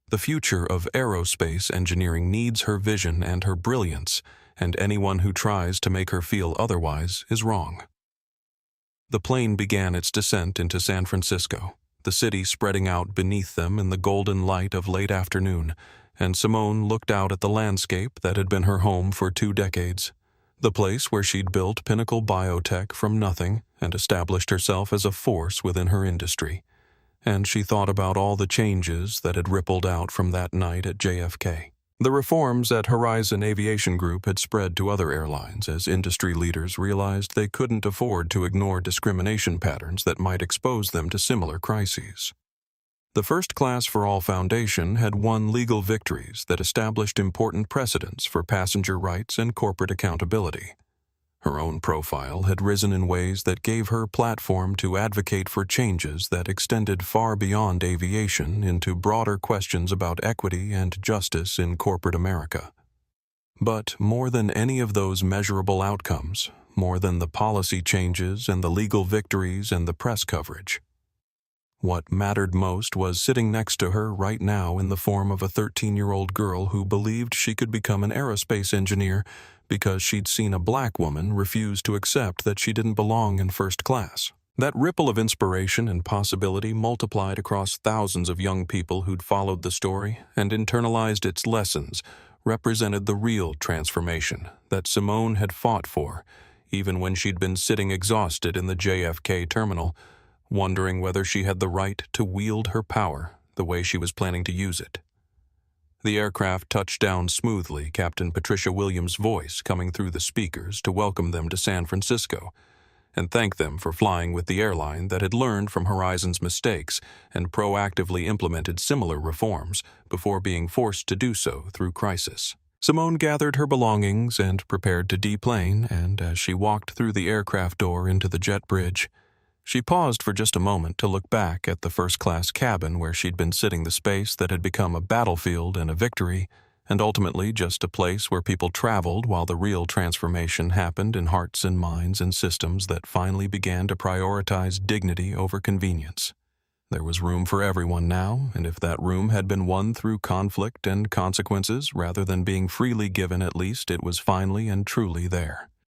The future of aerospace engineering needs her vision and her brilliance, and anyone who tries to make her feel otherwise is wrong. The plane began its descent into San Francisco, the city spreading out beneath them in the golden light of late afternoon, and Simone looked out at the landscape that had been her home for 2 decades, the place where she'd built Pinnacle Biotech from nothing and established herself as a force within her industry. And she thought about all the changes that had rippled out from that night at JFK. The reforms at Horizon Aviation Group had spread to other airlines as industry leaders realized they couldn't afford to ignore discrimination patterns that might expose them to similar crises. The First Class for All Foundation had won legal victories that established important precedents for passenger rights and corporate accountability. Her own profile had risen in ways that gave her platform to advocate for changes that extended far beyond aviation into broader questions about equity and justice in corporate America. But more than any of those measurable outcomes, more than the policy changes and the legal victories and the press coverage, what mattered most was sitting next to her right now in the form of a 13-year-old girl who believed she could become an aerospace engineer because she'd seen a Black woman refuse to accept that she didn't belong in first class. That ripple of inspiration and possibility multiplied across thousands of young people who'd followed the story and internalized its lessons, represented the real transformation that Simone had fought for, even when she'd been sitting exhausted in the JFK terminal, wondering whether she had the right to wield her power the way she was planning to use it. The aircraft touched down smoothly, Captain Patricia Williams' voice coming through the speakers to welcome them to San Francisco and thank them for flying with the airline that had learned from Horizon's mistakes and proactively implemented similar reforms before being forced to do so through crisis. Simone gathered her belongings and prepared to deplane, and as she walked through the aircraft door into the jet bridge, she paused for just a moment to look back at the first-class cabin where she'd been sitting, the space that had become a battlefield and a victory, and ultimately just a place where people traveled while the real transformation happened in hearts and minds and systems that finally began to prioritize dignity over convenience. There was room for everyone now, and if that room had been won through conflict and consequences rather than being freely given, at least it was finally and truly there.